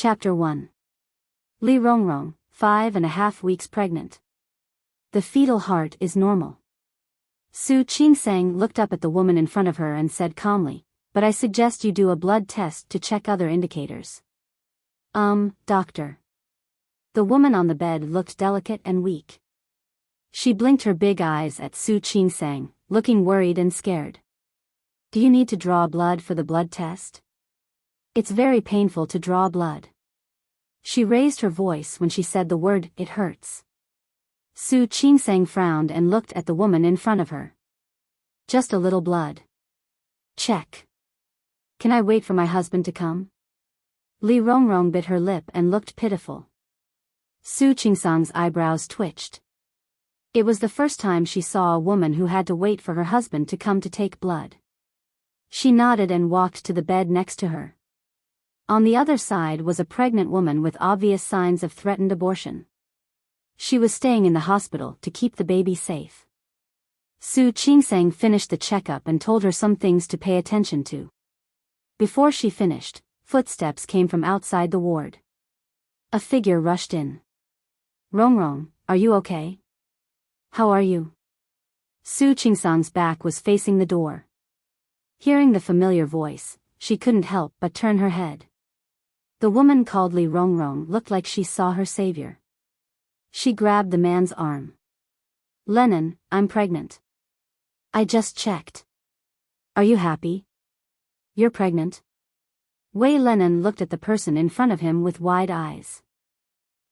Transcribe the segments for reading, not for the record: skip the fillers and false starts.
Chapter 1. Li Rongrong, 5.5 weeks pregnant. The fetal heart is normal. Su Qingsang looked up at the woman in front of her and said calmly, "But I suggest you do a blood test to check other indicators." Doctor. The woman on the bed looked delicate and weak. She blinked her big eyes at Su Qingsang, looking worried and scared. "Do you need to draw blood for the blood test?" "It's very painful to draw blood." She raised her voice when she said the word, "It hurts." Su Qingsang frowned and looked at the woman in front of her. "Just a little blood." "Check. Can I wait for my husband to come?" Li Rongrong bit her lip and looked pitiful. Su Qingsang's eyebrows twitched. It was the first time she saw a woman who had to wait for her husband to come to take blood. She nodded and walked to the bed next to her. On the other side was a pregnant woman with obvious signs of threatened abortion. She was staying in the hospital to keep the baby safe. Su Qingsang finished the checkup and told her some things to pay attention to. Before she finished, footsteps came from outside the ward. A figure rushed in. "Rongrong, are you okay? How are you?" Su Qingsang's back was facing the door. Hearing the familiar voice, she couldn't help but turn her head. The woman called Li Rongrong looked like she saw her savior. She grabbed the man's arm. "Lennon, I'm pregnant. I just checked." "Are you happy? You're pregnant?" Wei Lennon looked at the person in front of him with wide eyes.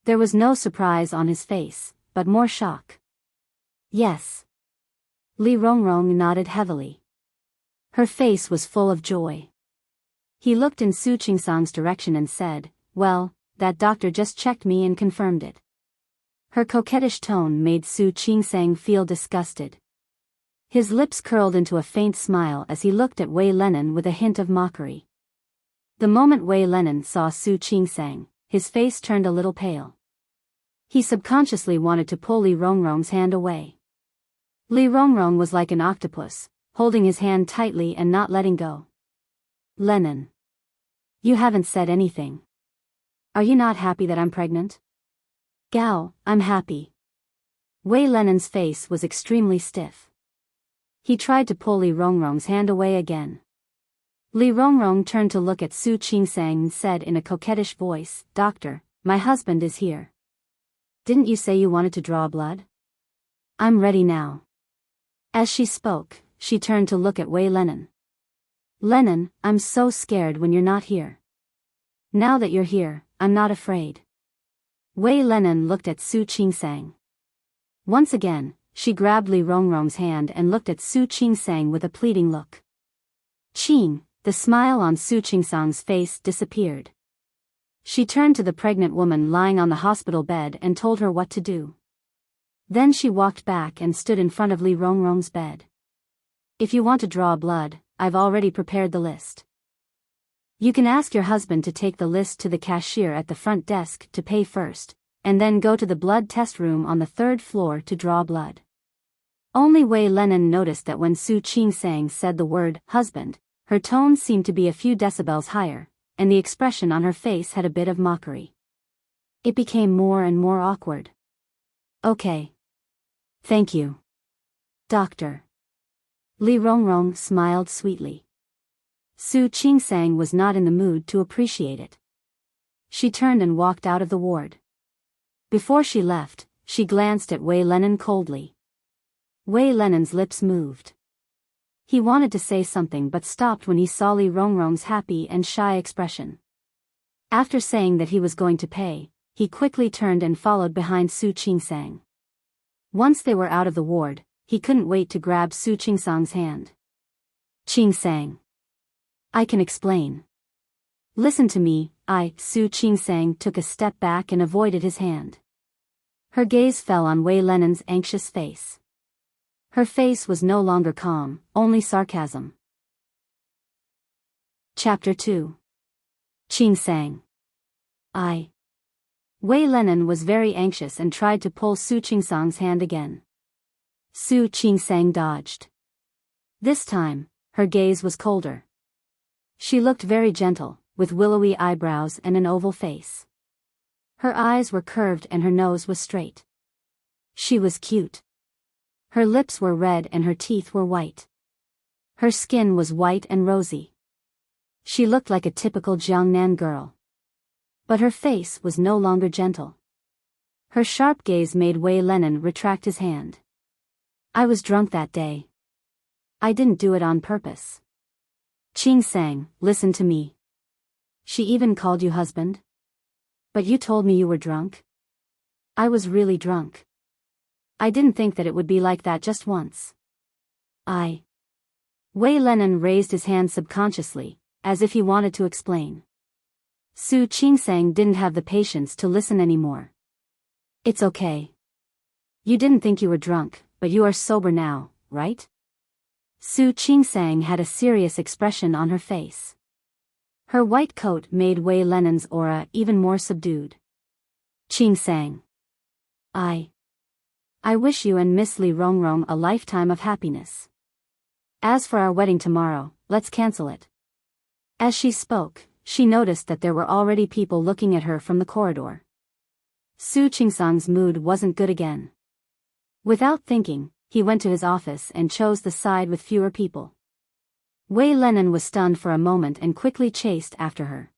There was no surprise on his face, but more shock. "Yes." Li Rongrong nodded heavily. Her face was full of joy. He looked in Su Qingsang's direction and said, "Well, that doctor just checked me and confirmed it." Her coquettish tone made Su Qingsang feel disgusted. His lips curled into a faint smile as he looked at Wei Lennon with a hint of mockery. The moment Wei Lennon saw Su Qingsang, his face turned a little pale. He subconsciously wanted to pull Li Rongrong's hand away. Li Rongrong was like an octopus, holding his hand tightly and not letting go. "Lennon. You haven't said anything. Are you not happy that I'm pregnant?" "Gao, I'm happy." Wei Lennon's face was extremely stiff. He tried to pull Li Rongrong's hand away again. Li Rongrong turned to look at Su Qingsang and said in a coquettish voice, "Doctor, my husband is here. Didn't you say you wanted to draw blood? I'm ready now." As she spoke, she turned to look at Wei Lennon. "Lennon, I'm so scared when you're not here. Now that you're here, I'm not afraid." Wei Lennon looked at Su Qingsang. Once again, she grabbed Li Rongrong's hand and looked at Su Qingsang with a pleading look. "Qing," the smile on Su Qingsang's face disappeared. She turned to the pregnant woman lying on the hospital bed and told her what to do. Then she walked back and stood in front of Li Rongrong's bed. "If you want to draw blood, I've already prepared the list. You can ask your husband to take the list to the cashier at the front desk to pay first, and then go to the blood test room on the 3rd floor to draw blood." Only Wei Lennon noticed that when Su Qingsang said the word husband, her tone seemed to be a few decibels higher, and the expression on her face had a bit of mockery. It became more and more awkward. "Okay. Thank you, Doctor." Li Rongrong smiled sweetly. Su Qingsang was not in the mood to appreciate it. She turned and walked out of the ward. Before she left, she glanced at Wei Lennon coldly. Wei Lennon's lips moved. He wanted to say something but stopped when he saw Li Rongrong's happy and shy expression. After saying that he was going to pay, he quickly turned and followed behind Su Qingsang. Once they were out of the ward, he couldn't wait to grab Su Qingsang's hand. "Qingsang. I can explain. Listen to me." Su Qingsang took a step back and avoided his hand. Her gaze fell on Wei Lennon's anxious face. Her face was no longer calm, only sarcasm. Chapter 2. Qingsang. Wei Lennon was very anxious and tried to pull Su Qingsang's hand again. Su Qingsang dodged. This time, her gaze was colder. She looked very gentle, with willowy eyebrows and an oval face. Her eyes were curved and her nose was straight. She was cute. Her lips were red and her teeth were white. Her skin was white and rosy. She looked like a typical Jiangnan girl. But her face was no longer gentle. Her sharp gaze made Wei Lenin retract his hand. I was drunk that day. I didn't do it on purpose. Qing Sang, listen to me. She even called you husband? But you told me you were drunk? I was really drunk. I didn't think that it would be like that just once. Wei Lenin raised his hand subconsciously, as if he wanted to explain. Su Qingsang didn't have the patience to listen anymore. It's okay. You didn't think you were drunk, but you are sober now, right? Su Qingsang had a serious expression on her face. Her white coat made Wei Lenin's aura even more subdued. Qingsang. I wish you and Miss Li Rongrong a lifetime of happiness. As for our wedding tomorrow, let's cancel it. As she spoke, she noticed that there were already people looking at her from the corridor. Su Qingsang's mood wasn't good again. Without thinking, he went to his office and chose the side with fewer people. Wei Lenin was stunned for a moment and quickly chased after her.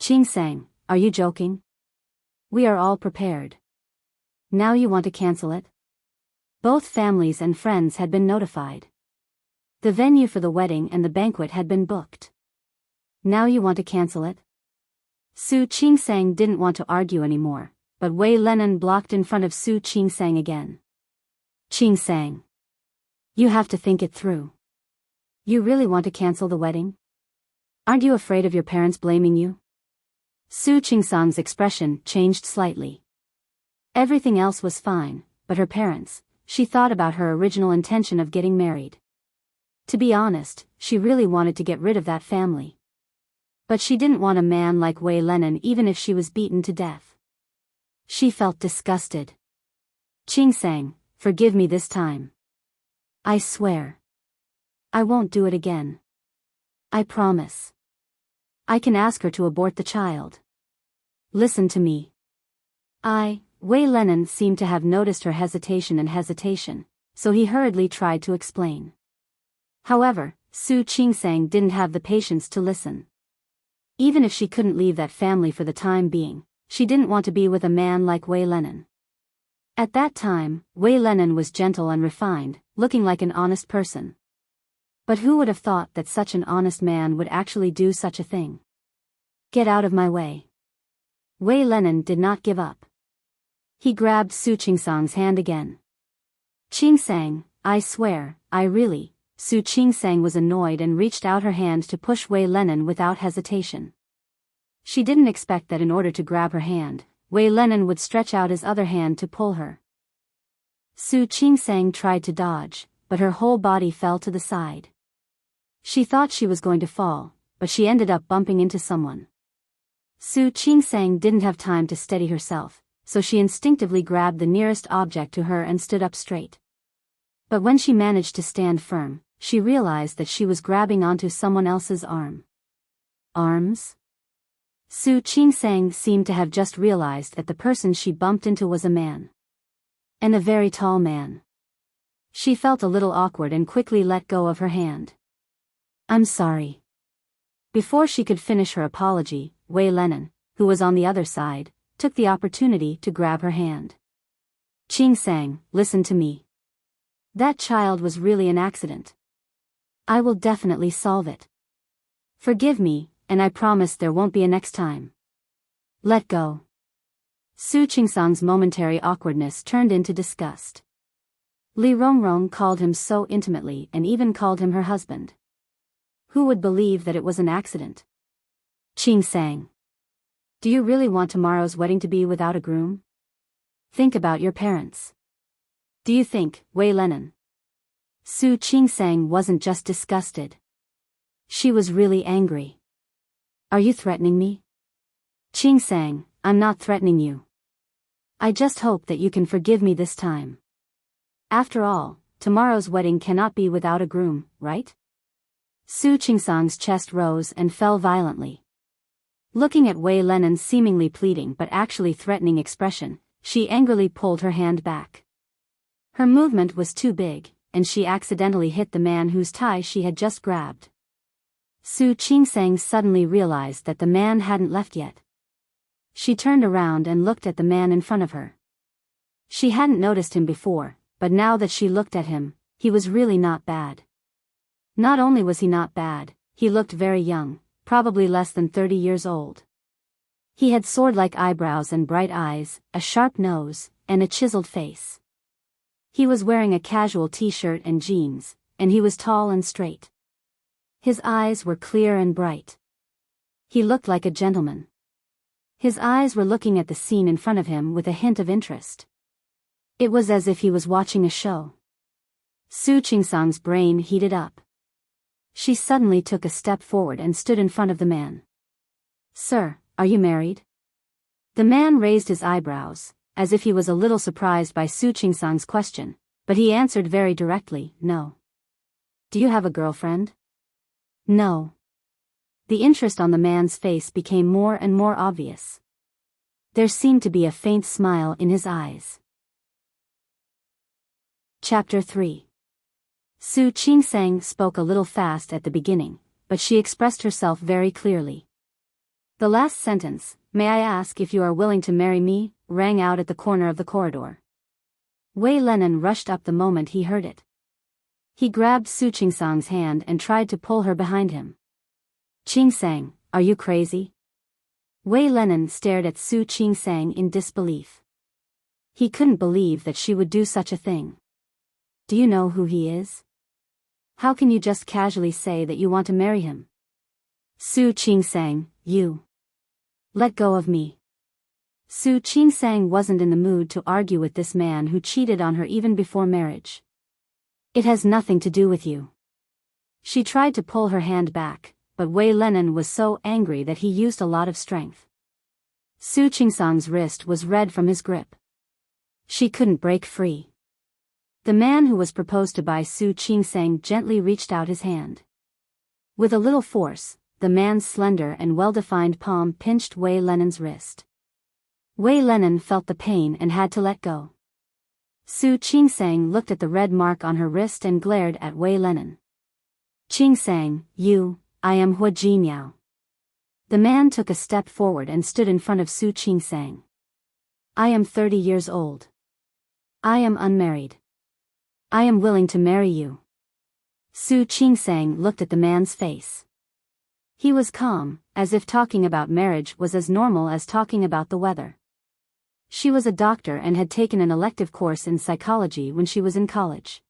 Qingsang, are you joking? We are all prepared. Now you want to cancel it? Both families and friends had been notified. The venue for the wedding and the banquet had been booked. Now you want to cancel it? Su Qingsang didn't want to argue anymore, but Wei Lenin blocked in front of Su Qingsang again. Qingsang. You have to think it through. You really want to cancel the wedding? Aren't you afraid of your parents blaming you? Su Qingsang's expression changed slightly. Everything else was fine, but her parents, she thought about her original intention of getting married. To be honest, she really wanted to get rid of that family. But she didn't want a man like Wei Lenin even if she was beaten to death. She felt disgusted. Qingsang, forgive me this time. I swear. I won't do it again. I promise. I can ask her to abort the child. Listen to me. Wei Lenin seemed to have noticed her hesitation, so he hurriedly tried to explain. However, Su Qingsang didn't have the patience to listen. Even if she couldn't leave that family for the time being, she didn't want to be with a man like Wei Lenin. At that time, Wei Lenin was gentle and refined, looking like an honest person. But who would have thought that such an honest man would actually do such a thing? Get out of my way. Wei Lenin did not give up. He grabbed Su Qingsang's hand again. Qingsang, I swear, Su Qingsang was annoyed and reached out her hand to push Wei Lenin without hesitation. She didn't expect that in order to grab her hand, Wei Lenin would stretch out his other hand to pull her. Su Qingsang tried to dodge, but her whole body fell to the side. She thought she was going to fall, but she ended up bumping into someone. Su Qingsang didn't have time to steady herself, so she instinctively grabbed the nearest object to her and stood up straight. But when she managed to stand firm, she realized that she was grabbing onto someone else's arm. Arms? Su Qingsang seemed to have just realized that the person she bumped into was a man. And a very tall man. She felt a little awkward and quickly let go of her hand. I'm sorry. Before she could finish her apology, Wei Lenin, who was on the other side, took the opportunity to grab her hand. Qingsang, listen to me. That child was really an accident. I will definitely solve it. Forgive me, and I promise there won't be a next time. Let go. Su Qingsang's momentary awkwardness turned into disgust. Li Rongrong called him so intimately and even called him her husband. Who would believe that it was an accident? Qingsang. Do you really want tomorrow's wedding to be without a groom? Think about your parents. Do you think, Wei Lenin? Su Qingsang wasn't just disgusted. She was really angry. Are you threatening me? Qingsang, I'm not threatening you. I just hope that you can forgive me this time. After all, tomorrow's wedding cannot be without a groom, right? Su Qingsang's chest rose and fell violently. Looking at Wei Lennon's seemingly pleading but actually threatening expression, she angrily pulled her hand back. Her movement was too big, and she accidentally hit the man whose tie she had just grabbed. Su Qingsang suddenly realized that the man hadn't left yet. She turned around and looked at the man in front of her. She hadn't noticed him before, but now that she looked at him, he was really not bad. Not only was he not bad, he looked very young, probably less than 30 years old. He had sword-like eyebrows and bright eyes, a sharp nose, and a chiseled face. He was wearing a casual t-shirt and jeans, and he was tall and straight. His eyes were clear and bright. He looked like a gentleman. His eyes were looking at the scene in front of him with a hint of interest. It was as if he was watching a show. Su Qingsang's brain heated up. She suddenly took a step forward and stood in front of the man. "Sir, are you married?" The man raised his eyebrows, as if he was a little surprised by Su Qingsang's question, but he answered very directly, "No." "Do you have a girlfriend?" "No." The interest on the man's face became more and more obvious. There seemed to be a faint smile in his eyes. Chapter 3. Su Qingsang spoke a little fast at the beginning, but she expressed herself very clearly. The last sentence, "May I ask if you are willing to marry me?" rang out at the corner of the corridor. Wei Lennon rushed up the moment he heard it. He grabbed Su Qingsang's hand and tried to pull her behind him. "Qingsang, are you crazy?" Wei Lennon stared at Su Qingsang in disbelief. He couldn't believe that she would do such a thing. "Do you know who he is? How can you just casually say that you want to marry him?" "Su Qingsang, you. Let go of me." Su Qingsang wasn't in the mood to argue with this man who cheated on her even before marriage. "It has nothing to do with you." She tried to pull her hand back, but Wei Lennon was so angry that he used a lot of strength. Su Qingsang's wrist was red from his grip. She couldn't break free. The man who was proposed to by Su Qingsang gently reached out his hand. With a little force, the man's slender and well-defined palm pinched Wei Lennon's wrist. Wei Lennon felt the pain and had to let go. Su Qingsang looked at the red mark on her wrist and glared at Wei Lennon. "Qingsang, I am Hua Jinmiao." The man took a step forward and stood in front of Su Qingsang. "I am 30 years old. I am unmarried. I am willing to marry you." Su Qingsang looked at the man's face. He was calm, as if talking about marriage was as normal as talking about the weather. She was a doctor and had taken an elective course in psychology when she was in college.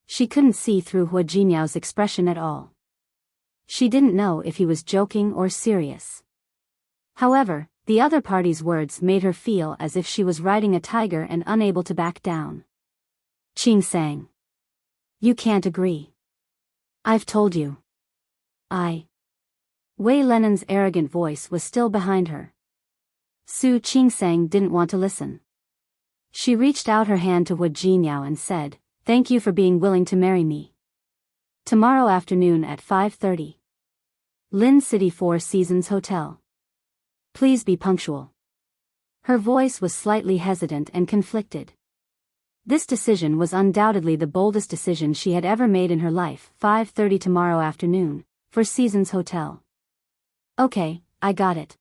She couldn't see through Hua Jinmiao's expression at all. She didn't know if he was joking or serious. However, the other party's words made her feel as if she was riding a tiger and unable to back down. "Qingsang. You can't agree. I've told you." Wei Lennon's arrogant voice was still behind her. Su Qingsang didn't want to listen. She reached out her hand to Hua Jinmiao and said, "Thank you for being willing to marry me. Tomorrow afternoon at 5:30. Lin City Four Seasons Hotel. Please be punctual." Her voice was slightly hesitant and conflicted. This decision was undoubtedly the boldest decision she had ever made in her life. 5:30 tomorrow afternoon, for Seasons Hotel. "Okay, I got it."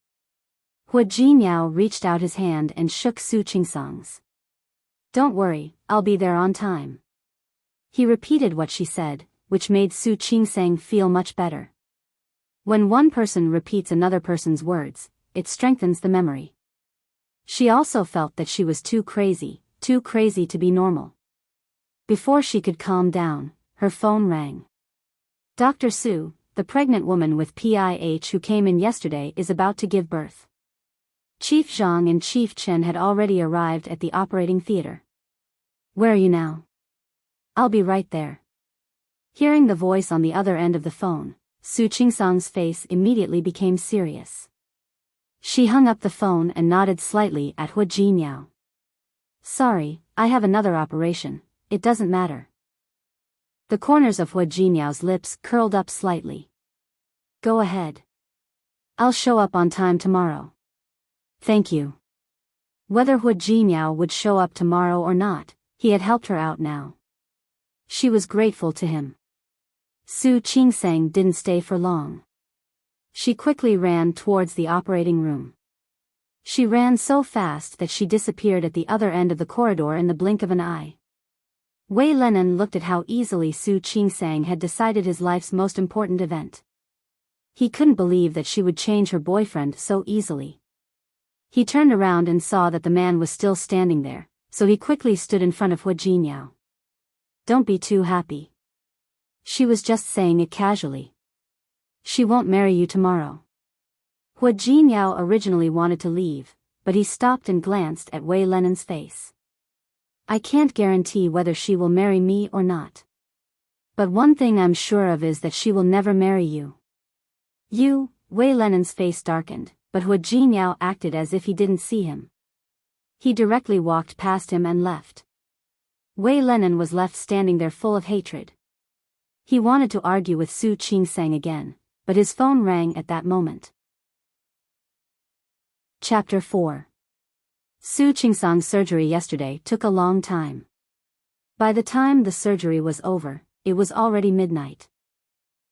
Hua Jinmiao reached out his hand and shook Su Qingsang's. "Don't worry, I'll be there on time." He repeated what she said, which made Su Qingsang feel much better. When one person repeats another person's words, it strengthens the memory. She also felt that she was too crazy to be normal. Before she could calm down, her phone rang. "Dr. Su, the pregnant woman with PIH who came in yesterday is about to give birth." Chief Zhang and Chief Chen had already arrived at the operating theater. "Where are you now?" "I'll be right there." Hearing the voice on the other end of the phone, Su Qingsang's face immediately became serious. She hung up the phone and nodded slightly at Hua Jinmiao. "Sorry, I have another operation, it doesn't matter." The corners of Hua Jinmiao's lips curled up slightly. "Go ahead. I'll show up on time tomorrow. Thank you. Whether Hu Jinyao would show up tomorrow or not, he had helped her out now. She was grateful to him. Su Qingsang didn't stay for long. She quickly ran towards the operating room. She ran so fast that she disappeared at the other end of the corridor in the blink of an eye. Wei Lenin looked at how easily Su Qingsang had decided his life's most important event. He couldn't believe that she would change her boyfriend so easily. He turned around and saw that the man was still standing there, so he quickly stood in front of Hu Jinyao. Don't be too happy. She was just saying it casually. She won't marry you tomorrow. Hu Jinyao originally wanted to leave, but he stopped and glanced at Wei Lenin's face. I can't guarantee whether she will marry me or not. But one thing I'm sure of is that she will never marry you. You, Wei Lenin's face darkened, but Hu Jinyao acted as if he didn't see him. He directly walked past him and left. Wei Lenin was left standing there full of hatred. He wanted to argue with Su Qingsang again, but his phone rang at that moment. Chapter 4. Su Qingsang's surgery yesterday took a long time. By the time the surgery was over, it was already midnight.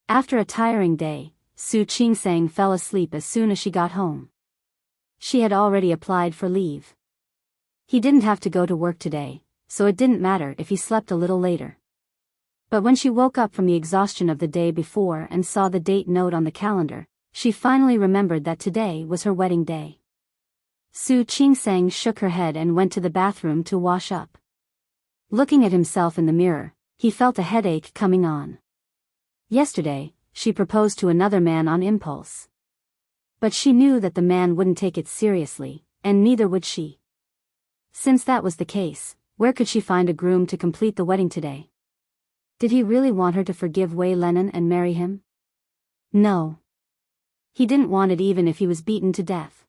After a tiring day, Su Qingsang fell asleep as soon as she got home. She had already applied for leave. He didn't have to go to work today, so it didn't matter if he slept a little later. But when she woke up from the exhaustion of the day before and saw the date note on the calendar, she finally remembered that today was her wedding day. Su Qingsang shook her head and went to the bathroom to wash up. Looking at himself in the mirror, he felt a headache coming on. Yesterday, she proposed to another man on impulse. But she knew that the man wouldn't take it seriously, and neither would she. Since that was the case, where could she find a groom to complete the wedding today? Did he really want her to forgive Wei Lenin and marry him? No. He didn't want it even if he was beaten to death.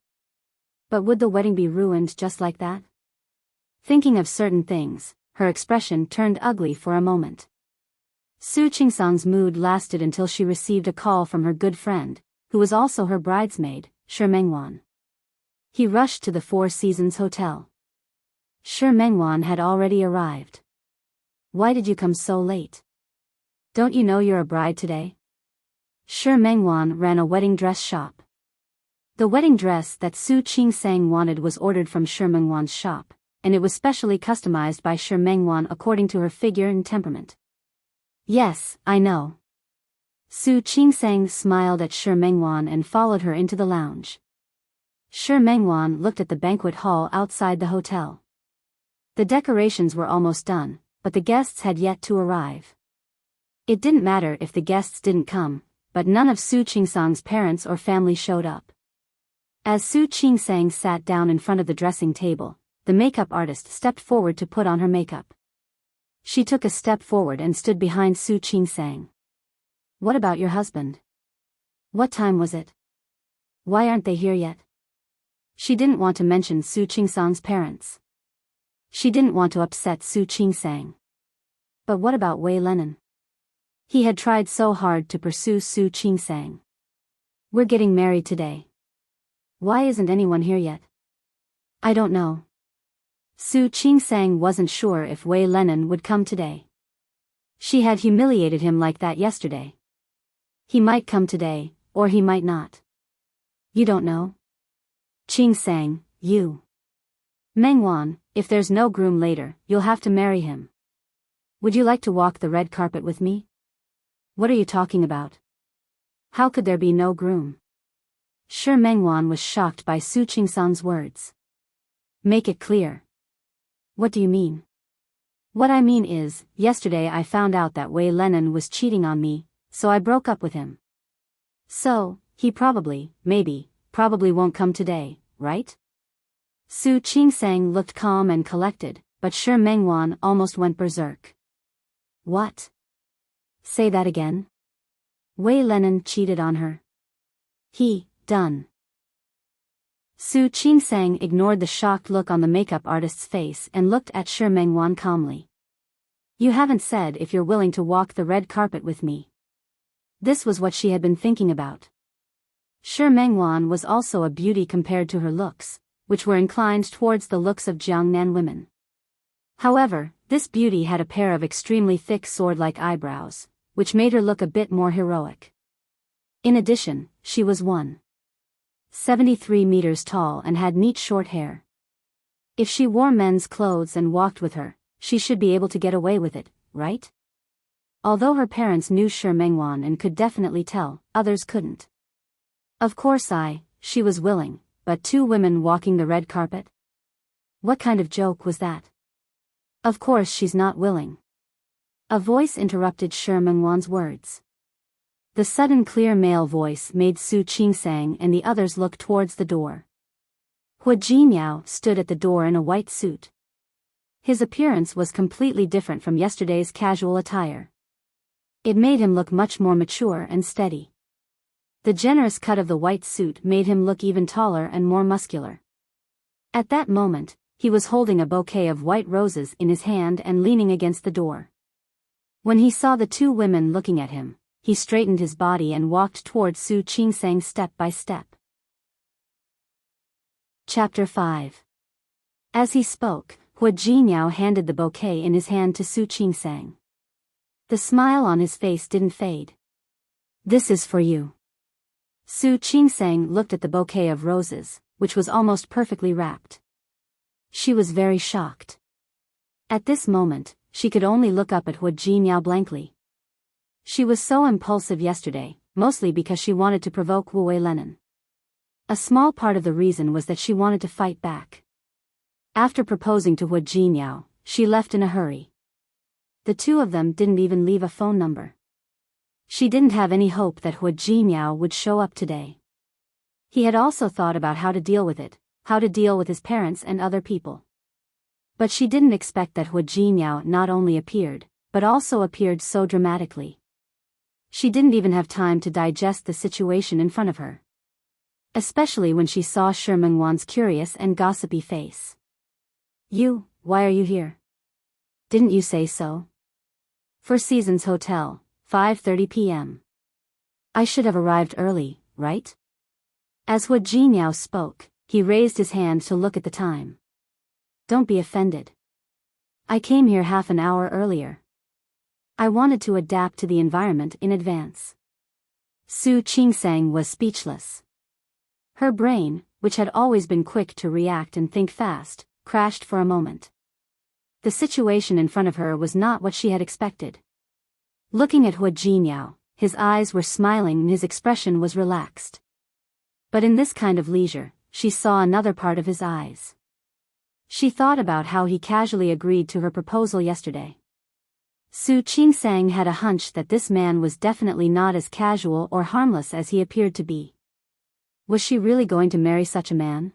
But would the wedding be ruined just like that? Thinking of certain things, her expression turned ugly for a moment. Su Qingsang's mood lasted until she received a call from her good friend, who was also her bridesmaid, Shi Mengwan. He rushed to the Four Seasons Hotel. Shi Mengwan had already arrived. Why did you come so late? Don't you know you're a bride today? Shi Mengwan ran a wedding dress shop. The wedding dress that Su Qingsang wanted was ordered from Shi Mengwan's shop, and it was specially customized by Shi Mengwan according to her figure and temperament. Yes, I know. Su Qingsang smiled at Shi Mengwan and followed her into the lounge. Shi Mengwan looked at the banquet hall outside the hotel. The decorations were almost done, but the guests had yet to arrive. It didn't matter if the guests didn't come, but none of Su Qingsang's parents or family showed up. As Su Qingsang sat down in front of the dressing table, the makeup artist stepped forward to put on her makeup. She took a step forward and stood behind Su Qingsang. What about your husband? What time was it? Why aren't they here yet? She didn't want to mention Su Qingsang's parents. She didn't want to upset Su Qingsang. But what about Wei Lenin? He had tried so hard to pursue Su Qingsang. We're getting married today. Why isn't anyone here yet? I don't know. Su Qingsang wasn't sure if Wei Lenin would come today. She had humiliated him like that yesterday. He might come today, or he might not. You don't know? Qingsang, you. Mengwan, if there's no groom later, you'll have to marry him. Would you like to walk the red carpet with me? What are you talking about? How could there be no groom? Shi Mengwan was shocked by Su Qingsang's words. Make it clear. What do you mean? What I mean is, yesterday I found out that Wei Lenin was cheating on me, so I broke up with him. So, he probably won't come today, right? Su Qingsang looked calm and collected, but Shi Mengwan almost went berserk. What? Say that again? Wei Lenin cheated on her. Done. Su Qingsang ignored the shocked look on the makeup artist's face and looked at Shi Mengwan calmly. You haven't said if you're willing to walk the red carpet with me. This was what she had been thinking about. Shi Mengwan was also a beauty compared to her looks, which were inclined towards the looks of Jiangnan women. However, this beauty had a pair of extremely thick sword-like eyebrows, which made her look a bit more heroic. In addition, she was 173 meters tall and had neat short hair. If she wore men's clothes and walked with her, she should be able to get away with it, right? Although her parents knew Shi Mengwan and could definitely tell, others couldn't. Of course she was willing, but two women walking the red carpet? What kind of joke was that? Of course she's not willing. A voice interrupted Shi Mengwan's words. The sudden clear male voice made Su Qingsang and the others look towards the door. Hu Jinyao stood at the door in a white suit. His appearance was completely different from yesterday's casual attire. It made him look much more mature and steady. The generous cut of the white suit made him look even taller and more muscular. At that moment, he was holding a bouquet of white roses in his hand and leaning against the door. When he saw the two women looking at him, he straightened his body and walked towards Su Qingsang step by step. Chapter 5. As he spoke, Hu Jinyao handed the bouquet in his hand to Su Qingsang. The smile on his face didn't fade. "This is for you." Su Qingsang looked at the bouquet of roses, which was almost perfectly wrapped. She was very shocked. At this moment, she could only look up at Hu Jinyao blankly. She was so impulsive yesterday, mostly because she wanted to provoke Wu Weilenin. A small part of the reason was that she wanted to fight back. After proposing to Hu Jinyao, she left in a hurry. The two of them didn't even leave a phone number. She didn't have any hope that Hu Jinyao would show up today. He had also thought about how to deal with it, how to deal with his parents and other people. But she didn't expect that Hu Jinyao not only appeared, but also appeared so dramatically. She didn't even have time to digest the situation in front of her. Especially when she saw Shi Mengwan's curious and gossipy face. Why are you here? Didn't you say so? Four Seasons Hotel, 5:30 p.m. I should have arrived early, right? As Hu Jinyao spoke, he raised his hand to look at the time. Don't be offended. I came here half an hour earlier. I wanted to adapt to the environment in advance. Su Qingsang was speechless. Her brain, which had always been quick to react and think fast, crashed for a moment. The situation in front of her was not what she had expected. Looking at Hu Jinyao, his eyes were smiling and his expression was relaxed. But in this kind of leisure, she saw another part of his eyes. She thought about how he casually agreed to her proposal yesterday. Su Qingsang had a hunch that this man was definitely not as casual or harmless as he appeared to be. Was she really going to marry such a man?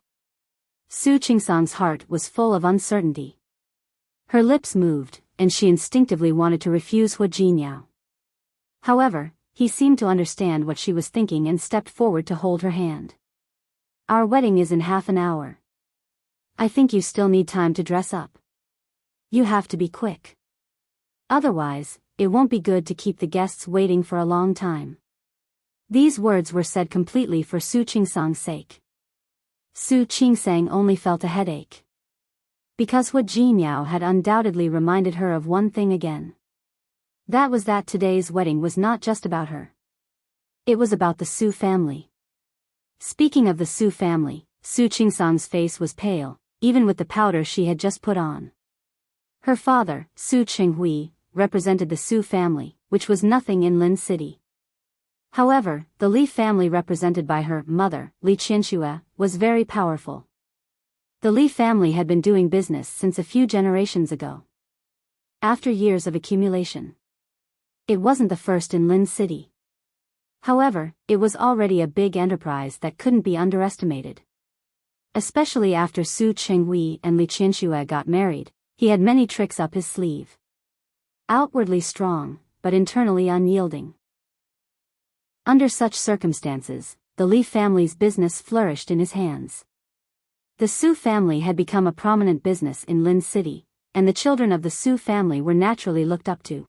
Su Qingsang's heart was full of uncertainty. Her lips moved, and she instinctively wanted to refuse Hu Jinyao. However, he seemed to understand what she was thinking and stepped forward to hold her hand. Our wedding is in half an hour. I think you still need time to dress up. You have to be quick. Otherwise, it won't be good to keep the guests waiting for a long time. These words were said completely for Su Qingsang's sake. Su Qingsang only felt a headache. Because Hu Jinyao had undoubtedly reminded her of one thing again. That was that today's wedding was not just about her. It was about the Su family. Speaking of the Su family, Su Qingsang's face was pale, even with the powder she had just put on. Her father, Su Qinghui, represented the Su family, which was nothing in Lin City. However, the Li family represented by her mother, Li Qianxue, was very powerful. The Li family had been doing business since a few generations ago. After years of accumulation. It wasn't the first in Lin City. However, it was already a big enterprise that couldn't be underestimated. Especially after Su Qinghui and Li Qianxue got married, he had many tricks up his sleeve. Outwardly strong, but internally unyielding. Under such circumstances, the Li family's business flourished in his hands. The Su family had become a prominent business in Lin City, and the children of the Su family were naturally looked up to.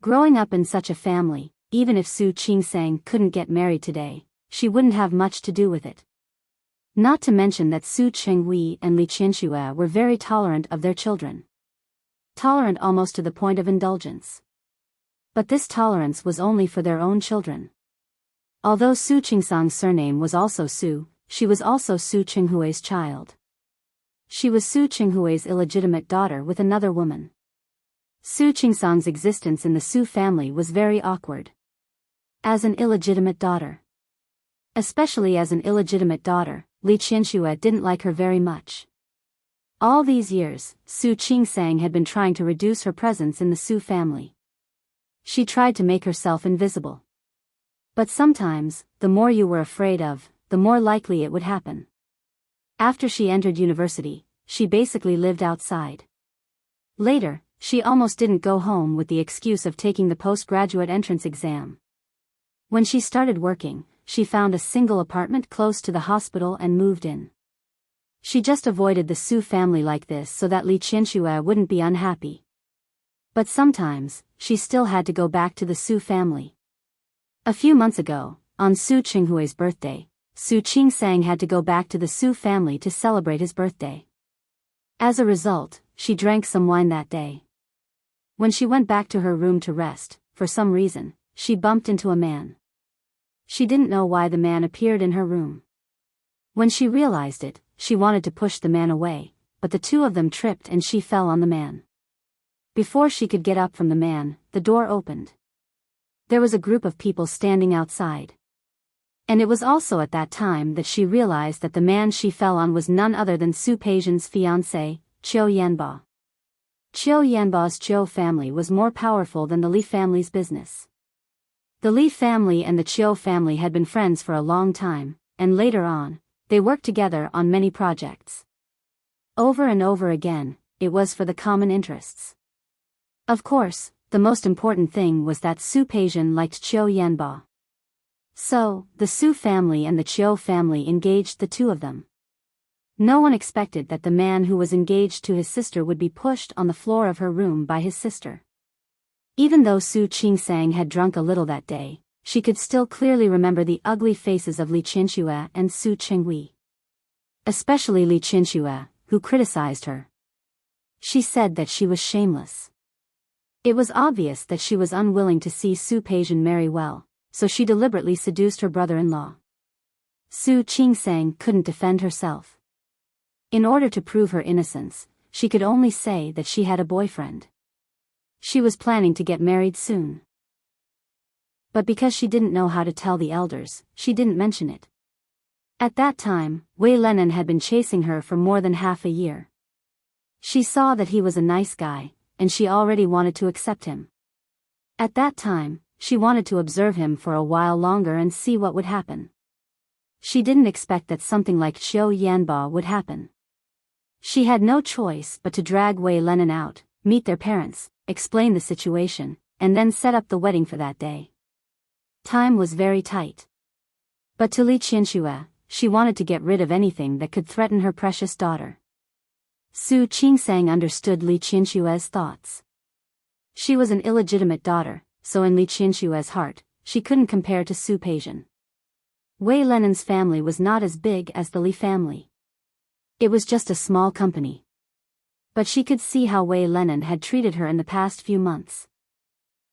Growing up in such a family, even if Su Qingsang couldn't get married today, she wouldn't have much to do with it. Not to mention that Su Chenghui and Li Qianxue were very tolerant of their children. Tolerant almost to the point of indulgence. But this tolerance was only for their own children. Although Su Qingsang's surname was also Su, she was also Su Chenghui's child. She was Su Chenghui's illegitimate daughter with another woman. Su Qingsang's existence in the Su family was very awkward. As an illegitimate daughter. Especially as an illegitimate daughter, Li Qianxue didn't like her very much. All these years, Su Qingsang had been trying to reduce her presence in the Su family. She tried to make herself invisible. But sometimes, the more you were afraid of, the more likely it would happen. After she entered university, she basically lived outside. Later, she almost didn't go home with the excuse of taking the postgraduate entrance exam. When she started working, she found a single apartment close to the hospital and moved in. She just avoided the Su family like this so that Li Qianxue wouldn't be unhappy. But sometimes, she still had to go back to the Su family. A few months ago, on Su Chenghui's birthday, Su Qingsang had to go back to the Su family to celebrate his birthday. As a result, she drank some wine that day. When she went back to her room to rest, for some reason, she bumped into a man. She didn't know why the man appeared in her room. When she realized it, she wanted to push the man away, but the two of them tripped and she fell on the man. Before she could get up from the man, the door opened. There was a group of people standing outside. And it was also at that time that she realized that the man she fell on was none other than Su Peijian's fiancé, Qiu Yanba. Qiu Yanba's Qiu family was more powerful than the Li family's business. The Li family and the Qiu family had been friends for a long time, and later on, they worked together on many projects. Over and over again, it was for the common interests. Of course, the most important thing was that Su Peijian liked Qiu Yanba. So, the Su family and the Qiu family engaged the two of them. No one expected that the man who was engaged to his sister would be pushed on the floor of her room by his sister. Even though Su Qingsang had drunk a little that day, she could still clearly remember the ugly faces of Li Qianxue and Su Chenghui. Especially Li Qianxue, who criticized her. She said that she was shameless. It was obvious that she was unwilling to see Su Peijian marry well, so she deliberately seduced her brother-in-law. Su Qingsang couldn't defend herself. In order to prove her innocence, she could only say that she had a boyfriend. She was planning to get married soon. But because she didn't know how to tell the elders, she didn't mention it. At that time, Wei Lenin had been chasing her for more than half a year. She saw that he was a nice guy, and she already wanted to accept him. At that time, she wanted to observe him for a while longer and see what would happen. She didn't expect that something like Qiu Yanba would happen. She had no choice but to drag Wei Lenin out, meet their parents, explain the situation, and then set up the wedding for that day. Time was very tight. But to Li Qianxue, she wanted to get rid of anything that could threaten her precious daughter. Su Qingsang understood Li Qianxue's thoughts. She was an illegitimate daughter, so in Li Qianxue's heart, she couldn't compare to Su Peijian. Wei Lenin's family was not as big as the Li family. It was just a small company. But she could see how Wei Lenin had treated her in the past few months.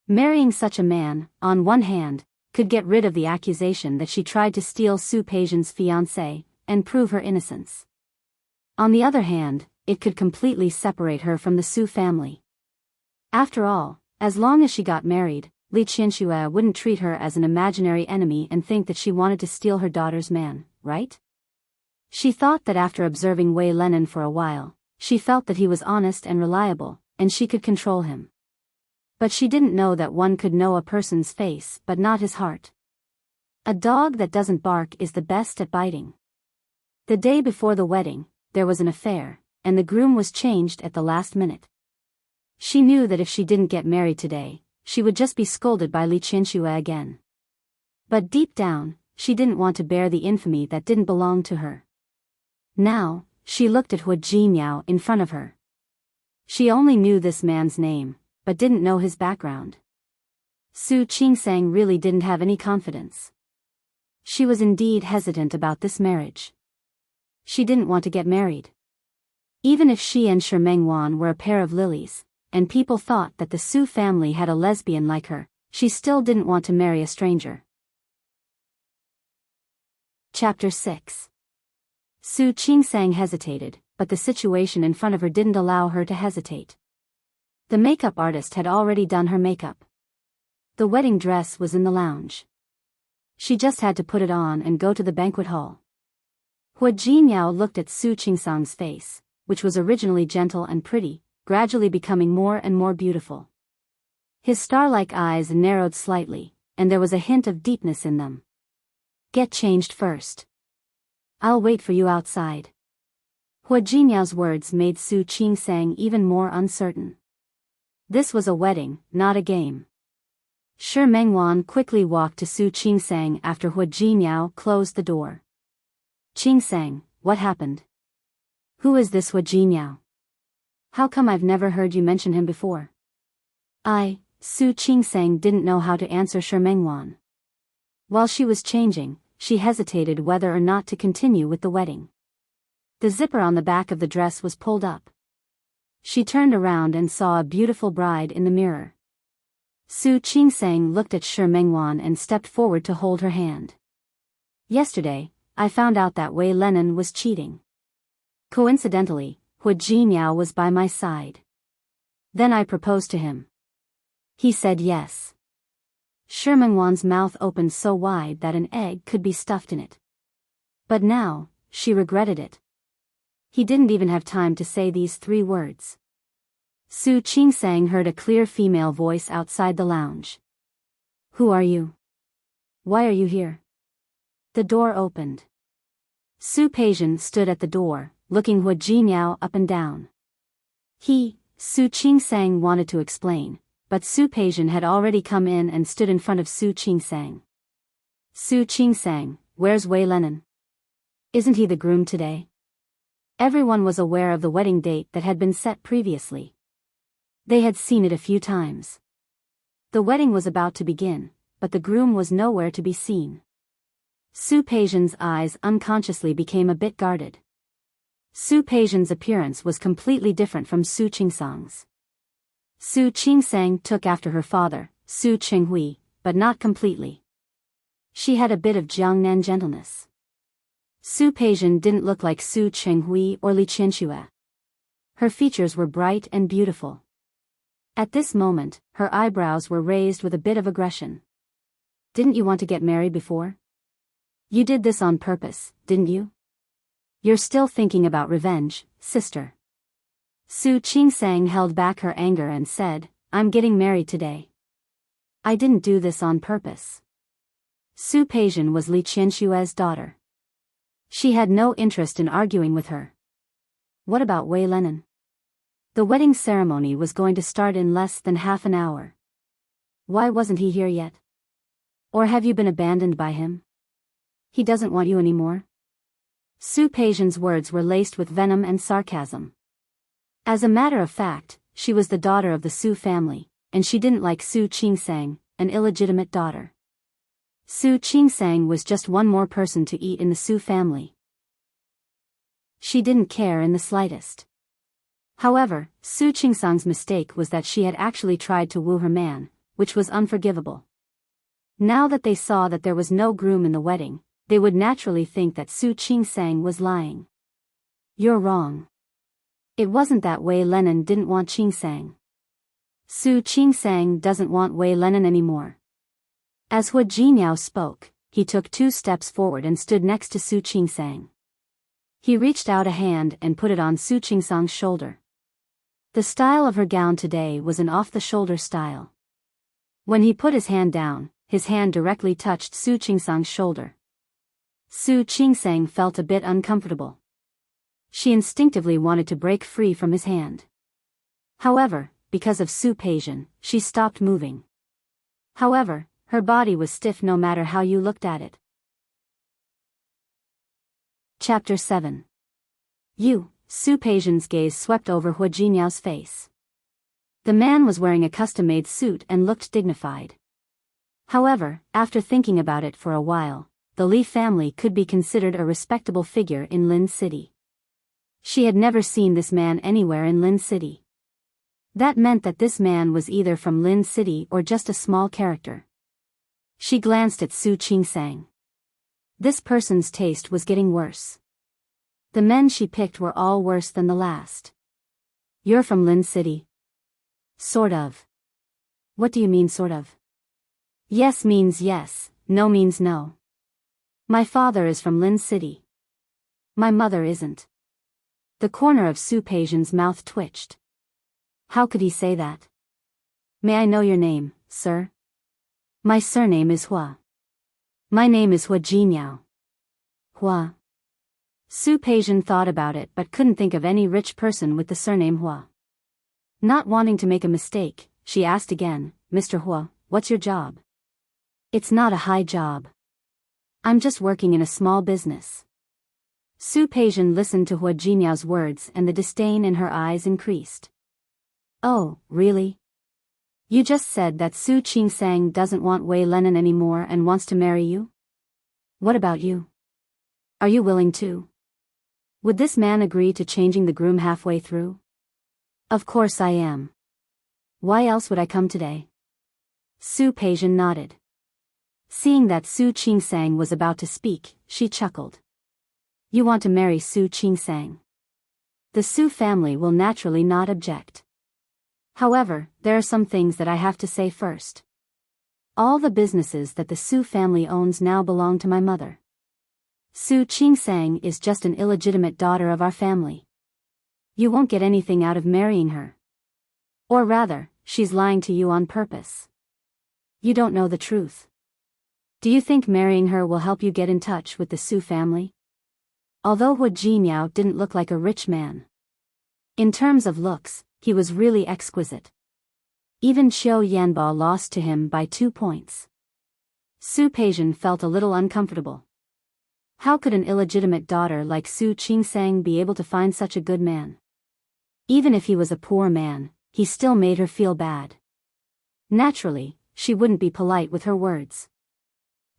Marrying such a man, on one hand, could get rid of the accusation that she tried to steal Su Peijian's fiancé, and prove her innocence. On the other hand, it could completely separate her from the Su family. After all, as long as she got married, Li Qianxue wouldn't treat her as an imaginary enemy and think that she wanted to steal her daughter's man, right? She thought that after observing Wei Lenin for a while, she felt that he was honest and reliable, and she could control him. But she didn't know that one could know a person's face but not his heart. A dog that doesn't bark is the best at biting. The day before the wedding, there was an affair, and the groom was changed at the last minute. She knew that if she didn't get married today, she would just be scolded by Li Qianxue again. But deep down, she didn't want to bear the infamy that didn't belong to her. Now, she looked at Hu Jinmiao in front of her. She only knew this man's name, but didn't know his background. Su Qingsang really didn't have any confidence. She was indeed hesitant about this marriage. She didn't want to get married. Even if she and Shi Mengwan were a pair of lilies, and people thought that the Su family had a lesbian like her, she still didn't want to marry a stranger. Chapter 6. Su Qingsang hesitated, but the situation in front of her didn't allow her to hesitate. The makeup artist had already done her makeup. The wedding dress was in the lounge. She just had to put it on and go to the banquet hall. Hua Jinyao looked at Su Qingsang's face, which was originally gentle and pretty, gradually becoming more and more beautiful. His star-like eyes narrowed slightly, and there was a hint of deepness in them. Get changed first. I'll wait for you outside. Hua Jinyao's words made Su Qingsang even more uncertain. This was a wedding, not a game. Shi Mengwan quickly walked to Su Qingsang after Hua Jinyao closed the door. Qingsang, what happened? Who is this Hua Jinyao? How come I've never heard you mention him before? Su Qingsang didn't know how to answer Shi Mengwan. While she was changing, she hesitated whether or not to continue with the wedding. The zipper on the back of the dress was pulled up. She turned around and saw a beautiful bride in the mirror. Su Qingsang looked at Shi Mengwan and stepped forward to hold her hand. Yesterday, I found out that Wei Lenin was cheating. Coincidentally, Hua Jinyao was by my side. Then I proposed to him. He said yes. Shi Mengwan's mouth opened so wide that an egg could be stuffed in it. But now, she regretted it. He didn't even have time to say these 3 words. Su Qingsang heard a clear female voice outside the lounge. Who are you? Why are you here? The door opened. Su Peijian stood at the door, looking Hua Jinyao up and down. Su Qingsang wanted to explain, but Su Peijian had already come in and stood in front of Su Qingsang. Su Qingsang, where's Wei Lenin? Isn't he the groom today? Everyone was aware of the wedding date that had been set previously. They had seen it a few times. The wedding was about to begin, but the groom was nowhere to be seen. Su Peijian's eyes unconsciously became a bit guarded. Su Peijian's appearance was completely different from Su Qingsang's. Su Qingsang took after her father, Su Qinghui, but not completely. She had a bit of Jiangnan gentleness. Su Peijian didn't look like Su Qinghui or Li Qianxue. Her features were bright and beautiful. At this moment, her eyebrows were raised with a bit of aggression. Didn't you want to get married before? You did this on purpose, didn't you? You're still thinking about revenge, sister. Su Qingsang held back her anger and said, I'm getting married today. I didn't do this on purpose. Su Peijian was Li Qianxue's daughter. She had no interest in arguing with her. What about Wei Lenin? The wedding ceremony was going to start in less than half an hour. Why wasn't he here yet? Or have you been abandoned by him? He doesn't want you anymore? Su Peijian's words were laced with venom and sarcasm. As a matter of fact, she was the daughter of the Su family, and she didn't like Su Qingsang, an illegitimate daughter. Su Qingsang was just one more person to eat in the Su family. She didn't care in the slightest. However, Su Qingsang's mistake was that she had actually tried to woo her man, which was unforgivable. Now that they saw that there was no groom in the wedding, they would naturally think that Su Qingsang was lying. You're wrong. It wasn't that Wei Lenin didn't want Qingsang. Su Qingsang doesn't want Wei Lenin anymore. As Hua Jinyao spoke, he took 2 steps forward and stood next to Su Qingsang. He reached out a hand and put it on Su Qingsang's shoulder. The style of her gown today was an off-the-shoulder style. When he put his hand down, his hand directly touched Su Qingsang's shoulder. Su Qingsang felt a bit uncomfortable. She instinctively wanted to break free from his hand. However, because of Su Peijian, she stopped moving. However, her body was stiff no matter how you looked at it. Chapter 7. Su Peijian's gaze swept over Hua Jinyao's face. The man was wearing a custom-made suit and looked dignified. However, after thinking about it for a while, the Li family could be considered a respectable figure in Lin City. She had never seen this man anywhere in Lin City. That meant that this man was either from Lin City or just a small character. She glanced at Su Qingsang. This person's taste was getting worse. The men she picked were all worse than the last. You're from Lin City? Sort of. What do you mean sort of? Yes means yes, no means no. My father is from Lin City. My mother isn't. The corner of Su Peijian's mouth twitched. How could he say that? May I know your name, sir? My surname is Hua. My name is Hua Jinyao. Hua. Su Peijian thought about it but couldn't think of any rich person with the surname Hua. Not wanting to make a mistake, she asked again, Mr. Hua, what's your job? It's not a high job. I'm just working in a small business. Su Peijian listened to Hua Jinyao's words and the disdain in her eyes increased. Oh, really? You just said that Su Qingsang doesn't want Wei Lenin anymore and wants to marry you? What about you? Are you willing to? Would this man agree to changing the groom halfway through? Of course I am. Why else would I come today? Su Peijian nodded. Seeing that Su Qingsang was about to speak, she chuckled. You want to marry Su Qingsang? The Su family will naturally not object. However, there are some things that I have to say first. All the businesses that the Su family owns now belong to my mother. Su Qingsang is just an illegitimate daughter of our family. You won't get anything out of marrying her. Or rather, she's lying to you on purpose. You don't know the truth. Do you think marrying her will help you get in touch with the Su family? Although Hua Jinyao didn't look like a rich man. In terms of looks, he was really exquisite. Even Qiu Yanbo lost to him by 2 points. Su Peijian felt a little uncomfortable. How could an illegitimate daughter like Su Qingsang be able to find such a good man? Even if he was a poor man, he still made her feel bad. Naturally, she wouldn't be polite with her words.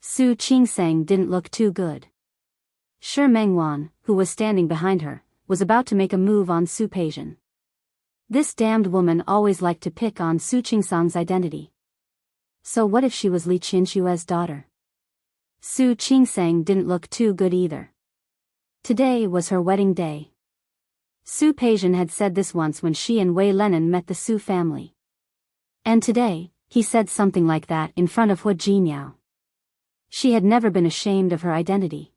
Su Qingsang didn't look too good. Shi Mengwan, who was standing behind her, was about to make a move on Su Peijian. This damned woman always liked to pick on Su Qingsang's identity. So what if she was Li Qinshue's daughter? Su Qingsang didn't look too good either. Today was her wedding day. Su Peijian had said this once when she and Wei Lenin met the Su family. And today, he said something like that in front of Hua Jinyao. She had never been ashamed of her identity.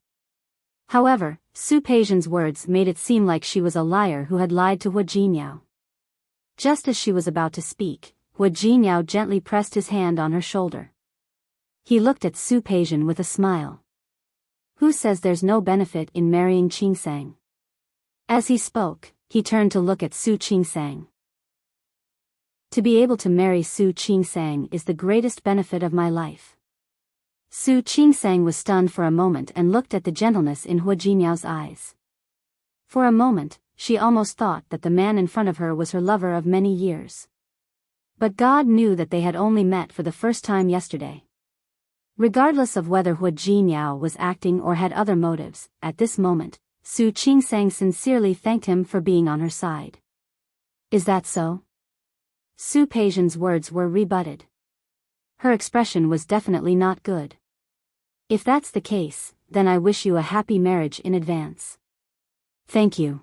However, Su Peijian's words made it seem like she was a liar who had lied to Hua Jinyao. Just as she was about to speak, Hua Jinyao gently pressed his hand on her shoulder. He looked at Su Peijian with a smile. Who says there's no benefit in marrying Qingsang? As he spoke, he turned to look at Su Qingsang. To be able to marry Su Qingsang is the greatest benefit of my life. Su Qingsang was stunned for a moment and looked at the gentleness in Hua Jinyao's eyes. For a moment, she almost thought that the man in front of her was her lover of many years. But God knew that they had only met for the first time yesterday. Regardless of whether Hua Jinyao was acting or had other motives, at this moment, Su Qingsang sincerely thanked him for being on her side. Is that so? Su Peijian's words were rebutted. Her expression was definitely not good. If that's the case, then I wish you a happy marriage in advance. Thank you.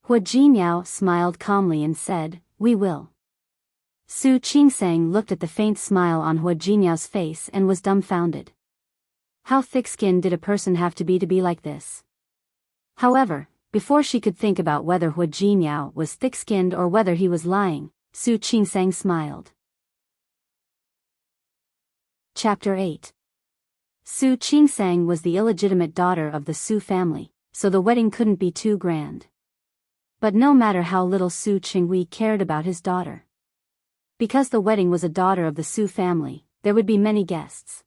Hua Jinyao smiled calmly and said, we will. Su Qingsang looked at the faint smile on Hua Jinyao's face and was dumbfounded. How thick-skinned did a person have to be like this? However, before she could think about whether Hua Jinyao was thick-skinned or whether he was lying, Su Qingsang smiled. Chapter 8. Su Qingsang was the illegitimate daughter of the Su family, so the wedding couldn't be too grand. But no matter how little Su Qinghui cared about his daughter. Because the wedding was a daughter of the Su family, there would be many guests.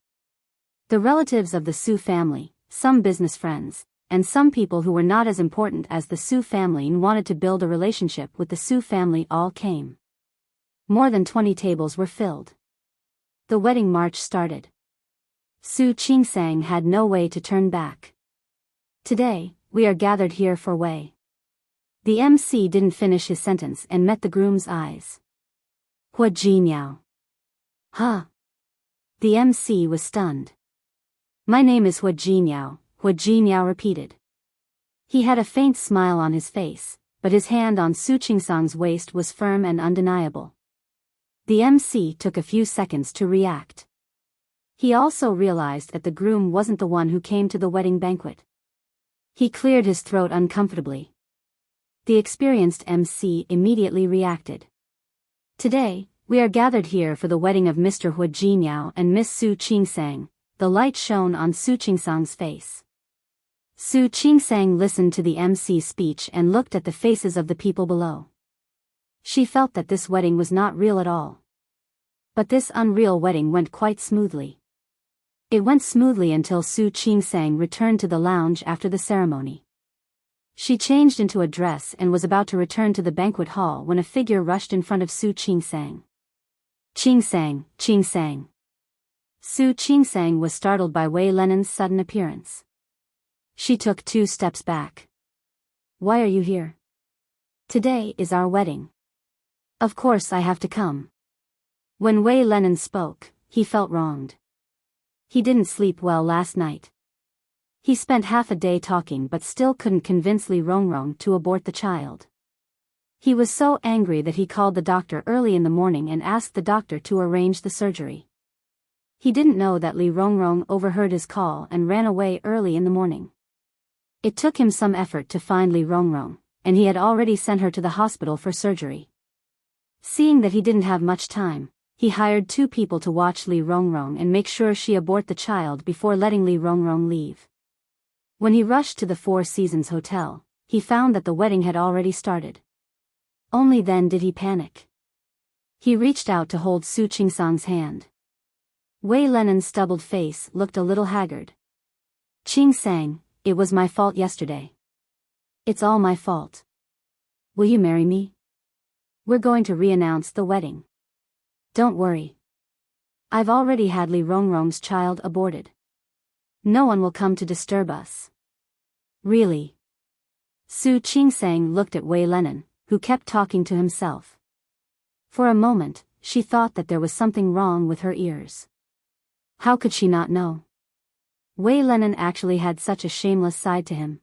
The relatives of the Su family, some business friends, and some people who were not as important as the Su family and wanted to build a relationship with the Su family all came. More than 20 tables were filled. The wedding march started. Su Qingsang had no way to turn back. Today, we are gathered here for Wei. The MC didn't finish his sentence and met the groom's eyes. Hua Jinyao. Huh? The MC was stunned. My name is Hua Jinyao, Hua Jinyao repeated. He had a faint smile on his face, but his hand on Su Qingsang's waist was firm and undeniable. The MC took a few seconds to react. He also realized that the groom wasn't the one who came to the wedding banquet. He cleared his throat uncomfortably. The experienced MC immediately reacted. Today, we are gathered here for the wedding of Mr. Hua Jinyao and Miss Su Qingsang. The light shone on Su Qingsang's face. Su Qingsang listened to the MC's speech and looked at the faces of the people below. She felt that this wedding was not real at all. But this unreal wedding went quite smoothly. It went smoothly until Su Qingsang returned to the lounge after the ceremony. She changed into a dress and was about to return to the banquet hall when a figure rushed in front of Su Qingsang. Qingsang, Qingsang. Su Qingsang was startled by Wei Lenen's sudden appearance. She took 2 steps back. Why are you here? Today is our wedding. Of course I have to come. When Wei Lenen spoke, he felt wronged. He didn't sleep well last night. He spent half a day talking but still couldn't convince Li Rongrong to abort the child. He was so angry that he called the doctor early in the morning and asked the doctor to arrange the surgery. He didn't know that Li Rongrong overheard his call and ran away early in the morning. It took him some effort to find Li Rongrong, and he had already sent her to the hospital for surgery. Seeing that he didn't have much time, he hired 2 people to watch Li Rongrong and make sure she abort the child before letting Li Rongrong leave. When he rushed to the Four Seasons Hotel, he found that the wedding had already started. Only then did he panic. He reached out to hold Su Qingsang's hand. Wei Lenen's stubbled face looked a little haggard. Qingsang, it was my fault yesterday. It's all my fault. Will you marry me? We're going to re-announce the wedding. Don't worry. I've already had Li Rongrong's child aborted. No one will come to disturb us. Really? Su Qingsang looked at Wei Lenen, who kept talking to himself. For a moment, she thought that there was something wrong with her ears. How could she not know? Wei Lenen actually had such a shameless side to him.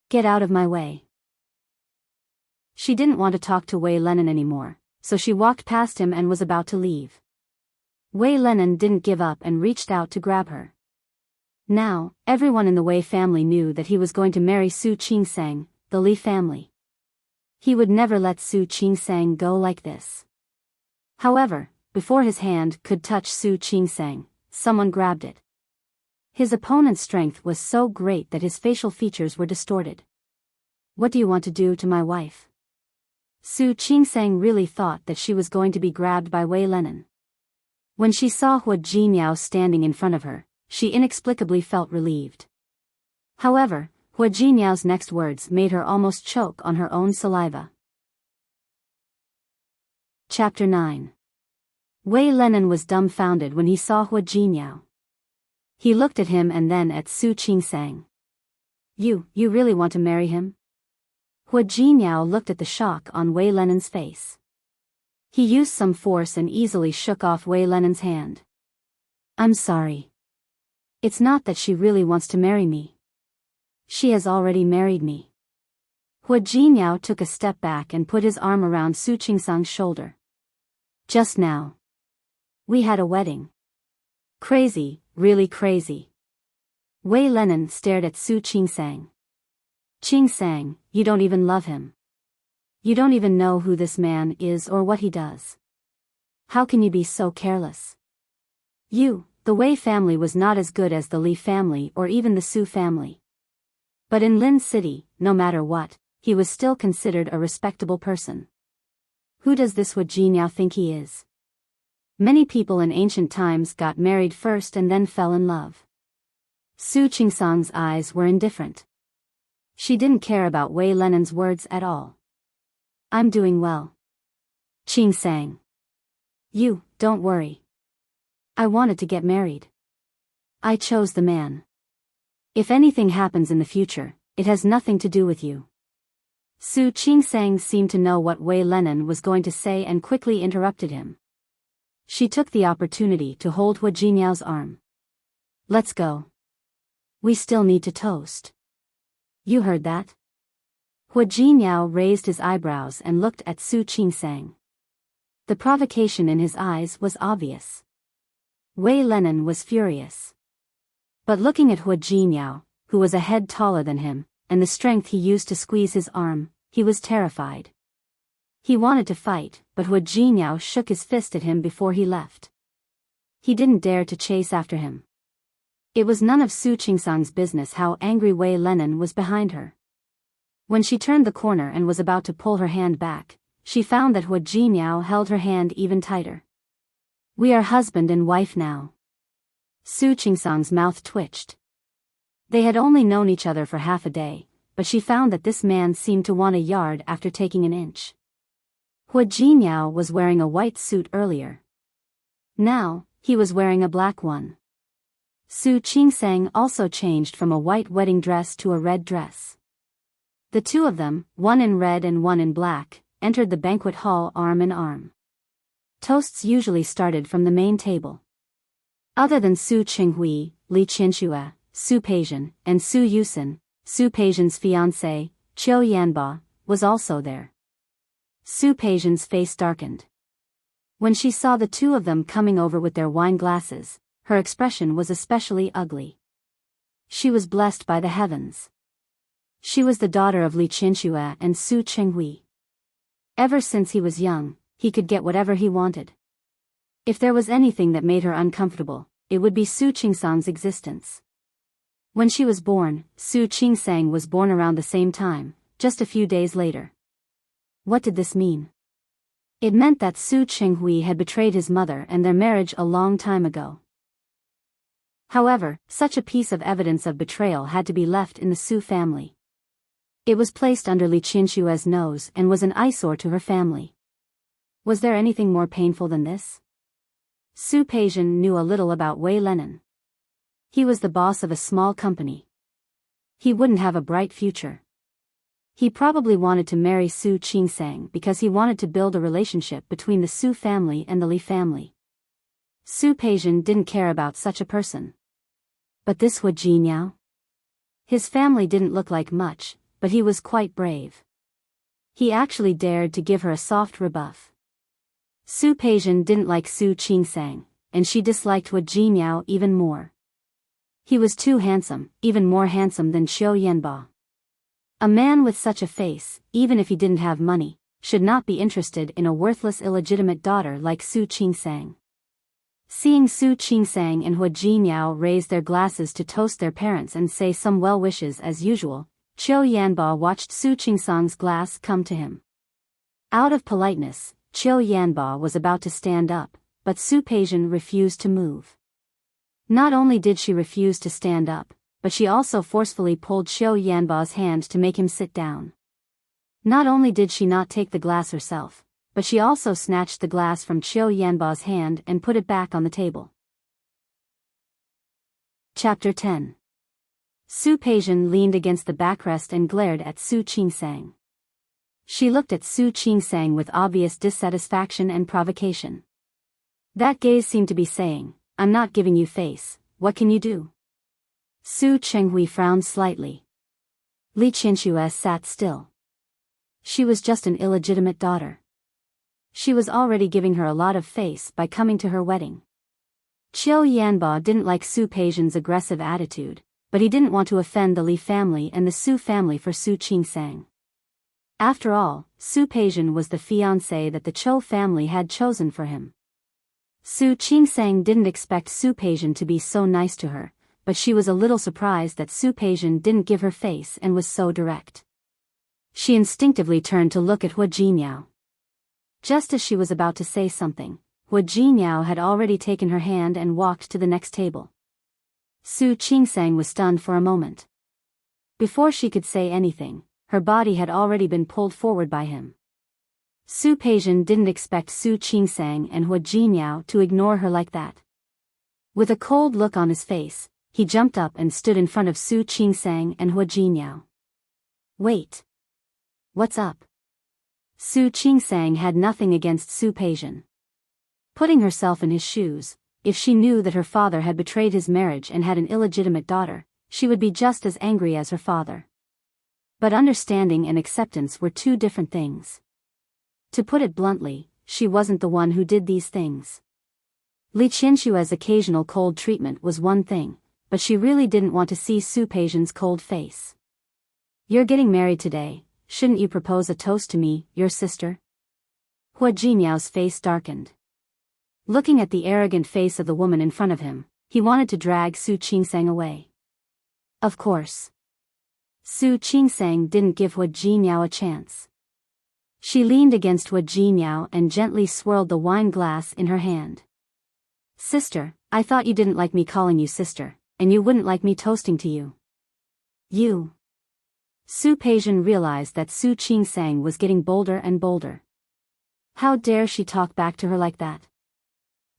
Get out of my way. She didn't want to talk to Wei Lenen anymore, so she walked past him and was about to leave. Wei Lenen didn't give up and reached out to grab her. Now, everyone in the Wei family knew that he was going to marry Su Qingsang, the Li family. He would never let Su Qingsang go like this. However, before his hand could touch Su Qingsang, someone grabbed it. His opponent's strength was so great that his facial features were distorted. What do you want to do to my wife? Su Qingsang really thought that she was going to be grabbed by Wei Lenen. When she saw Hua Jinyao standing in front of her, she inexplicably felt relieved. However, Hua Jinyao's next words made her almost choke on her own saliva. Chapter 9. Wei Lenen was dumbfounded when he saw Hua Jinyao. He looked at him and then at Su Qingsang. You really want to marry him? Hua Jinyao looked at the shock on Wei Lenen's face. He used some force and easily shook off Wei Lenen's hand. I'm sorry. It's not that she really wants to marry me. She has already married me. Hua Jinyao took a step back and put his arm around Su Qingsang's shoulder. Just now. We had a wedding. Crazy, really crazy. Wei Lenen stared at Su Qingsang. Qingsang, you don't even love him. You don't even know who this man is or what he does. How can you be so careless? The Wei family was not as good as the Li family or even the Su family. But in Lin City, no matter what, he was still considered a respectable person. Who does this Hua Jinyao think he is? Many people in ancient times got married first and then fell in love. Su Qingsang's eyes were indifferent. She didn't care about Wei Lenen's words at all. I'm doing well. Qingsang. Don't worry. I wanted to get married. I chose the man. If anything happens in the future, it has nothing to do with you. Su Qingsang seemed to know what Wei Lenin was going to say and quickly interrupted him. She took the opportunity to hold Hua Jinyao's arm. Let's go. We still need to toast. You heard that? Hua Jinyao raised his eyebrows and looked at Su Qingsang. The provocation in his eyes was obvious. Wei Lenin was furious. But looking at Hua Jinyao, who was a head taller than him, and the strength he used to squeeze his arm, he was terrified. He wanted to fight, but Hua Jinyao shook his fist at him before he left. He didn't dare to chase after him. It was none of Su Qingsang's business how angry Wei Lenin was behind her. When she turned the corner and was about to pull her hand back, she found that Hua Jinyao held her hand even tighter. We are husband and wife now. Su Qingsang's mouth twitched. They had only known each other for half a day, but she found that this man seemed to want a yard after taking an inch. Hua Jinyao was wearing a white suit earlier. Now, he was wearing a black one. Su Qingsang also changed from a white wedding dress to a red dress. The two of them, one in red and one in black, entered the banquet hall arm in arm. Toasts usually started from the main table. Other than Su Qinghui, Li Qianxue, Su Peijian, and Su Yusin, Su Peijian's fiancé, Qiu Yanba, was also there. Su Peijian's face darkened. When she saw the two of them coming over with their wine glasses, her expression was especially ugly. She was blessed by the heavens. She was the daughter of Li Qianxue and Su Qinghui. Ever since he was young, he could get whatever he wanted. If there was anything that made her uncomfortable, it would be Su Qingsang's existence. When she was born, Su Qingsang was born around the same time, just a few days later. What did this mean? It meant that Su Qinghui had betrayed his mother and their marriage a long time ago. However, such a piece of evidence of betrayal had to be left in the Su family. It was placed under Li Qianxue's nose and was an eyesore to her family. Was there anything more painful than this? Su Peijian knew a little about Wei Lenin. He was the boss of a small company. He wouldn't have a bright future. He probably wanted to marry Su Qingsang because he wanted to build a relationship between the Su family and the Li family. Su Peijian didn't care about such a person. But this Hua Jinyao? His family didn't look like much, but he was quite brave. He actually dared to give her a soft rebuff. Su Peijian didn't like Su Qingsang, and she disliked Hua Jinyao even more. He was too handsome, even more handsome than Qiu Yanba. A man with such a face, even if he didn't have money, should not be interested in a worthless illegitimate daughter like Su Qingsang. Seeing Su Qingsang and Hua Jinyao raise their glasses to toast their parents and say some well wishes as usual, Qiu Yanba watched Su Qingsang's glass come to him. Out of politeness, Qiu Yanba was about to stand up, but Su Peijian refused to move. Not only did she refuse to stand up, but she also forcefully pulled Qiu Yanba's hand to make him sit down. Not only did she not take the glass herself, but she also snatched the glass from Qiu Yanba's hand and put it back on the table. Chapter 10. Su Peijian leaned against the backrest and glared at Su Qingsang. She looked at Su Qingsang with obvious dissatisfaction and provocation. That gaze seemed to be saying, I'm not giving you face, what can you do? Su Qinghui frowned slightly. Li Qianxue sat still. She was just an illegitimate daughter. She was already giving her a lot of face by coming to her wedding. Qiu Yanba didn't like Su Peijian's aggressive attitude, but he didn't want to offend the Li family and the Su family for Su Qingsang. After all, Su Peijian was the fiancé that the Qiu family had chosen for him. Su Qingsang didn't expect Su Peijian to be so nice to her, but she was a little surprised that Su Peijian didn't give her face and was so direct. She instinctively turned to look at Hua Jinyao. Just as she was about to say something, Hua Jinyao had already taken her hand and walked to the next table. Su Qingsang was stunned for a moment. Before she could say anything, her body had already been pulled forward by him. Su Peijian didn't expect Su Qingsang and Hua Jinyao to ignore her like that. With a cold look on his face, he jumped up and stood in front of Su Qingsang and Hua Jinyao. Wait. What's up? Su Qingsang had nothing against Su Peijian. Putting herself in his shoes, if she knew that her father had betrayed his marriage and had an illegitimate daughter, she would be just as angry as her father. But understanding and acceptance were two different things. To put it bluntly, she wasn't the one who did these things. Li Qinshua's occasional cold treatment was one thing, but she really didn't want to see Su Peijian's cold face. You're getting married today, shouldn't you propose a toast to me, your sister? Hua Jinyao's face darkened. Looking at the arrogant face of the woman in front of him, he wanted to drag Su Qingsang away. Of course. Su Qingsang didn't give Hua Jinyao a chance. She leaned against Hua Jinyao and gently swirled the wine glass in her hand. Sister, I thought you didn't like me calling you sister, and you wouldn't like me toasting to you. You. Su Peijian realized that Su Qingsang was getting bolder and bolder. How dare she talk back to her like that?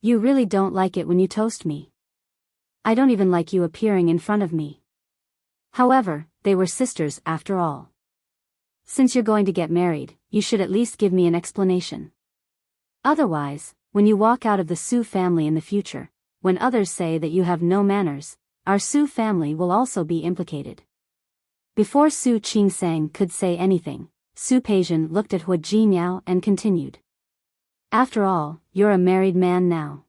You really don't like it when you toast me. I don't even like you appearing in front of me. However, they were sisters after all. Since you're going to get married, you should at least give me an explanation. Otherwise, when you walk out of the Su family in the future, when others say that you have no manners, our Su family will also be implicated. Before Su Qingsang could say anything, Su Peijian looked at Hua Jinyao and continued. After all, you're a married man now.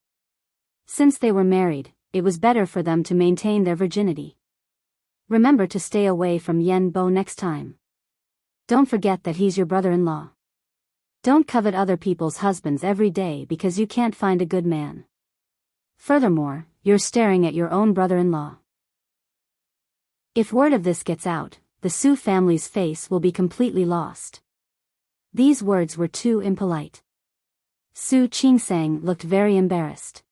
Since they were married, it was better for them to maintain their virginity. Remember to stay away from Yan Bo next time. Don't forget that he's your brother-in-law. Don't covet other people's husbands every day because you can't find a good man. Furthermore, you're staring at your own brother-in-law. If word of this gets out, the Su family's face will be completely lost. These words were too impolite. Su Qingsang looked very embarrassed.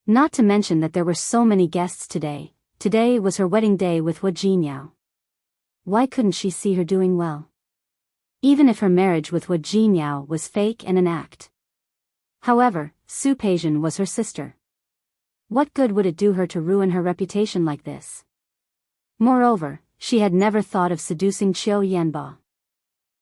Not to mention that there were so many guests today. Today was her wedding day with Hua Jinyao. Why couldn't she see her doing well? Even if her marriage with Hua Jinyao was fake and an act. However, Su Peijian was her sister. What good would it do her to ruin her reputation like this? Moreover, she had never thought of seducing Qiu Yanba.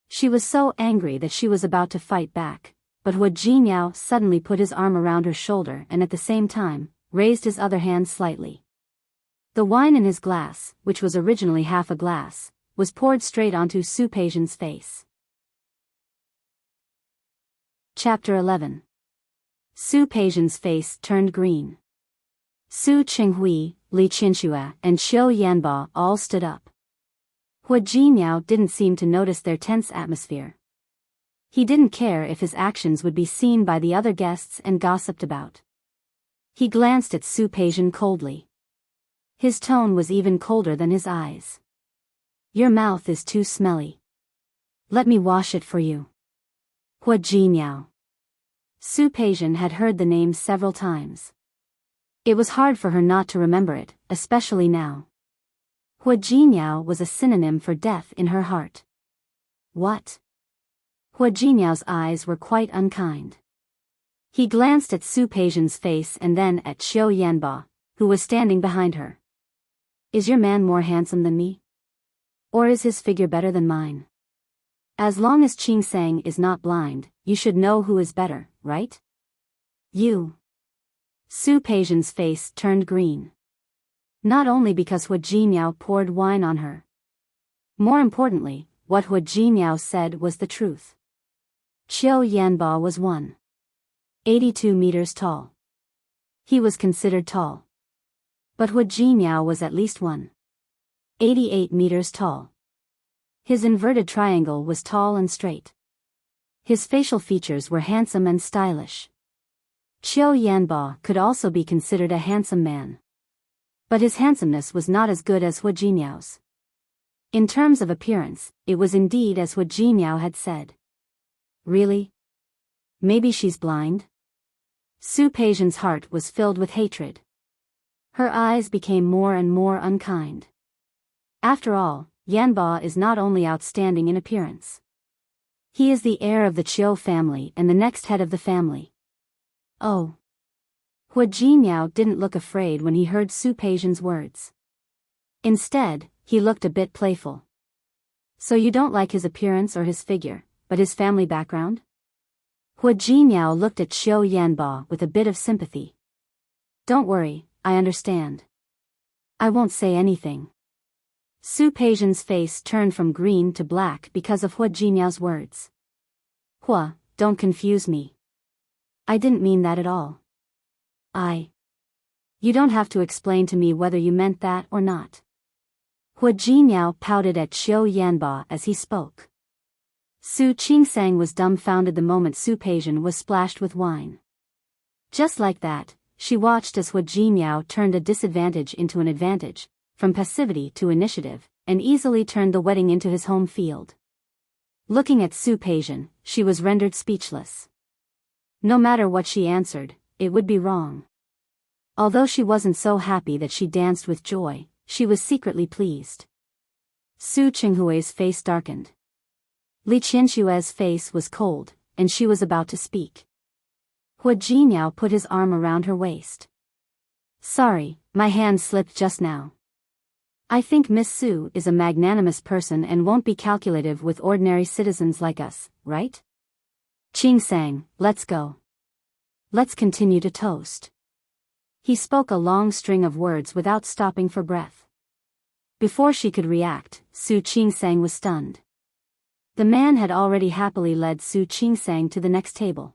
She was so angry that she was about to fight back, but Hua Jinyao suddenly put his arm around her shoulder and at the same time, raised his other hand slightly. The wine in his glass, which was originally half a glass, was poured straight onto Su Peijian's face. Chapter 11. Su Peijian's face turned green. Su Qinghui, Li Qinshuo, and Qiu Yanba all stood up. Hua Jinyao didn't seem to notice their tense atmosphere. He didn't care if his actions would be seen by the other guests and gossiped about. He glanced at Su Peijian coldly. His tone was even colder than his eyes. Your mouth is too smelly. Let me wash it for you. Hua Jinyao. Su Peijian had heard the name several times. It was hard for her not to remember it, especially now. Hua Jinyao was a synonym for death in her heart. What? Hua Jinyao's eyes were quite unkind. He glanced at Su Peijian's face and then at Qiu Yanba, who was standing behind her. Is your man more handsome than me? Or is his figure better than mine? As long as Qingsang is not blind, you should know who is better, right? You. Su Peijian's face turned green. Not only because Hua Jinyao poured wine on her. More importantly, what Hua Jinyao said was the truth. Qiu Yanba was 1.82 meters tall. He was considered tall. But Hua Jinyao was at least 1.88 meters tall. His inverted triangle was tall and straight. His facial features were handsome and stylish. Qiu Yanba could also be considered a handsome man. But his handsomeness was not as good as Hua Jinyao's. In terms of appearance, it was indeed as Hua Jinyao had said. Really? Maybe she's blind? Su Peijian's heart was filled with hatred. Her eyes became more and more unkind. After all, Yanba is not only outstanding in appearance. He is the heir of the Qiu family and the next head of the family. Oh. Hua Jinyao didn't look afraid when he heard Su Peijian's words. Instead, he looked a bit playful. So you don't like his appearance or his figure, but his family background? Hua Jinyao looked at Xiao Yanba with a bit of sympathy. Don't worry, I understand. I won't say anything. Su Peijian's face turned from green to black because of Hua Jinyao's words. Hua, don't confuse me. I didn't mean that at all. You don't have to explain to me whether you meant that or not. Hua Jinyao pouted at Xiao Yanba as he spoke. Su Qingsang was dumbfounded the moment Su Peijian was splashed with wine. Just like that, she watched as Hua Jinyao turned a disadvantage into an advantage, from passivity to initiative, and easily turned the wedding into his home field. Looking at Su Peijian, she was rendered speechless. No matter what she answered, it would be wrong. Although she wasn't so happy that she danced with joy, she was secretly pleased. Su Qinghui's face darkened. Li Qianshue's face was cold, and she was about to speak. Hua Jinyao put his arm around her waist. Sorry, my hand slipped just now. I think Miss Su is a magnanimous person and won't be calculative with ordinary citizens like us, right? Qingsang, let's go. Let's continue to toast. He spoke a long string of words without stopping for breath. Before she could react, Su Qingsang was stunned. The man had already happily led Su Qingsang to the next table.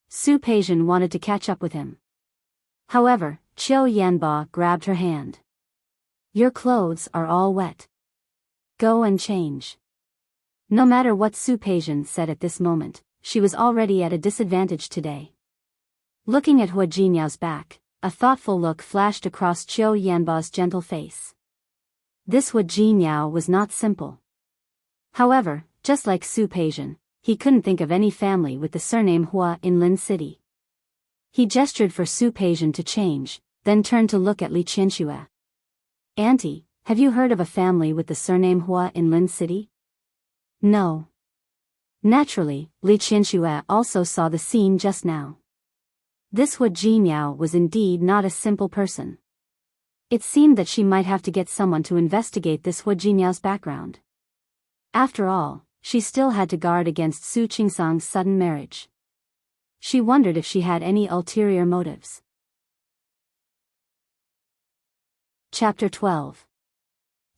Su Peijian wanted to catch up with him. However, Qiao Yanba grabbed her hand. Your clothes are all wet. Go and change. No matter what Su Peijian said at this moment, she was already at a disadvantage today. Looking at Hua Jinyao's back, a thoughtful look flashed across Qiao Yanba's gentle face. This Hua Jinyao was not simple. However, just like Su Peijian, he couldn't think of any family with the surname Hua in Lin City. He gestured for Su Peijian to change, then turned to look at Li Qianxue. Auntie, have you heard of a family with the surname Hua in Lin City? No. Naturally, Li Qianxue also saw the scene just now. This Hua Jinyao was indeed not a simple person. It seemed that she might have to get someone to investigate this Hua Jinyao's background. After all, she still had to guard against Su Qingsang's sudden marriage. She wondered if she had any ulterior motives. Chapter 12.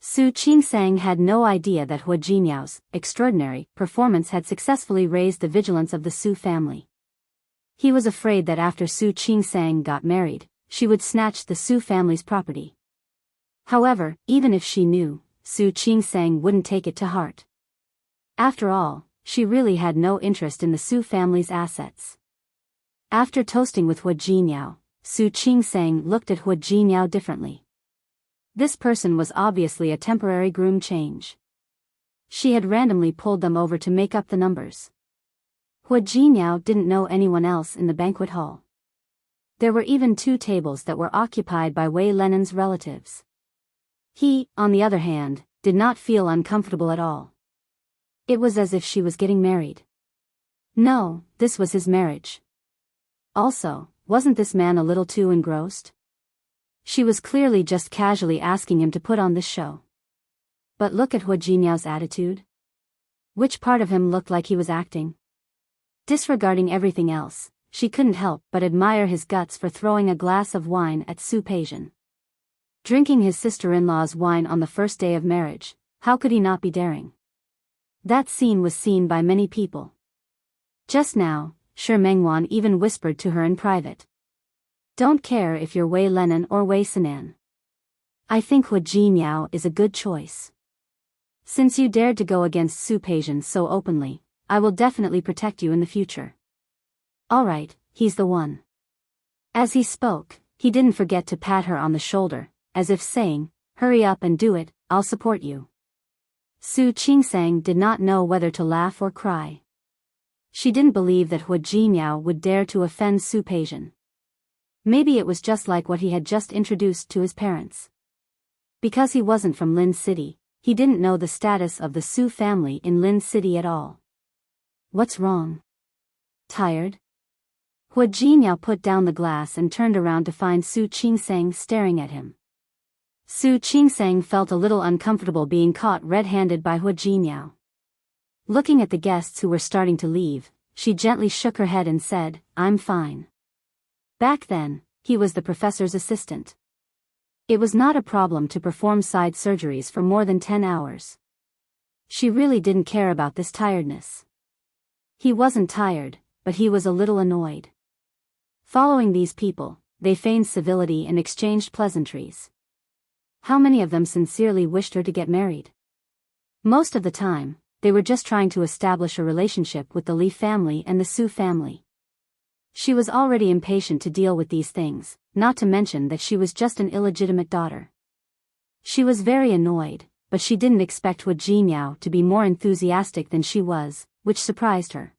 Su Qingsang had no idea that Hua Jinyao's extraordinary performance had successfully raised the vigilance of the Su family. He was afraid that after Su Qingsang got married, she would snatch the Su family's property. However, even if she knew, Su Qingsang wouldn't take it to heart. After all, she really had no interest in the Su family's assets. After toasting with Hua Jinyao, Su Qingsang looked at Hua Jinyao differently. This person was obviously a temporary groom change. She had randomly pulled them over to make up the numbers. Hua Jinyao didn't know anyone else in the banquet hall. There were even 2 tables that were occupied by Wei Lenin's relatives. He, on the other hand, did not feel uncomfortable at all. It was as if she was getting married. No, this was his marriage. Also, wasn't this man a little too engrossed? She was clearly just casually asking him to put on this show. But look at Hua Jinyao's attitude. Which part of him looked like he was acting? Disregarding everything else, she couldn't help but admire his guts for throwing a glass of wine at Su Peijian. Drinking his sister-in-law's wine on the first day of marriage, how could he not be daring? That scene was seen by many people. Just now, Shi Mengwan even whispered to her in private. Don't care if you're Wei Lenin or Wei Sinan. I think Hua Jinyao is a good choice. Since you dared to go against Su Peijian so openly, I will definitely protect you in the future. Alright, he's the one. As he spoke, he didn't forget to pat her on the shoulder, as if saying, hurry up and do it, I'll support you. Su Qingsang did not know whether to laugh or cry. She didn't believe that Hua Jinyao would dare to offend Su Peijian. Maybe it was just like what he had just introduced to his parents. Because he wasn't from Lin City, he didn't know the status of the Su family in Lin City at all. What's wrong? Tired? Hua Jinyao put down the glass and turned around to find Su Qingsang staring at him. Su Qingsang felt a little uncomfortable being caught red-handed by Hua Jinyao. Looking at the guests who were starting to leave, she gently shook her head and said, "I'm fine." Back then, he was the professor's assistant. It was not a problem to perform side surgeries for more than 10 hours. She really didn't care about this tiredness. He wasn't tired, but he was a little annoyed. Following these people, they feigned civility and exchanged pleasantries. How many of them sincerely wished her to get married? Most of the time, they were just trying to establish a relationship with the Li family and the Su family. She was already impatient to deal with these things, not to mention that she was just an illegitimate daughter. She was very annoyed, but she didn't expect Hua Jinyao to be more enthusiastic than she was, which surprised her.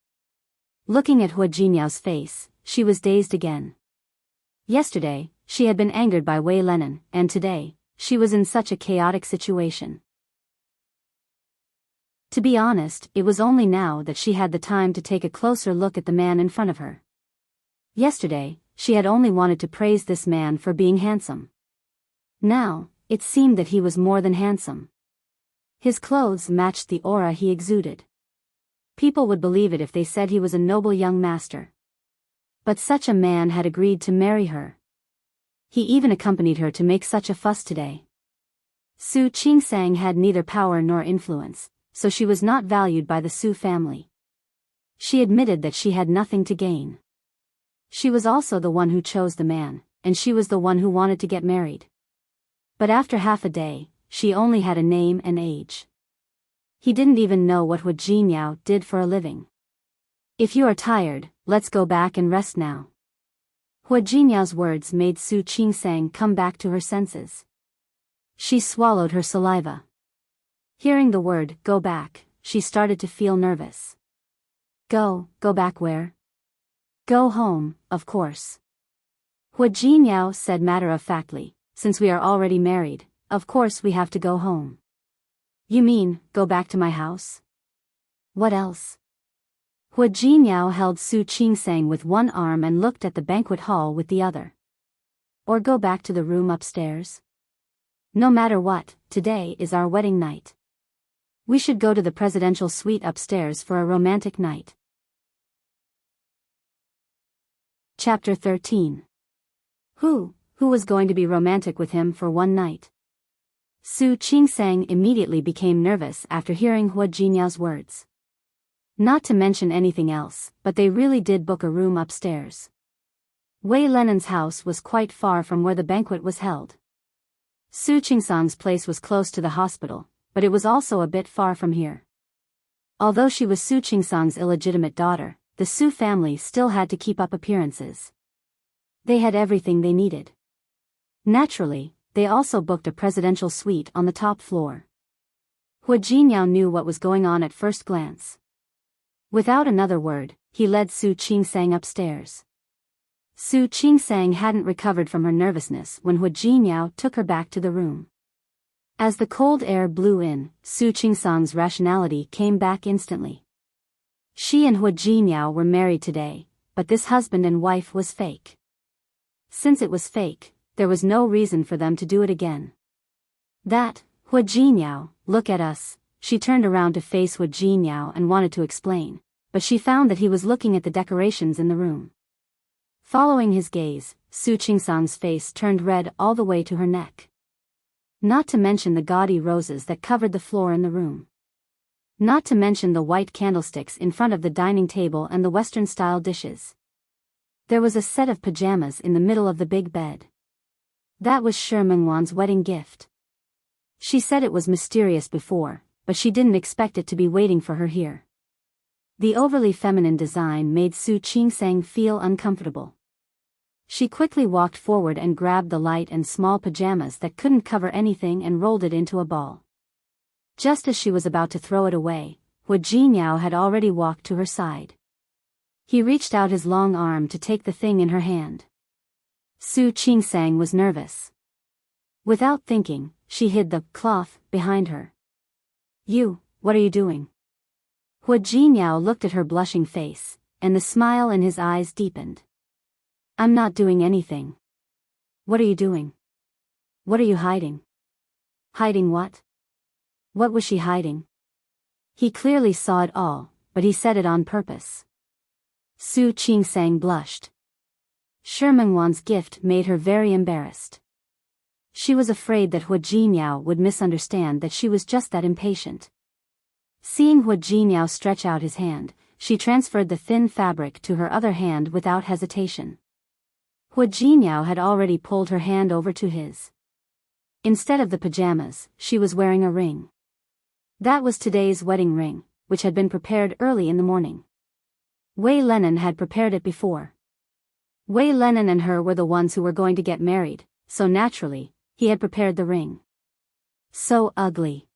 Looking at Hua Jinyao's face, she was dazed again. Yesterday, she had been angered by Wei Lenin, and today, she was in such a chaotic situation. To be honest, it was only now that she had the time to take a closer look at the man in front of her. Yesterday, she had only wanted to praise this man for being handsome. Now, it seemed that he was more than handsome. His clothes matched the aura he exuded. People would believe it if they said he was a noble young master. But such a man had agreed to marry her. He even accompanied her to make such a fuss today. Su Qingsang had neither power nor influence, so she was not valued by the Su family. She admitted that she had nothing to gain. She was also the one who chose the man, and she was the one who wanted to get married. But after half a day, she only had a name and age. He didn't even know what Hua Jinyao did for a living. "If you are tired, let's go back and rest now." Hua Jinyao's words made Su Qingsang come back to her senses. She swallowed her saliva. Hearing the word, "go back," she started to feel nervous. Go back where? Go home, of course. Hua Jinyao said matter-of-factly, "Since we are already married, of course we have to go home." "You mean, go back to my house?" "What else?" Hua Jinyao held Su Qingsang with one arm and looked at the banquet hall with the other. "Or go back to the room upstairs?" "No matter what, today is our wedding night. We should go to the presidential suite upstairs for a romantic night." Chapter 13. Who was going to be romantic with him for one night? Su Qingsang immediately became nervous after hearing Hua Jinyao's words. Not to mention anything else, but they really did book a room upstairs. Wei Lenin's house was quite far from where the banquet was held. Su Qingsang's place was close to the hospital, but it was also a bit far from here. Although she was Su Qingsang's illegitimate daughter, the Su family still had to keep up appearances. They had everything they needed. Naturally, they also booked a presidential suite on the top floor. Hua Jinyao knew what was going on at first glance. Without another word, he led Su Qingsang upstairs. Su Qingsang hadn't recovered from her nervousness when Hua Jinyao took her back to the room. As the cold air blew in, Su Qingsang's rationality came back instantly. She and Hua Jinyao were married today, but this husband and wife was fake. Since it was fake, there was no reason for them to do it again. "That, Hua Jinyao, look at us." She turned around to face Hua Jinyao and wanted to explain, but she found that he was looking at the decorations in the room. Following his gaze, Su Qingsang's face turned red all the way to her neck. Not to mention the gaudy roses that covered the floor in the room. Not to mention the white candlesticks in front of the dining table and the Western-style dishes. There was a set of pajamas in the middle of the big bed. That was Shi Mengwan's wedding gift. She said it was mysterious before, but she didn't expect it to be waiting for her here. The overly feminine design made Su Qingsang feel uncomfortable. She quickly walked forward and grabbed the light and small pajamas that couldn't cover anything and rolled it into a ball. Just as she was about to throw it away, Hua Jinyao had already walked to her side. He reached out his long arm to take the thing in her hand. Su Qingsang was nervous. Without thinking, she hid the cloth behind her. What are you doing?" Hua Jinyao looked at her blushing face, and the smile in his eyes deepened. I'm not doing anything. What are you doing? What are you hiding? Hiding what? What was she hiding? He clearly saw it all, but he said it on purpose. Su Qingsang blushed. Shi Mengwan's gift made her very embarrassed. She was afraid that Hua Jinyao would misunderstand that she was just that impatient. Seeing Hua Jinyao stretch out his hand, she transferred the thin fabric to her other hand without hesitation. Hua Jinyao had already pulled her hand over to his. Instead of the pajamas, she was wearing a ring. That was today's wedding ring, which had been prepared early in the morning. Wei Lenin had prepared it before. Wei Lenin and her were the ones who were going to get married, so naturally, he had prepared the ring. So ugly.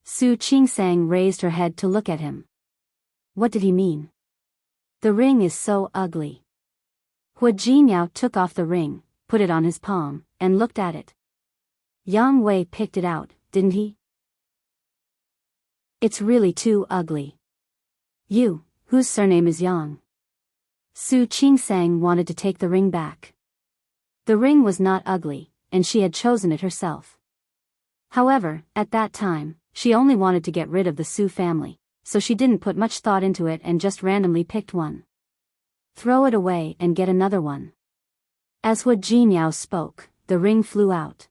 Su Qingsang raised her head to look at him. What did he mean? The ring is so ugly. Hua Jinyao took off the ring, put it on his palm, and looked at it. Yang Wei picked it out, didn't he? It's really too ugly. You, whose surname is Yang? Su Qingsang wanted to take the ring back. The ring was not ugly, and she had chosen it herself. However, at that time, she only wanted to get rid of the Su family, so she didn't put much thought into it and just randomly picked one. Throw it away and get another one. As Hua Jinyao spoke, the ring flew out.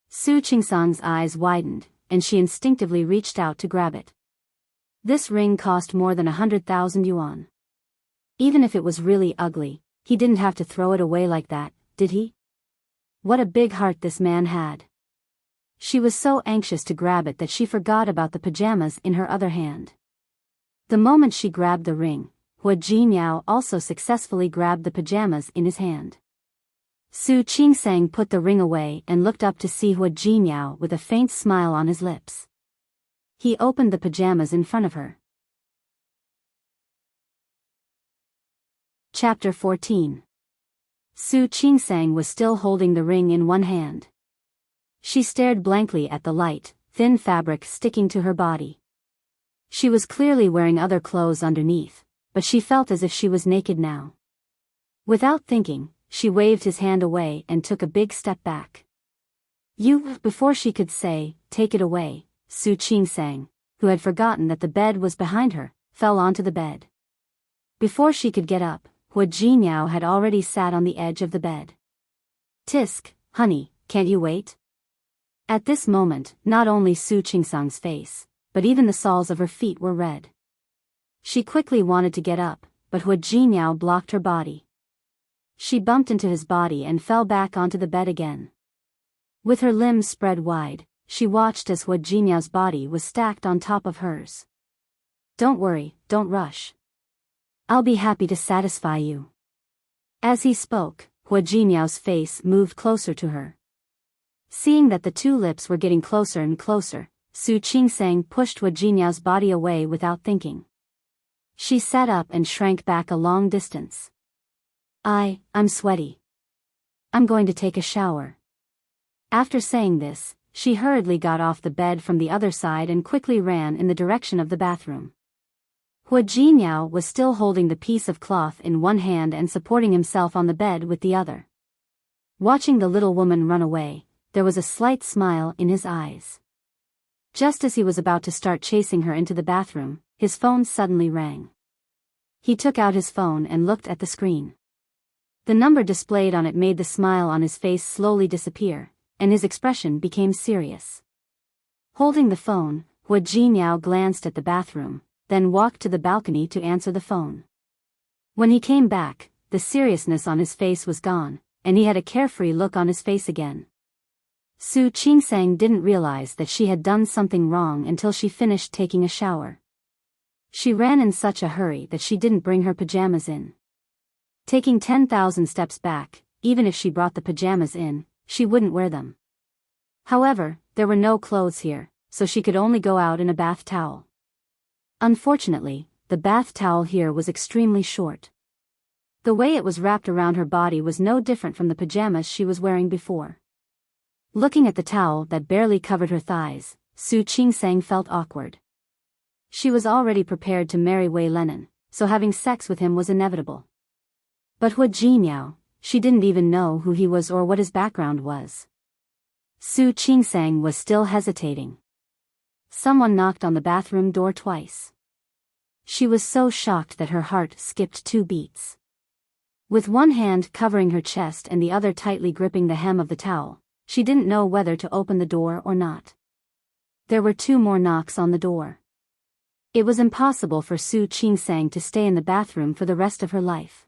Su Qingsang's eyes widened, and she instinctively reached out to grab it. This ring cost more than 100,000 yuan. Even if it was really ugly, he didn't have to throw it away like that, did he? What a big heart this man had. She was so anxious to grab it that she forgot about the pajamas in her other hand. The moment she grabbed the ring, Hua Jinyao also successfully grabbed the pajamas in his hand. Su Qingsang put the ring away and looked up to see Hua Jinyao with a faint smile on his lips. He opened the pajamas in front of her. Chapter 14. Su Qingsang was still holding the ring in one hand. She stared blankly at the light, thin fabric sticking to her body. She was clearly wearing other clothes underneath, but she felt as if she was naked now. Without thinking, she waved his hand away and took a big step back. Before she could say, take it away, Su Qingsang, who had forgotten that the bed was behind her, fell onto the bed. Before she could get up, Hua Jinyao had already sat on the edge of the bed. Tisk, honey, can't you wait? At this moment, not only Su Qingsang's face, but even the soles of her feet were red. She quickly wanted to get up, but Hua Jinyao blocked her body. She bumped into his body and fell back onto the bed again. With her limbs spread wide, she watched as Hua Jinyao's body was stacked on top of hers. Don't worry, don't rush. I'll be happy to satisfy you. As he spoke, Hua Jinyao's face moved closer to her. Seeing that the two lips were getting closer and closer, Su Qingsang pushed Hua Jinyao's body away without thinking. She sat up and shrank back a long distance. I'm sweaty. I'm going to take a shower. After saying this, she hurriedly got off the bed from the other side and quickly ran in the direction of the bathroom. Hua Jinyao was still holding the piece of cloth in one hand and supporting himself on the bed with the other. Watching the little woman run away, there was a slight smile in his eyes. Just as he was about to start chasing her into the bathroom, his phone suddenly rang. He took out his phone and looked at the screen. The number displayed on it made the smile on his face slowly disappear, and his expression became serious. Holding the phone, Hua Jinyao glanced at the bathroom, then walked to the balcony to answer the phone. When he came back, the seriousness on his face was gone, and he had a carefree look on his face again. Su Qingsang didn't realize that she had done something wrong until she finished taking a shower. She ran in such a hurry that she didn't bring her pajamas in. Taking 10,000 steps back, even if she brought the pajamas in, she wouldn't wear them. However, there were no clothes here, so she could only go out in a bath towel. Unfortunately, the bath towel here was extremely short. The way it was wrapped around her body was no different from the pajamas she was wearing before. Looking at the towel that barely covered her thighs, Su Qingsang felt awkward. She was already prepared to marry Wei Lenin, so having sex with him was inevitable. But Hua Jinyao, she didn't even know who he was or what his background was. Su Qingsang was still hesitating. Someone knocked on the bathroom door twice. She was so shocked that her heart skipped 2 beats. With one hand covering her chest and the other tightly gripping the hem of the towel, she didn't know whether to open the door or not. There were 2 more knocks on the door. It was impossible for Su Qingsang to stay in the bathroom for the rest of her life.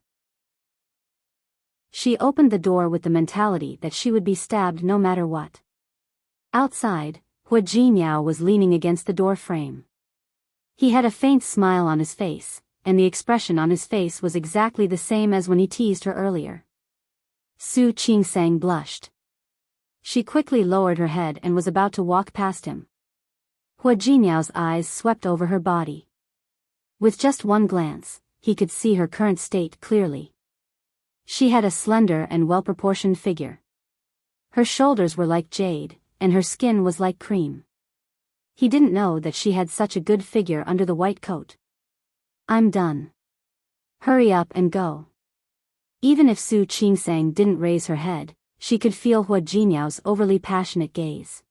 She opened the door with the mentality that she would be stabbed no matter what. Outside, Hua Jinyao was leaning against the door frame. He had a faint smile on his face, and the expression on his face was exactly the same as when he teased her earlier. Su Qingsang blushed. She quickly lowered her head and was about to walk past him. Hua Jinyao's eyes swept over her body. With just one glance, he could see her current state clearly. She had a slender and well-proportioned figure. Her shoulders were like jade, and her skin was like cream. He didn't know that she had such a good figure under the white coat. I'm done. Hurry up and go. Even if Su Qingsang didn't raise her head, she could feel Hua Jinyao's overly passionate gaze.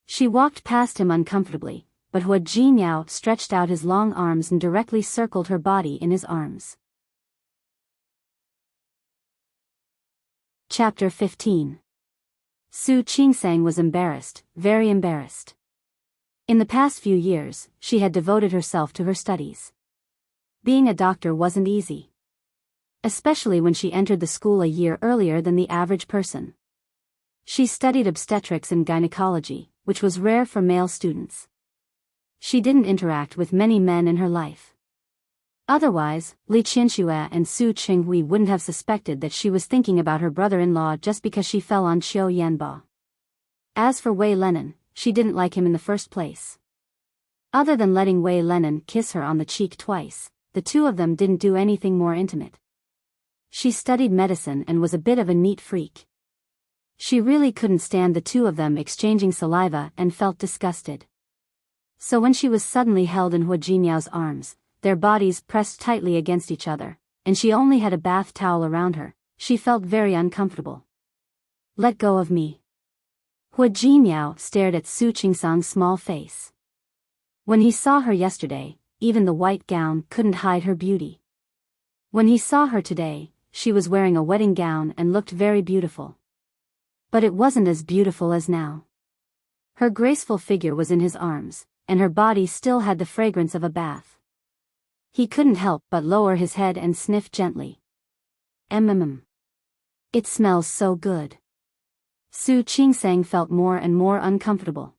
She walked past him uncomfortably, but Hua Jinyao stretched out his long arms and directly circled her body in his arms. Chapter 15. Su Qingsang was embarrassed, very embarrassed. In the past few years, she had devoted herself to her studies. Being a doctor wasn't easy. Especially when she entered the school a year earlier than the average person. She studied obstetrics and gynecology, which was rare for male students. She didn't interact with many men in her life. Otherwise, Li Qianxue and Su Qinghui wouldn't have suspected that she was thinking about her brother-in-law just because she fell on Qiu Yanbo. As for Wei Lenin, she didn't like him in the first place. Other than letting Wei Lenin kiss her on the cheek twice, the 2 of them didn't do anything more intimate. She studied medicine and was a bit of a neat freak. She really couldn't stand the 2 of them exchanging saliva and felt disgusted. So when she was suddenly held in Hua Jinyao's arms, their bodies pressed tightly against each other, and she only had a bath towel around her, she felt very uncomfortable. Let go of me. Hua Jinyao stared at Su Qingsang's small face. When he saw her yesterday, even the white gown couldn't hide her beauty. When he saw her today, she was wearing a wedding gown and looked very beautiful. But it wasn't as beautiful as now. Her graceful figure was in his arms, and her body still had the fragrance of a bath. He couldn't help but lower his head and sniff gently. It smells so good. Su Qingsang felt more and more uncomfortable.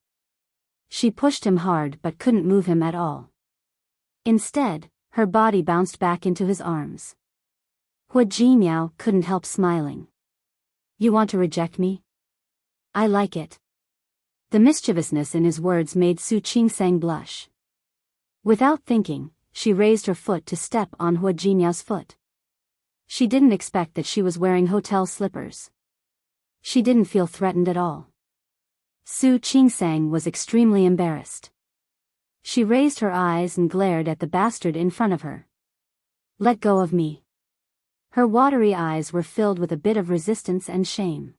She pushed him hard but couldn't move him at all. Instead, her body bounced back into his arms. Hua Jinyao couldn't help smiling. You want to reject me? I like it. The mischievousness in his words made Su Qingsang blush. Without thinking, she raised her foot to step on Hua Jinyao's foot. She didn't expect that she was wearing hotel slippers. She didn't feel threatened at all. Su Qingsang was extremely embarrassed. She raised her eyes and glared at the bastard in front of her. Let go of me. Her watery eyes were filled with a bit of resistance and shame.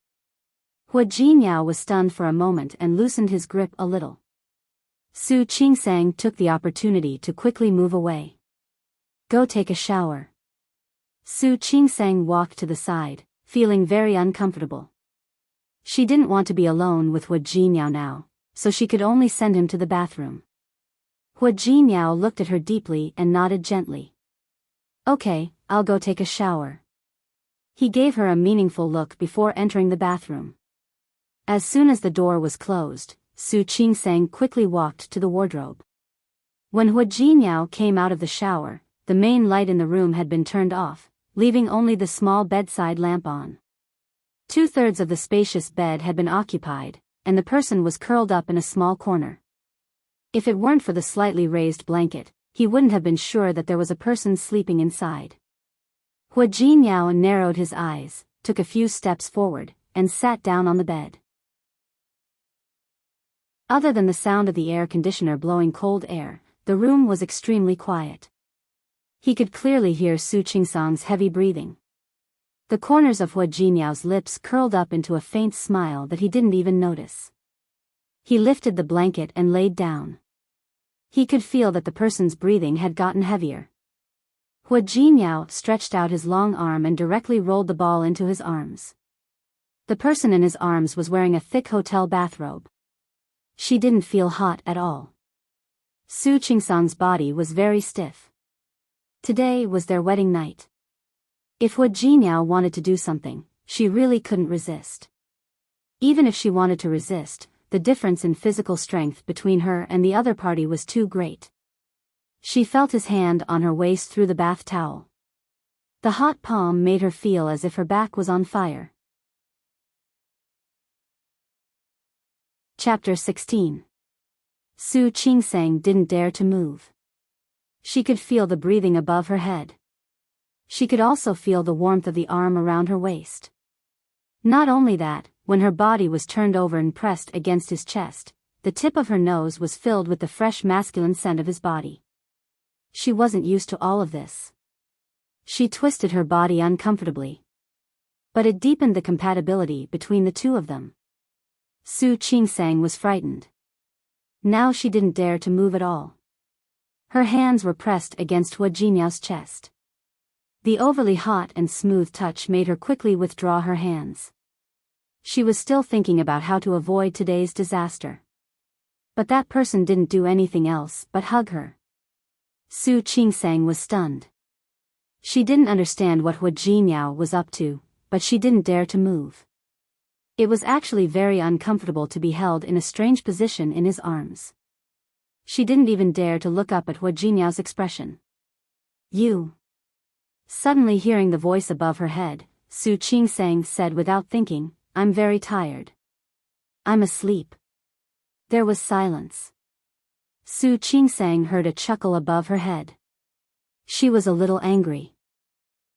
Hua Jinyao was stunned for a moment and loosened his grip a little. Su Qingsang took the opportunity to quickly move away. Go take a shower. Su Qingsang walked to the side, feeling very uncomfortable. She didn't want to be alone with Hua Jinyao now, so she could only send him to the bathroom. Hua Jinyao looked at her deeply and nodded gently. Okay, I'll go take a shower. He gave her a meaningful look before entering the bathroom. As soon as the door was closed, Su Qingsang quickly walked to the wardrobe. When Hua Jinyao came out of the shower, the main light in the room had been turned off, leaving only the small bedside lamp on. 2/3 of the spacious bed had been occupied, and the person was curled up in a small corner. If it weren't for the slightly raised blanket, he wouldn't have been sure that there was a person sleeping inside. Hua Jinyao narrowed his eyes, took a few steps forward, and sat down on the bed. Other than the sound of the air conditioner blowing cold air, the room was extremely quiet. He could clearly hear Su Qingsang's heavy breathing. The corners of Hua Jinyao's lips curled up into a faint smile that he didn't even notice. He lifted the blanket and laid down. He could feel that the person's breathing had gotten heavier. Hua Jinyao stretched out his long arm and directly rolled the ball into his arms. The person in his arms was wearing a thick hotel bathrobe. She didn't feel hot at all. Su Qingsang's body was very stiff. Today was their wedding night. If Hua Jinyao wanted to do something, she really couldn't resist. Even if she wanted to resist, the difference in physical strength between her and the other party was too great. She felt his hand on her waist through the bath towel. The hot palm made her feel as if her back was on fire. Chapter 16. Su Qingsang didn't dare to move. She could feel the breathing above her head. She could also feel the warmth of the arm around her waist. Not only that, when her body was turned over and pressed against his chest, the tip of her nose was filled with the fresh masculine scent of his body. She wasn't used to all of this. She twisted her body uncomfortably. But it deepened the compatibility between the two of them. Su Qingsang was frightened. Now she didn't dare to move at all. Her hands were pressed against Hua Jinyao's chest. The overly hot and smooth touch made her quickly withdraw her hands. She was still thinking about how to avoid today's disaster. But that person didn't do anything else but hug her. Su Qingsang was stunned. She didn't understand what Hua Jinyao was up to, but she didn't dare to move. It was actually very uncomfortable to be held in a strange position in his arms. She didn't even dare to look up at Hua Jinyao's expression. You. Suddenly hearing the voice above her head, Su Qingsang said without thinking, I'm very tired. I'm asleep. There was silence. Su Qingsang heard a chuckle above her head. She was a little angry.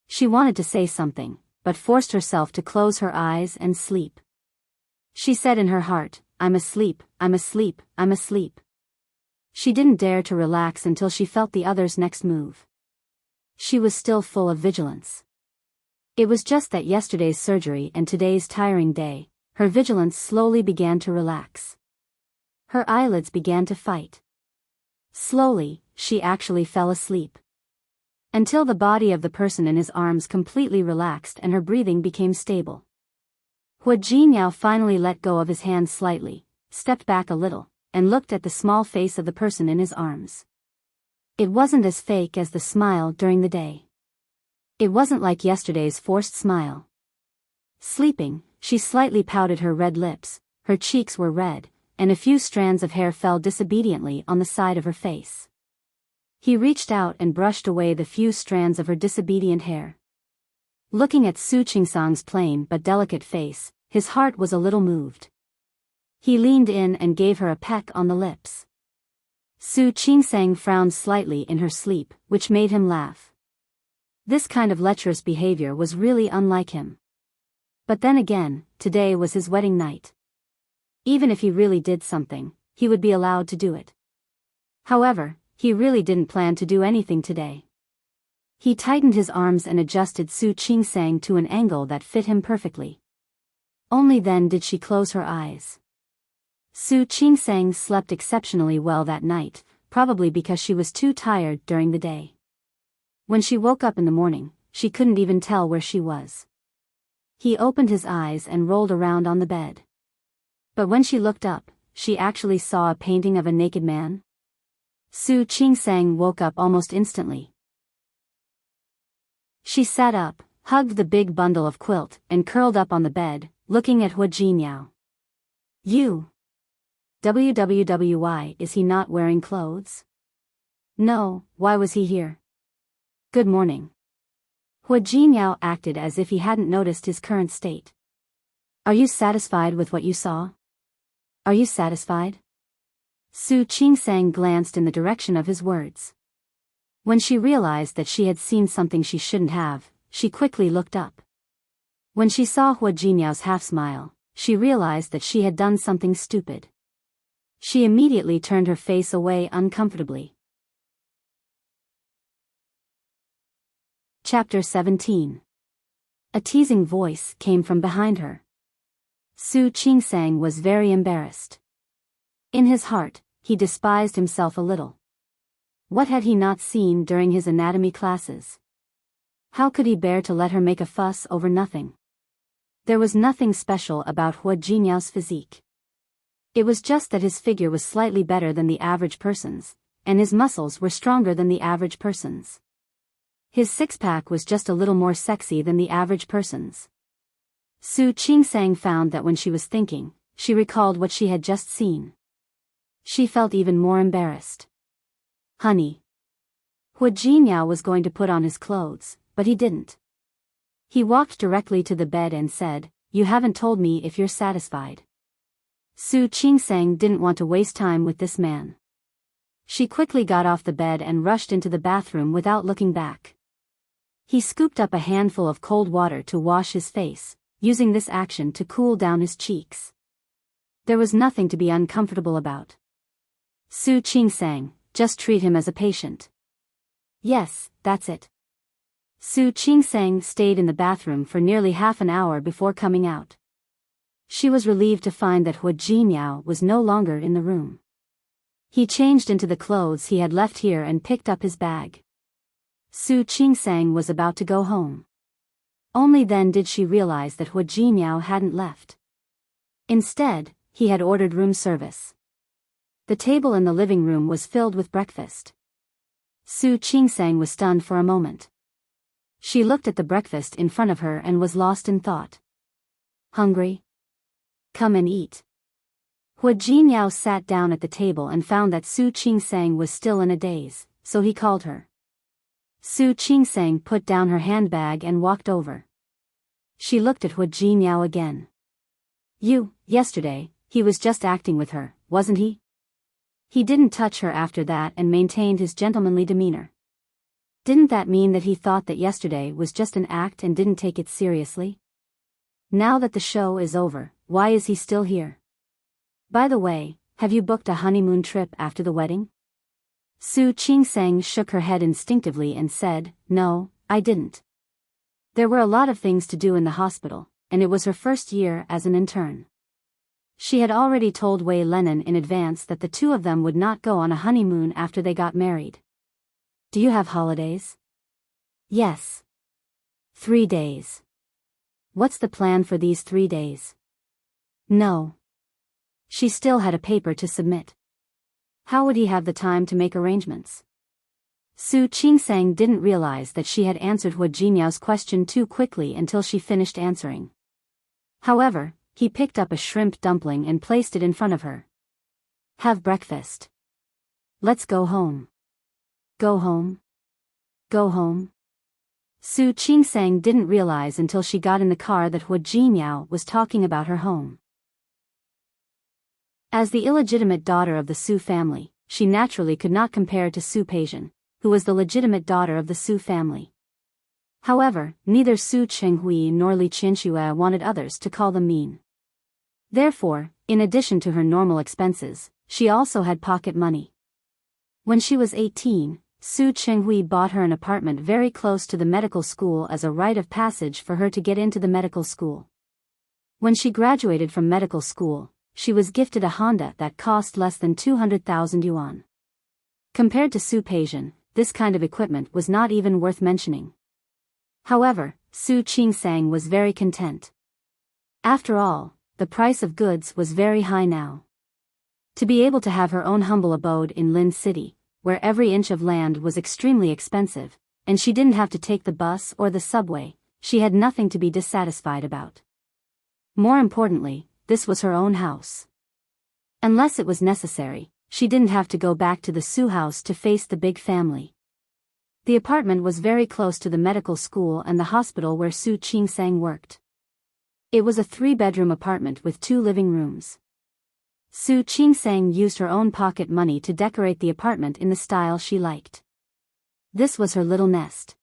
She wanted to say something, but forced herself to close her eyes and sleep. She said in her heart, I'm asleep, I'm asleep, I'm asleep. She didn't dare to relax until she felt the other's next move. She was still full of vigilance. It was just that yesterday's surgery and today's tiring day, her vigilance slowly began to relax. Her eyelids began to fight. Slowly, she actually fell asleep. Until the body of the person in his arms completely relaxed and her breathing became stable. Hua Jinyao finally let go of his hand slightly, stepped back a little, and looked at the small face of the person in his arms. It wasn't as fake as the smile during the day. It wasn't like yesterday's forced smile. Sleeping, she slightly pouted her red lips, her cheeks were red, and a few strands of hair fell disobediently on the side of her face. He reached out and brushed away the few strands of her disobedient hair. Looking at Su Qingsang's plain but delicate face, his heart was a little moved. He leaned in and gave her a peck on the lips. Su Qingsang frowned slightly in her sleep, which made him laugh. This kind of lecherous behavior was really unlike him. But then again, today was his wedding night. Even if he really did something, he would be allowed to do it. However, he really didn't plan to do anything today. He tightened his arms and adjusted Su Qingsang to an angle that fit him perfectly. Only then did she close her eyes. Su Qingsang slept exceptionally well that night, probably because she was too tired during the day. When she woke up in the morning, she couldn't even tell where she was. He opened his eyes and rolled around on the bed. But when she looked up, she actually saw a painting of a naked man. Su Qingsang woke up almost instantly. She sat up, hugged the big bundle of quilt, and curled up on the bed, looking at Hua Jinyao. You. Why is he not wearing clothes? No, why was he here? Good morning. Hua Jinyao acted as if he hadn't noticed his current state. Are you satisfied with what you saw? Are you satisfied? Su Qingsang glanced in the direction of his words. When she realized that she had seen something she shouldn't have, she quickly looked up. When she saw Hua Jinyao's half-smile, she realized that she had done something stupid. She immediately turned her face away uncomfortably. Chapter 17. A teasing voice came from behind her. Su Qingsang was very embarrassed. In his heart, he despised himself a little. What had he not seen during his anatomy classes? How could he bear to let her make a fuss over nothing? There was nothing special about Hua Jinyao's physique. It was just that his figure was slightly better than the average person's, and his muscles were stronger than the average person's. His six-pack was just a little more sexy than the average person's. Su Qingsang found that when she was thinking, she recalled what she had just seen. She felt even more embarrassed. Honey. Hua Jinyao was going to put on his clothes, but he didn't. He walked directly to the bed and said, "You haven't told me if you're satisfied." Su Qingsang didn't want to waste time with this man. She quickly got off the bed and rushed into the bathroom without looking back. He scooped up a handful of cold water to wash his face, using this action to cool down his cheeks. There was nothing to be uncomfortable about. Su Qingsang, just treat him as a patient. Yes, that's it. Su Qingsang stayed in the bathroom for nearly half an hour before coming out. She was relieved to find that Hua Jinyao was no longer in the room. He changed into the clothes he had left here and picked up his bag. Su Qingsang was about to go home. Only then did she realize that Hua Jinyao hadn't left. Instead, he had ordered room service. The table in the living room was filled with breakfast. Su Qingsang was stunned for a moment. She looked at the breakfast in front of her and was lost in thought. Hungry? Come and eat. Hua Jinyao sat down at the table and found that Su Qingsang was still in a daze, so he called her. Su Qingsang put down her handbag and walked over. She looked at Hua Jinyao again. Yesterday, he was just acting with her, wasn't he? He didn't touch her after that and maintained his gentlemanly demeanor. Didn't that mean that he thought that yesterday was just an act and didn't take it seriously? Now that the show is over, why is he still here? By the way, have you booked a honeymoon trip after the wedding? Su Qingsang shook her head instinctively and said, "No, I didn't." There were a lot of things to do in the hospital, and it was her first year as an intern. She had already told Wei Lenin in advance that the two of them would not go on a honeymoon after they got married. Do you have holidays? Yes. 3 days. What's the plan for these 3 days? No. She still had a paper to submit. How would he have the time to make arrangements? Su Qingsang didn't realize that she had answered Hua Jinyao's question too quickly until she finished answering. However, he picked up a shrimp dumpling and placed it in front of her. Have breakfast. Let's go home. Go home? Go home? Su Qingsang didn't realize until she got in the car that Hua Jinyao was talking about her home. As the illegitimate daughter of the Su family, she naturally could not compare to Su Peijian, who was the legitimate daughter of the Su family. However, neither Su Chenghui nor Li Qianxue wanted others to call them mean. Therefore, in addition to her normal expenses, she also had pocket money. When she was 18, Su Chenghui bought her an apartment very close to the medical school as a rite of passage for her to get into the medical school. When she graduated from medical school, she was gifted a Honda that cost less than 200,000 yuan. Compared to Su Peijian, this kind of equipment was not even worth mentioning. However, Su Qingsang was very content. After all, the price of goods was very high now. To be able to have her own humble abode in Lin City, where every inch of land was extremely expensive, and she didn't have to take the bus or the subway, she had nothing to be dissatisfied about. More importantly, this was her own house. Unless it was necessary, she didn't have to go back to the Su house to face the big family. The apartment was very close to the medical school and the hospital where Su Qingsang worked. It was a 3-bedroom apartment with 2 living rooms. Su Qingsang used her own pocket money to decorate the apartment in the style she liked. This was her little nest.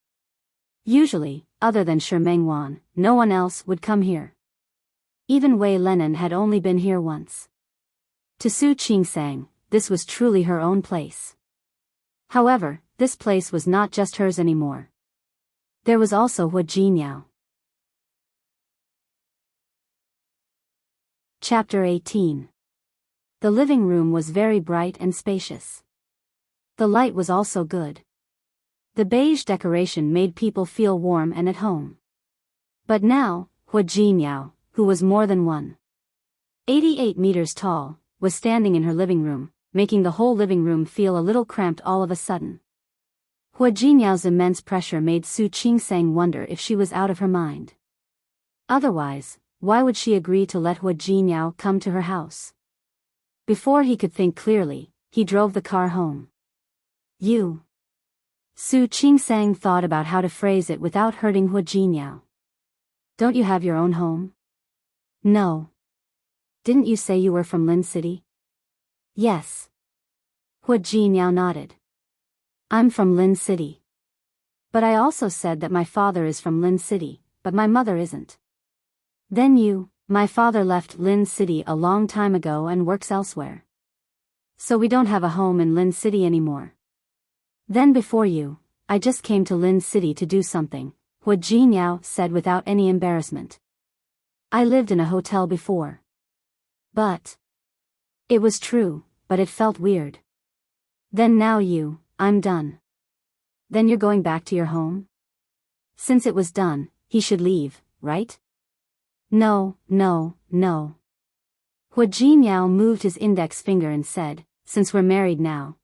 Usually, other than Shi Mengwan, no one else would come here. Even Wei Lenin had only been here once. To Su Qingsang, this was truly her own place. However, this place was not just hers anymore. There was also Hua Jinyao. Chapter 18. The living room was very bright and spacious. The light was also good. The beige decoration made people feel warm and at home. But now, Hua Jinyao, who was more than 188 meters tall, was standing in her living room, making the whole living room feel a little cramped all of a sudden. Hua Jinyao's immense pressure made Su Qingsang wonder if she was out of her mind. Otherwise, why would she agree to let Hua Jinyao come to her house? Before he could think clearly, he drove the car home. You. Su Qingsang thought about how to phrase it without hurting Hua Jinyao. Don't you have your own home? No. Didn't you say you were from Lin City? Yes. Hua Jinyao nodded. I'm from Lin City. But I also said that my father is from Lin City, but my mother isn't. Then my father left Lin City a long time ago and works elsewhere. So we don't have a home in Lin City anymore. Then before I just came to Lin City to do something, Hua Jinyao said without any embarrassment. I lived in a hotel before. But it was true, but it felt weird. Then now I'm done. Then you're going back to your home? Since it was done, he should leave, right? No. Hua Jinyao moved his index finger and said, since we're married now,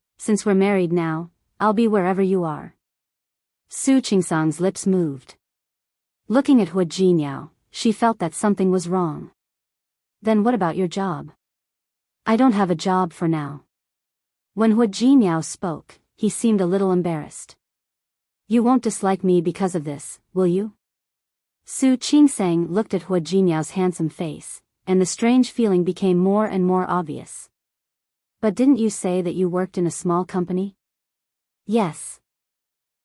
I'll be wherever you are. Su Qingsang's lips moved. Looking at Hua Jinyao, she felt that something was wrong. Then what about your job? I don't have a job for now. When Hua Jinyao spoke, he seemed a little embarrassed. You won't dislike me because of this, will you? Su Qingsang looked at Hua Jinyao's handsome face, and the strange feeling became more and more obvious. But didn't you say that you worked in a small company? Yes.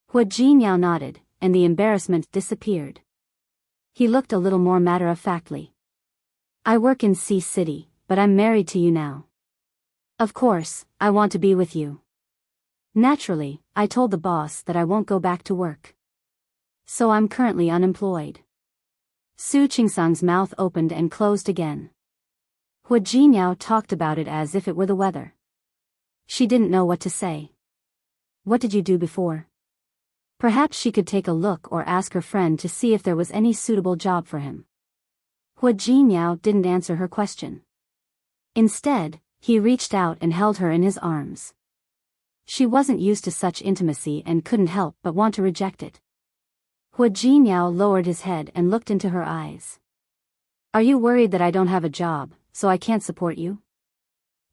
Hua Jinyao nodded, and the embarrassment disappeared. He looked a little more matter-of-factly. I work in Sea City, but I'm married to you now. Of course, I want to be with you. Naturally, I told the boss that I won't go back to work. So I'm currently unemployed. Su Qingsang's mouth opened and closed again. Hua Jinyao talked about it as if it were the weather. She didn't know what to say. What did you do before? Perhaps she could take a look or ask her friend to see if there was any suitable job for him. Hua Jinyao didn't answer her question. Instead, he reached out and held her in his arms. She wasn't used to such intimacy and couldn't help but want to reject it. Hua Jinyao lowered his head and looked into her eyes. Are you worried that I don't have a job, so I can't support you?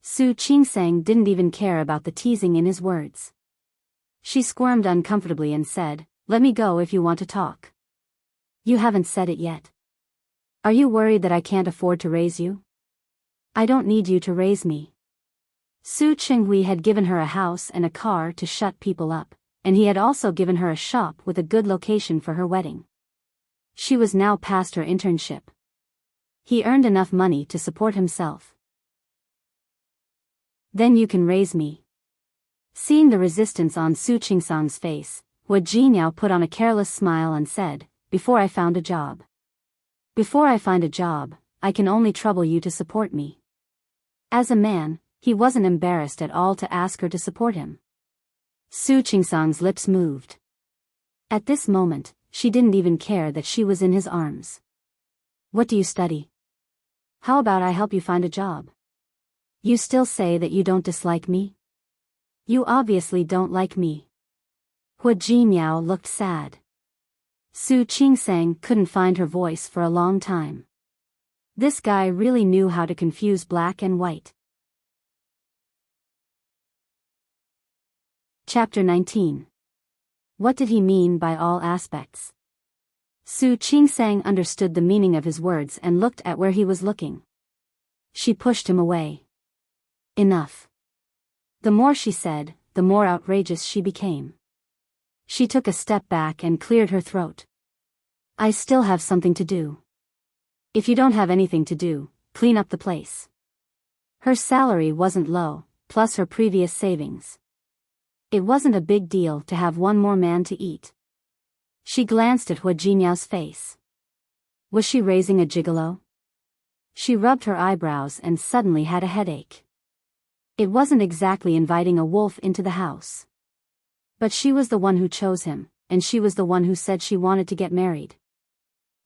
Su Qingsang didn't even care about the teasing in his words. She squirmed uncomfortably and said, let me go if you want to talk. You haven't said it yet. Are you worried that I can't afford to raise you? I don't need you to raise me. Su Qinghui had given her a house and a car to shut people up, and he had also given her a shop with a good location for her wedding. She was now past her internship. He earned enough money to support himself. Then you can raise me. Seeing the resistance on Su Qingsang's face, Hua Jinyao put on a careless smile and said, before I found a job. Before I find a job, I can only trouble you to support me. As a man, he wasn't embarrassed at all to ask her to support him. Su Qingsang's lips moved. At this moment, she didn't even care that she was in his arms. What do you study? How about I help you find a job? You still say that you don't dislike me? You obviously don't like me. Hua Jinyao looked sad. Su Qingsang couldn't find her voice for a long time. This guy really knew how to confuse black and white. Chapter 19. What did he mean by all aspects? Su Qingsang understood the meaning of his words and looked at where he was looking. She pushed him away. Enough. The more she said, the more outrageous she became. She took a step back and cleared her throat. I still have something to do. If you don't have anything to do, clean up the place. Her salary wasn't low, plus her previous savings. It wasn't a big deal to have one more man to eat. She glanced at Hua Jinyao's face. Was she raising a gigolo? She rubbed her eyebrows and suddenly had a headache. It wasn't exactly inviting a wolf into the house. But she was the one who chose him, and she was the one who said she wanted to get married.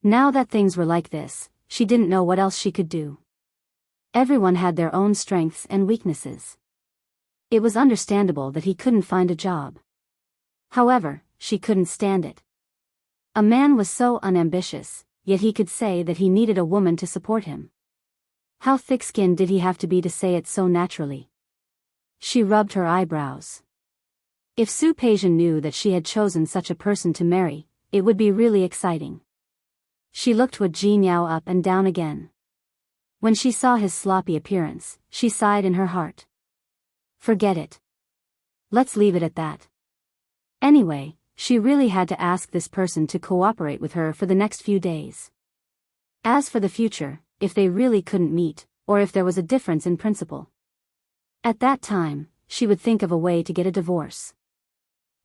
Now that things were like this, she didn't know what else she could do. Everyone had their own strengths and weaknesses. It was understandable that he couldn't find a job. However, she couldn't stand it. A man was so unambitious, yet he could say that he needed a woman to support him. How thick-skinned did he have to be to say it so naturally? She rubbed her eyebrows. If Su Peijian knew that she had chosen such a person to marry, it would be really exciting. She looked Hu Jinyao up and down again. When she saw his sloppy appearance, she sighed in her heart. Forget it. Let's leave it at that. Anyway, she really had to ask this person to cooperate with her for the next few days. As for the future, if they really couldn't meet, or if there was a difference in principle, at that time, she would think of a way to get a divorce.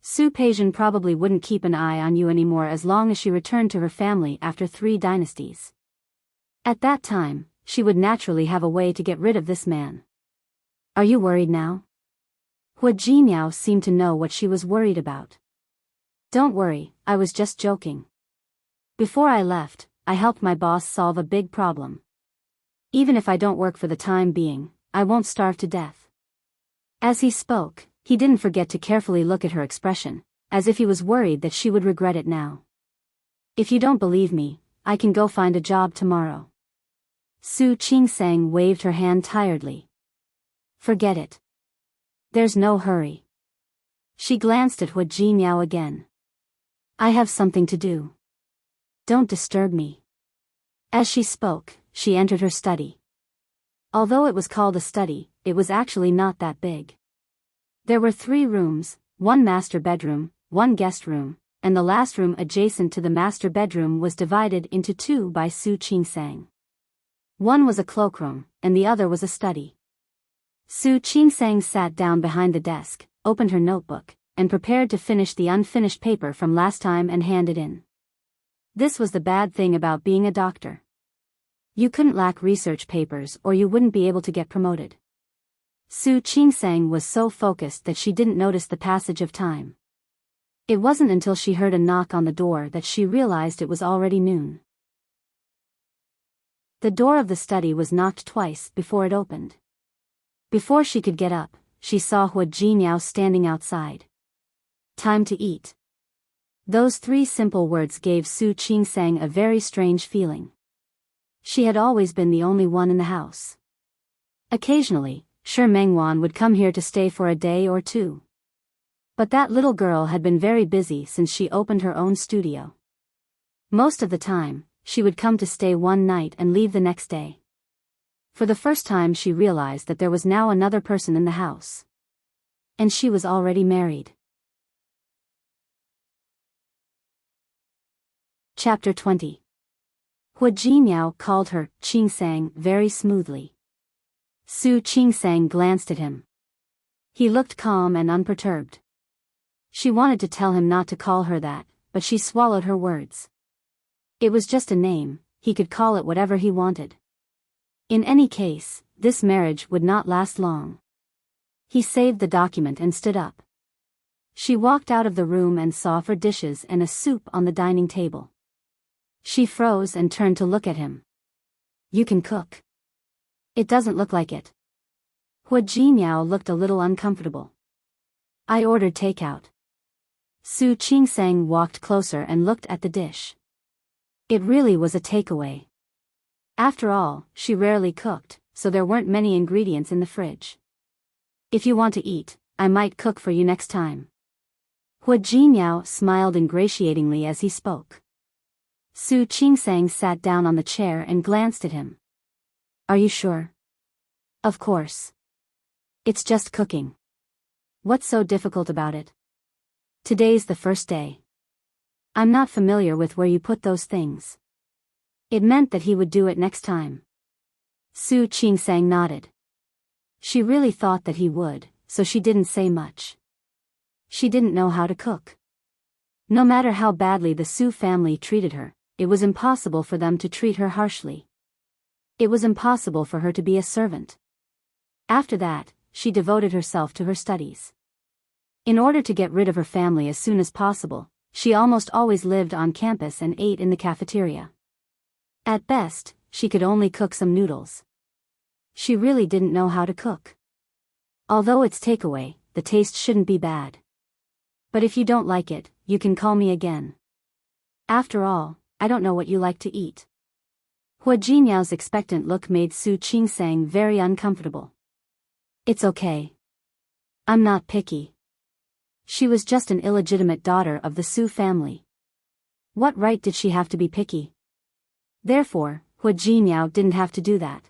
Su Peijian probably wouldn't keep an eye on you anymore as long as she returned to her family after 3 dynasties. At that time, she would naturally have a way to get rid of this man. Are you worried now? Hu Jinyao seemed to know what she was worried about. Don't worry, I was just joking. Before I left, I helped my boss solve a big problem. Even if I don't work for the time being, I won't starve to death. As he spoke, he didn't forget to carefully look at her expression, as if he was worried that she would regret it now. If you don't believe me, I can go find a job tomorrow. Su Qingsang waved her hand tiredly. Forget it. There's no hurry. She glanced at Hu Jinyao again. I have something to do. Don't disturb me. As she spoke, she entered her study. Although it was called a study, it was actually not that big. There were 3 rooms, 1 master bedroom, 1 guest room, and the last room adjacent to the master bedroom was divided into 2 by Su Qingsang. One was a cloakroom, and the other was a study. Su Qingsang sat down behind the desk, opened her notebook, and prepared to finish the unfinished paper from last time and hand it in. This was the bad thing about being a doctor. You couldn't lack research papers or you wouldn't be able to get promoted. Su Qingsang was so focused that she didn't notice the passage of time. It wasn't until she heard a knock on the door that she realized it was already noon. The door of the study was knocked twice before it opened. Before she could get up, she saw Hu Jinyao standing outside. Time to eat. Those 3 simple words gave Su Qingsang a very strange feeling. She had always been the only one in the house. Occasionally, Shi Mengwan would come here to stay for a day or 2. But that little girl had been very busy since she opened her own studio. Most of the time, she would come to stay one night and leave the next day. For the first time she realized that there was now another person in the house. And she was already married. Chapter 20. Hu Jinyao called her Qingsang very smoothly. Su Qingsang glanced at him. He looked calm and unperturbed. She wanted to tell him not to call her that, but she swallowed her words. It was just a name, he could call it whatever he wanted. In any case, this marriage would not last long. He saved the document and stood up. She walked out of the room and saw 4 dishes and a soup on the dining table. She froze and turned to look at him. You can cook. It doesn't look like it. Hu Jinyao looked a little uncomfortable. I ordered takeout. Su Qingsang walked closer and looked at the dish. It really was a takeaway. After all, she rarely cooked, so there weren't many ingredients in the fridge. If you want to eat, I might cook for you next time. Hu Jinyao smiled ingratiatingly as he spoke. Su Qingsang sat down on the chair and glanced at him. Are you sure? Of course. It's just cooking. What's so difficult about it? Today's the first day. I'm not familiar with where you put those things. It meant that he would do it next time. Su Qingsang nodded. She really thought that he would, so she didn't say much. She didn't know how to cook. No matter how badly the Su family treated her, it was impossible for them to treat her harshly. It was impossible for her to be a servant. After that, she devoted herself to her studies. In order to get rid of her family as soon as possible, she almost always lived on campus and ate in the cafeteria. At best, she could only cook some noodles. She really didn't know how to cook. Although it's takeaway, the taste shouldn't be bad. But if you don't like it, you can call me again. After all, I don't know what you like to eat. Hua Jinyao's expectant look made Su Qingsang very uncomfortable. It's okay. I'm not picky. She was just an illegitimate daughter of the Su family. What right did she have to be picky? Therefore, Hua Jinyao didn't have to do that.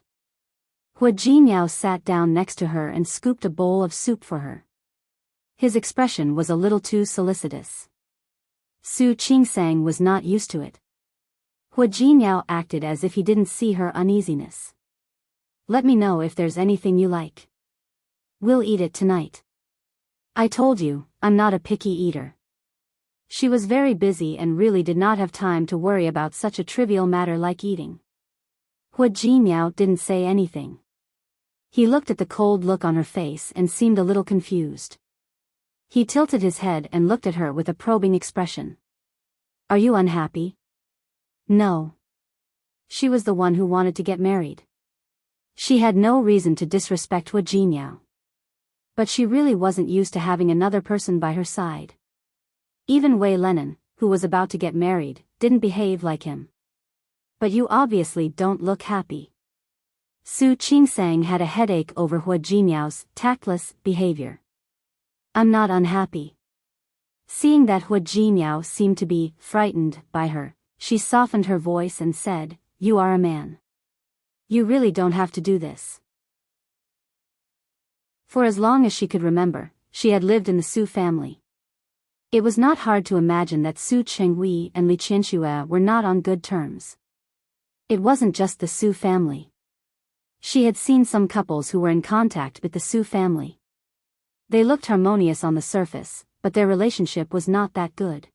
Hua Jinyao sat down next to her and scooped a bowl of soup for her. His expression was a little too solicitous. Su Qingsang was not used to it. Hua Jinyao acted as if he didn't see her uneasiness. Let me know if there's anything you like. We'll eat it tonight. I told you, I'm not a picky eater. She was very busy and really did not have time to worry about such a trivial matter like eating. Hua Jinyao didn't say anything. He looked at the cold look on her face and seemed a little confused. He tilted his head and looked at her with a probing expression. Are you unhappy? No. She was the one who wanted to get married. She had no reason to disrespect Hua Jinyao. But she really wasn't used to having another person by her side. Even Wei Lenin, who was about to get married, didn't behave like him. But you obviously don't look happy. Su Qingsang had a headache over Hua Jinyao's tactless behavior. I'm not unhappy. Seeing that Hua Jinyao seemed to be frightened by her, she softened her voice and said, You are a man. You really don't have to do this. For as long as she could remember, she had lived in the Su family. It was not hard to imagine that Su Chenghui and Li Qianxue were not on good terms. It wasn't just the Su family. She had seen some couples who were in contact with the Su family. They looked harmonious on the surface, but their relationship was not that good.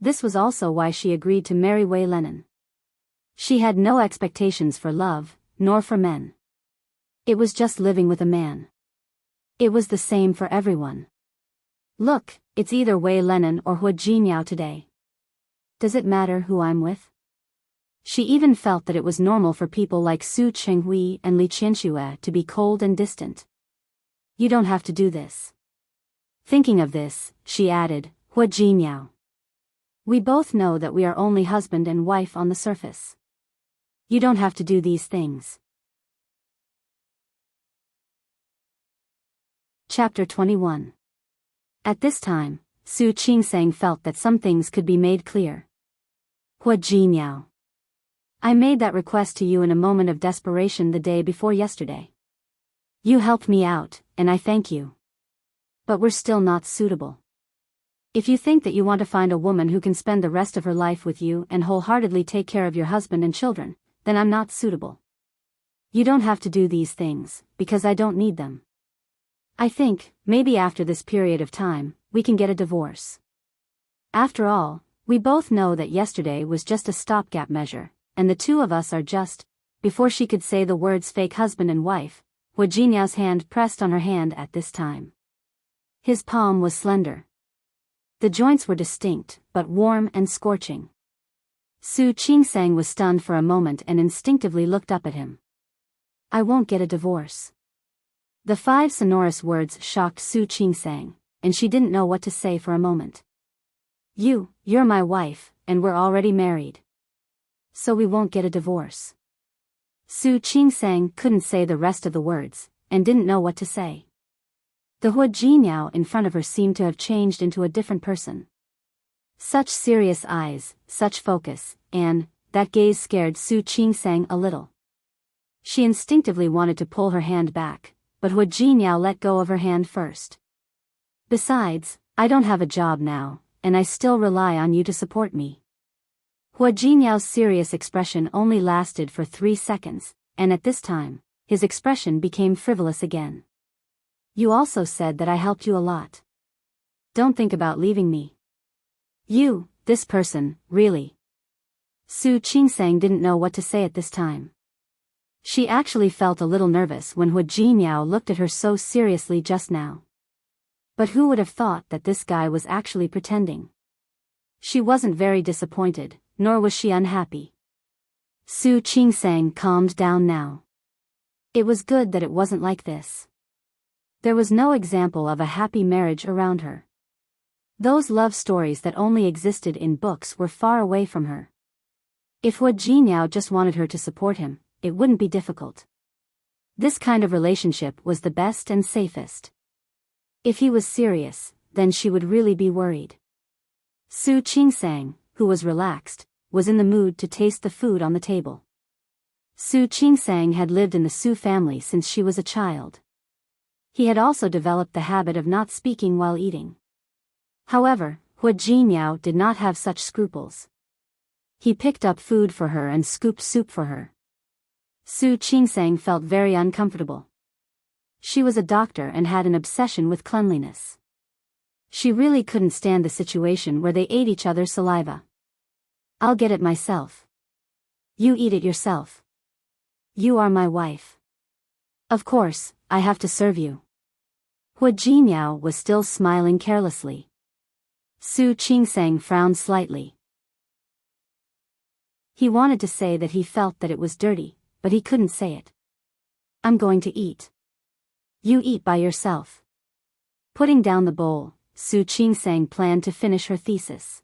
This was also why she agreed to marry Wei Lenin. She had no expectations for love, nor for men. It was just living with a man. It was the same for everyone. Look, it's either Wei Lenin or Hua Jinyao today. Does it matter who I'm with? She even felt that it was normal for people like Su Chenghui and Li Qianxue to be cold and distant. You don't have to do this. Thinking of this, she added, Hua Jinyao. We both know that we are only husband and wife on the surface. You don't have to do these things. Chapter 21. At this time, Su Qingsang felt that some things could be made clear. Hua Jinyao. I made that request to you in a moment of desperation the day before yesterday. You helped me out, and I thank you. But we're still not suitable. If you think that you want to find a woman who can spend the rest of her life with you and wholeheartedly take care of your husband and children, then I'm not suitable. You don't have to do these things, because I don't need them. I think, maybe after this period of time, we can get a divorce. After all, we both know that yesterday was just a stopgap measure, and the two of us are just. Before she could say the words fake husband and wife, Hua Jinyao's hand pressed on her hand at this time. His palm was slender. The joints were distinct, but warm and scorching. Su Qingsang was stunned for a moment and instinctively looked up at him. I won't get a divorce. The 5 sonorous words shocked Su Qingsang, and she didn't know what to say for a moment. You're my wife, and we're already married. So we won't get a divorce. Su Qingsang couldn't say the rest of the words, and didn't know what to say. The Hua Jinyao in front of her seemed to have changed into a different person. Such serious eyes, such focus, and that gaze scared Su Qingsang a little. She instinctively wanted to pull her hand back, but Hua Jinyao let go of her hand first. Besides, I don't have a job now, and I still rely on you to support me. Hua Jinyao's serious expression only lasted for 3 seconds, and at this time, his expression became frivolous again. You also said that I helped you a lot. Don't think about leaving me. This person, really. Su Qingsang didn't know what to say at this time. She actually felt a little nervous when Hua Jinyao looked at her so seriously just now. But who would have thought that this guy was actually pretending? She wasn't very disappointed, nor was she unhappy. Su Qingsang calmed down now. It was good that it wasn't like this. There was no example of a happy marriage around her. Those love stories that only existed in books were far away from her. If Hua Jinyao just wanted her to support him, it wouldn't be difficult. This kind of relationship was the best and safest. If he was serious, then she would really be worried. Su Qingsang, who was relaxed, was in the mood to taste the food on the table. Su Qingsang had lived in the Su family since she was a child. He had also developed the habit of not speaking while eating. However, Hua Jinyao did not have such scruples. He picked up food for her and scooped soup for her. Su Qingsang felt very uncomfortable. She was a doctor and had an obsession with cleanliness. She really couldn't stand the situation where they ate each other's saliva. I'll get it myself. You eat it yourself. You are my wife. Of course, I have to serve you. Hua Jinyao was still smiling carelessly. Su Qingsang frowned slightly. He wanted to say that he felt that it was dirty, but he couldn't say it. I'm going to eat. You eat by yourself. Putting down the bowl, Su Qingsang planned to finish her thesis.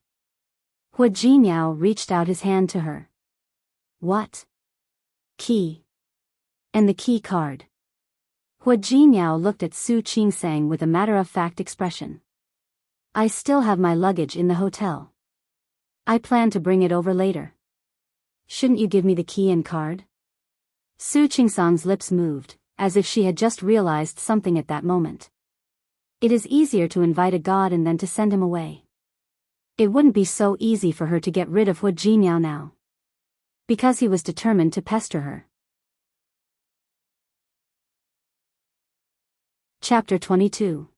Hua Jinyao reached out his hand to her. What? Key. And the key card. Hua Jinyao looked at Su Qingsang with a matter-of-fact expression. I still have my luggage in the hotel. I plan to bring it over later. Shouldn't you give me the key and card? Su Qingsang's lips moved, as if she had just realized something at that moment. It is easier to invite a god and then to send him away. It wouldn't be so easy for her to get rid of Hua Jinyao now. Because he was determined to pester her. Chapter 22.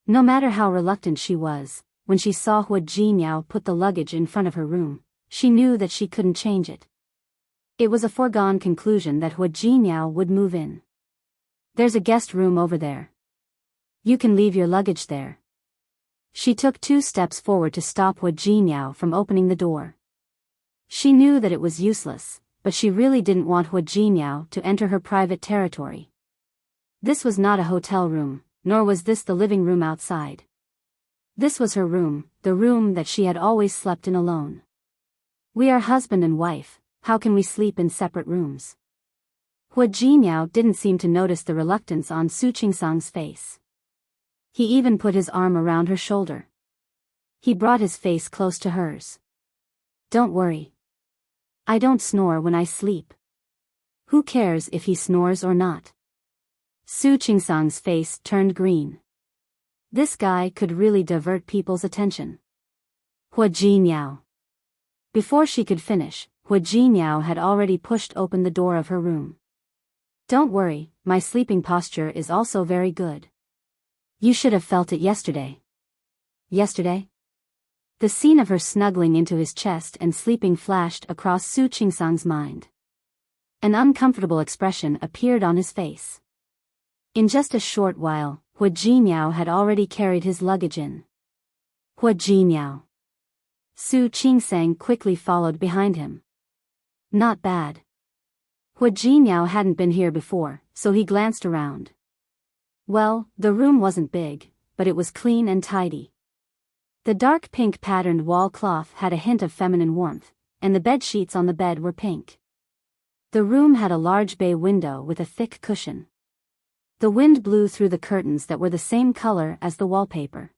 No matter how reluctant she was, when she saw Hua Jinyao put the luggage in front of her room, she knew that she couldn't change it. It was a foregone conclusion that Hua Jinyao would move in. There's a guest room over there. You can leave your luggage there. She took 2 steps forward to stop Hua Jinyao from opening the door. She knew that it was useless, but she really didn't want Hua Jinyao to enter her private territory. This was not a hotel room, nor was this the living room outside. This was her room, the room that she had always slept in alone. We are husband and wife, how can we sleep in separate rooms? Hua Jinyao didn't seem to notice the reluctance on Su Qingsang's face. He even put his arm around her shoulder. He brought his face close to hers. Don't worry. I don't snore when I sleep. Who cares if he snores or not? Su Qingsang's face turned green. This guy could really divert people's attention. Hua Jinyao. Before she could finish, Hua Jinyao had already pushed open the door of her room. Don't worry, my sleeping posture is also very good. You should have felt it yesterday. Yesterday? The scene of her snuggling into his chest and sleeping flashed across Su Qingsang's mind. An uncomfortable expression appeared on his face. In just a short while, Hua Jinyao had already carried his luggage in. Hua Jinyao. Su Qingsang quickly followed behind him. Not bad. Hua Jinyao hadn't been here before, so he glanced around. Well, the room wasn't big, but it was clean and tidy. The dark pink patterned wall cloth had a hint of feminine warmth, and the bed sheets on the bed were pink. The room had a large bay window with a thick cushion. The wind blew through the curtains that were the same color as the wallpaper.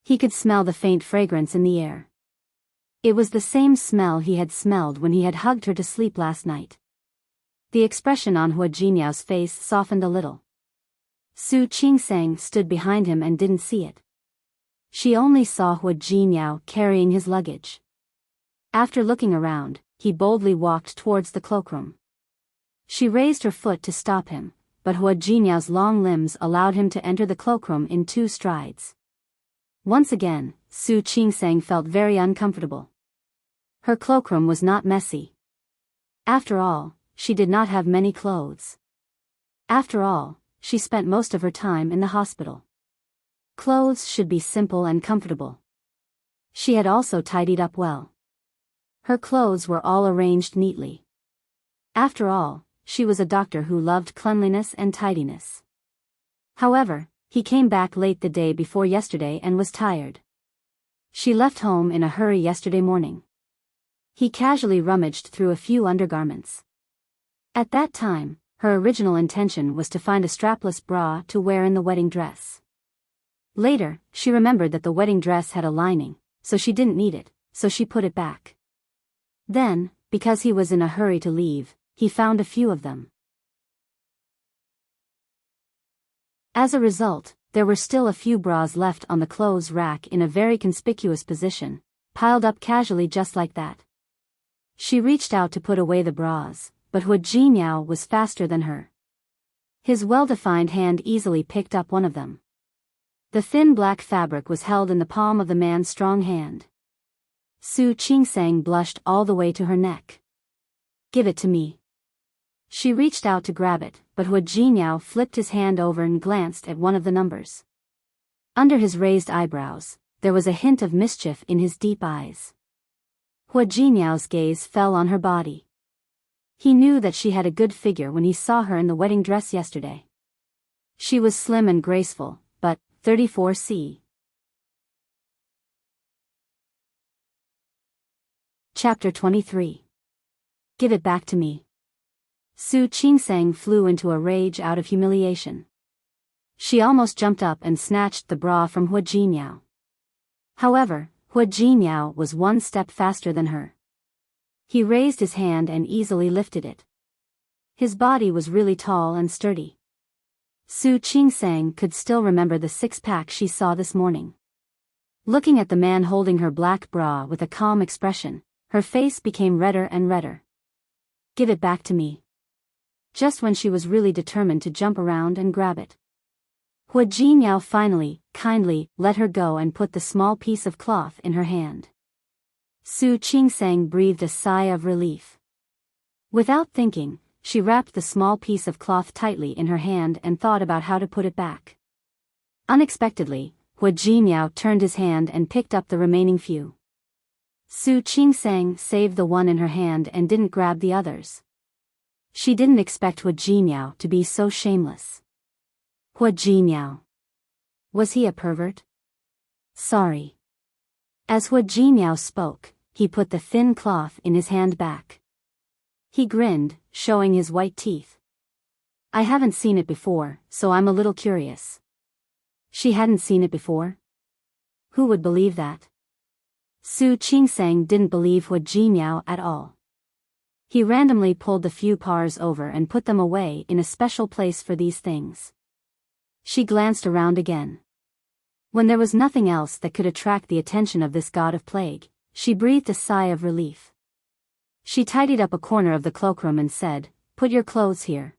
He could smell the faint fragrance in the air. It was the same smell he had smelled when he had hugged her to sleep last night. The expression on Hua Jinyao's face softened a little. Su Qingsang stood behind him and didn't see it. She only saw Hua Jinyao carrying his luggage. After looking around, he boldly walked towards the cloakroom. She raised her foot to stop him, but Hua Jinyao's long limbs allowed him to enter the cloakroom in 2 strides. Once again, Su Qingsang felt very uncomfortable. Her cloakroom was not messy. After all, she did not have many clothes. After all, she spent most of her time in the hospital. Clothes should be simple and comfortable. She had also tidied up well. Her clothes were all arranged neatly. After all, she was a doctor who loved cleanliness and tidiness. However, he came back late the day before yesterday and was tired. She left home in a hurry yesterday morning. He casually rummaged through a few undergarments. At that time, her original intention was to find a strapless bra to wear in the wedding dress. Later, she remembered that the wedding dress had a lining, so she didn't need it, so she put it back. Then, because he was in a hurry to leave, he found a few of them. As a result, there were still a few bras left on the clothes rack in a very conspicuous position, piled up casually just like that. She reached out to put away the bras, but Hu Jinyao was faster than her. His well-defined hand easily picked up one of them. The thin black fabric was held in the palm of the man's strong hand. Su Qingsang blushed all the way to her neck. "Give it to me." She reached out to grab it, but Hu Jinyao flipped his hand over and glanced at one of the numbers. Under his raised eyebrows, there was a hint of mischief in his deep eyes. Hu Jinyao's gaze fell on her body. He knew that she had a good figure when he saw her in the wedding dress yesterday. She was slim and graceful, but 34C. Chapter 23. Give it back to me. Su Qingsang flew into a rage out of humiliation. She almost jumped up and snatched the bra from Hu Jinyao. However, Hu Jinyao was one step faster than her. He raised his hand and easily lifted it. His body was really tall and sturdy. Su Qingsang could still remember the six-pack she saw this morning. Looking at the man holding her black bra with a calm expression, her face became redder and redder. "Give it back to me." Just when she was really determined to jump around and grab it. Hu Jinyao finally, kindly, let her go and put the small piece of cloth in her hand. Su Qingsang breathed a sigh of relief. Without thinking, she wrapped the small piece of cloth tightly in her hand and thought about how to put it back. Unexpectedly, Hu Jinyao turned his hand and picked up the remaining few. Su Qingsang saved the one in her hand and didn't grab the others. She didn't expect Hu Jinyao to be so shameless. Hu Jinyao. Was he a pervert? Sorry. As Hu Jinyao spoke, he put the thin cloth in his hand back. He grinned, showing his white teeth. "I haven't seen it before, so I'm a little curious." She hadn't seen it before? Who would believe that? Su Qingsang didn't believe Hu Jinyao at all. He randomly pulled the few pars over and put them away in a special place for these things. She glanced around again. When there was nothing else that could attract the attention of this god of plague, she breathed a sigh of relief. She tidied up a corner of the cloakroom and said, "Put your clothes here."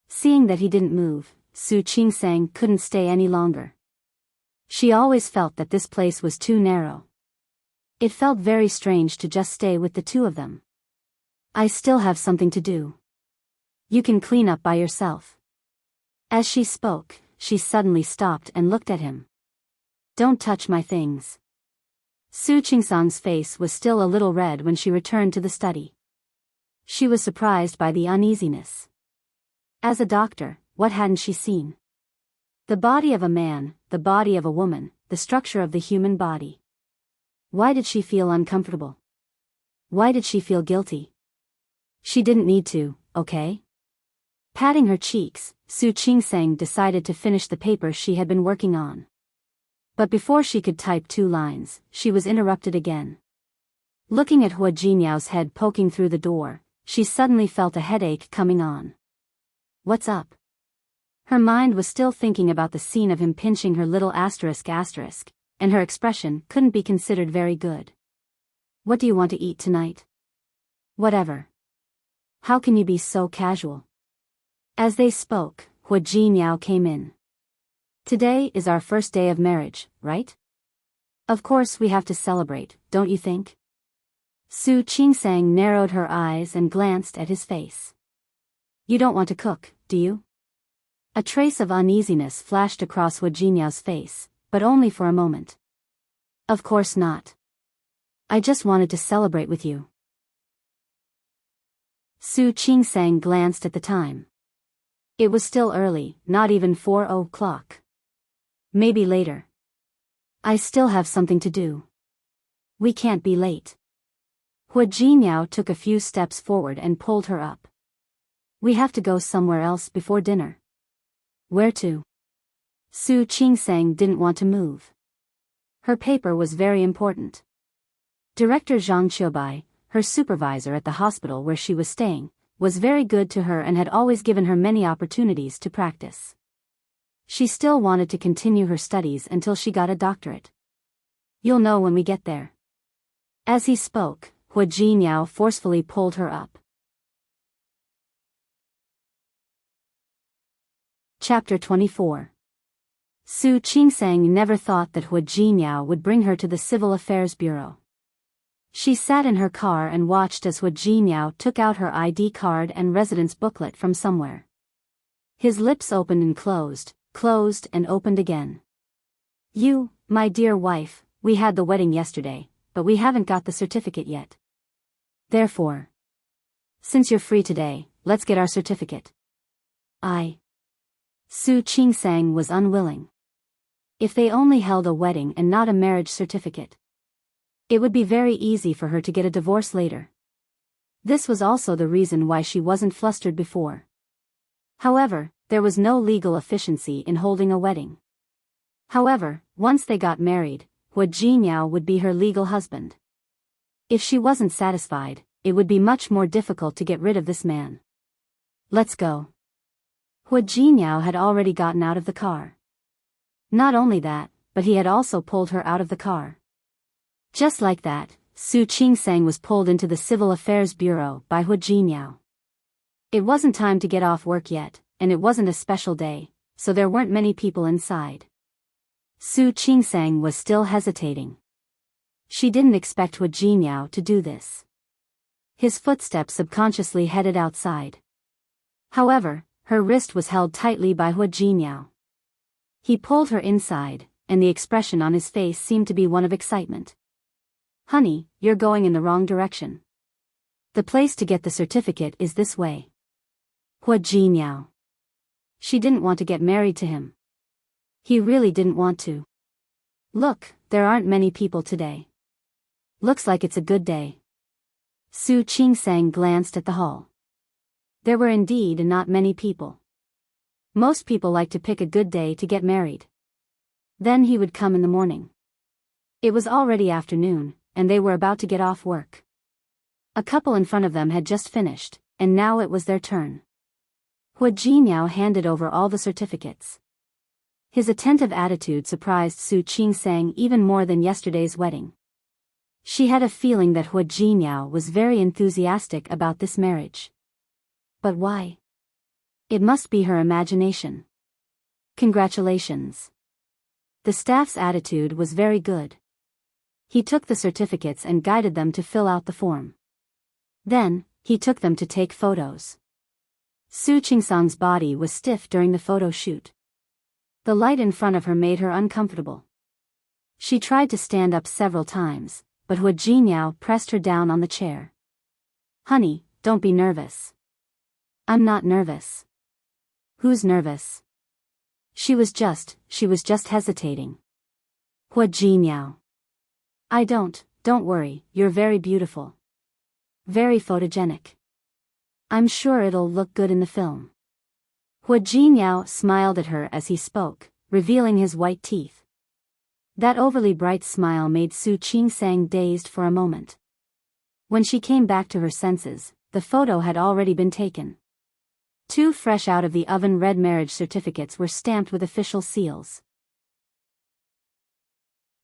Seeing that he didn't move, Su Qingsang couldn't stay any longer. She always felt that this place was too narrow. It felt very strange to just stay with the two of them. "I still have something to do. You can clean up by yourself." As she spoke, she suddenly stopped and looked at him. "Don't touch my things." Su Qingsang's face was still a little red when she returned to the study. She was surprised by the uneasiness. As a doctor, what hadn't she seen? The body of a man, the body of a woman, the structure of the human body. Why did she feel uncomfortable? Why did she feel guilty? She didn't need to, okay? Patting her cheeks, Su Qingsang decided to finish the paper she had been working on. But before she could type 2 lines, she was interrupted again. Looking at Hu Jinyao's head poking through the door, she suddenly felt a headache coming on. What's up? Her mind was still thinking about the scene of him pinching her little asterisk, and her expression couldn't be considered very good. "What do you want to eat tonight?" "Whatever." "How can you be so casual?" As they spoke, Hu Jinyao came in. "Today is our first day of marriage, right? Of course we have to celebrate, don't you think?" Su Qingsang narrowed her eyes and glanced at his face. You don't want to cook, do you? A trace of uneasiness flashed across Hu Jinyao's face, but only for a moment. Of course not. I just wanted to celebrate with you. Su Qingsang glanced at the time. It was still early, not even 4 o'clock. Maybe later. I still have something to do. We can't be late. Hu Jinyao took a few steps forward and pulled her up. We have to go somewhere else before dinner. Where to? Su Qingsang didn't want to move. Her paper was very important. Director Zhang Qiubai, her supervisor at the hospital where she was staying, was very good to her and had always given her many opportunities to practice. She still wanted to continue her studies until she got a doctorate. You'll know when we get there. As he spoke, Hu Jinyao forcefully pulled her up. Chapter 24. Su Qingsang never thought that Hu Jinyao would bring her to the Civil Affairs Bureau. She sat in her car and watched as Hu Jinyao took out her ID card and residence booklet from somewhere. His lips opened and closed and opened again. You, my dear wife, we had the wedding yesterday, but we haven't got the certificate yet. Therefore, since you're free today, let's get our certificate. Su Qingsang was unwilling. If they only held a wedding and not a marriage certificate, it would be very easy for her to get a divorce later. This was also the reason why she wasn't flustered before. However, there was no legal efficiency in holding a wedding. However, once they got married, Hu Jinyao would be her legal husband. If she wasn't satisfied, it would be much more difficult to get rid of this man. Let's go. Hu Jinyao had already gotten out of the car. Not only that, but he had also pulled her out of the car. Just like that, Su Qingsang was pulled into the Civil Affairs Bureau by Hu Jinyao. It wasn't time to get off work yet, and it wasn't a special day, so there weren't many people inside. Su Qingsang was still hesitating. She didn't expect Hu Jinyao to do this. His footsteps subconsciously headed outside. However, her wrist was held tightly by Hu Jinyao. He pulled her inside, and the expression on his face seemed to be one of excitement. Honey, you're going in the wrong direction. The place to get the certificate is this way. Hu Jinyao. She didn't want to get married to him. He really didn't want to. Look, there aren't many people today. Looks like it's a good day. Su Qingsang glanced at the hall. There were indeed not many people. Most people like to pick a good day to get married. Then he would come in the morning. It was already afternoon, and they were about to get off work. A couple in front of them had just finished, and now it was their turn. Hu Jinyao handed over all the certificates. His attentive attitude surprised Su Qingsang even more than yesterday's wedding. She had a feeling that Hu Jinyao was very enthusiastic about this marriage. But why? It must be her imagination. Congratulations. The staff's attitude was very good. He took the certificates and guided them to fill out the form. Then, he took them to take photos. Su Qingsang's body was stiff during the photo shoot. The light in front of her made her uncomfortable. She tried to stand up several times, but Hu Jinyao pressed her down on the chair. Honey, don't be nervous. I'm not nervous. Who's nervous? She was just hesitating. Hu Jinyao. Don't worry, you're very beautiful. Very photogenic. I'm sure it'll look good in the film. Hu Jinyao smiled at her as he spoke, revealing his white teeth. That overly bright smile made Su Qingsang dazed for a moment. When she came back to her senses, the photo had already been taken. 2 fresh out of the oven red marriage certificates were stamped with official seals.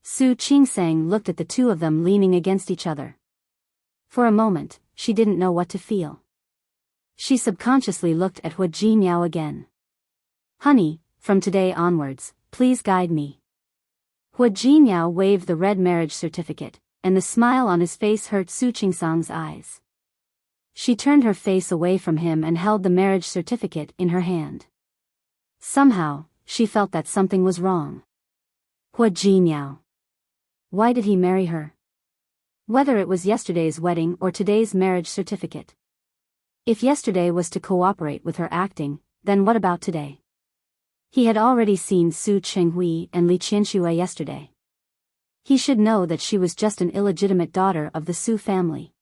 Su Qingsang looked at the 2 of them leaning against each other. For a moment, she didn't know what to feel. She subconsciously looked at Hu Jinyao again. Honey, from today onwards, please guide me. Hu Jinyao waved the red marriage certificate, and the smile on his face hurt Su Qingsang's eyes. She turned her face away from him and held the marriage certificate in her hand. Somehow, she felt that something was wrong. Hua Jinyao. Why did he marry her? Whether it was yesterday's wedding or today's marriage certificate. If yesterday was to cooperate with her acting, then what about today? He had already seen Su Chenghui and Li Qianxue yesterday. He should know that she was just an illegitimate daughter of the Su family.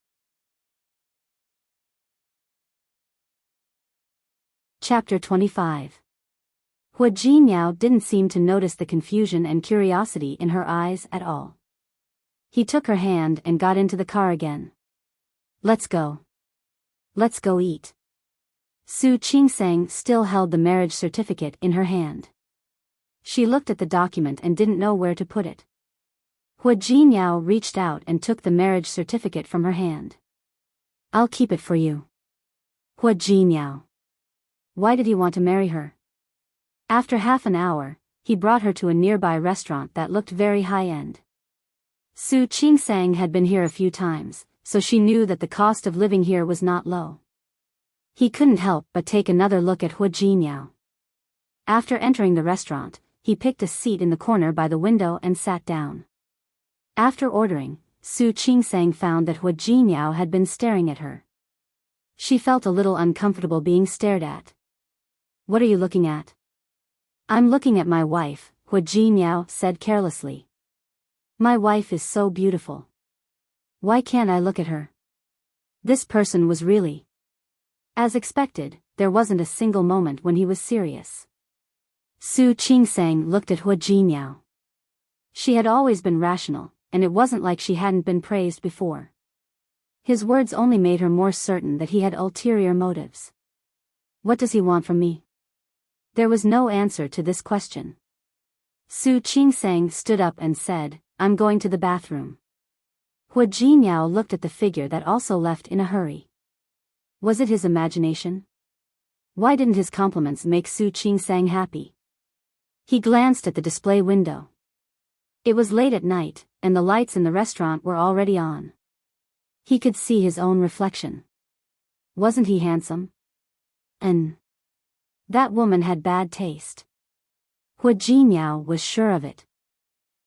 Chapter 25. Hua Jinyao didn't seem to notice the confusion and curiosity in her eyes at all. He took her hand and got into the car again. Let's go. Let's go eat. Su Qingsang still held the marriage certificate in her hand. She looked at the document and didn't know where to put it. Hua Jinyao reached out and took the marriage certificate from her hand. I'll keep it for you. Hua Jinyao. Why did he want to marry her? After half an hour, he brought her to a nearby restaurant that looked very high-end. Su Qingsang had been here a few times, so she knew that the cost of living here was not low. He couldn't help but take another look at Hua Jinyao. After entering the restaurant, he picked a seat in the corner by the window and sat down. After ordering, Su Qingsang found that Hua Jinyao had been staring at her. She felt a little uncomfortable being stared at. What are you looking at? I'm looking at my wife, Hua Jinyao said carelessly. My wife is so beautiful. Why can't I look at her? This person was really. As expected, there wasn't a single moment when he was serious. Su Qingsang looked at Hua Jinyao. She had always been rational, and it wasn't like she hadn't been praised before. His words only made her more certain that he had ulterior motives. What does he want from me? There was no answer to this question. Su Qingsang stood up and said, I'm going to the bathroom. Hua Jinyao looked at the figure that also left in a hurry. Was it his imagination? Why didn't his compliments make Su Qingsang happy? He glanced at the display window. It was late at night, and the lights in the restaurant were already on. He could see his own reflection. Wasn't he handsome? And that woman had bad taste. Hua Jinyao was sure of it.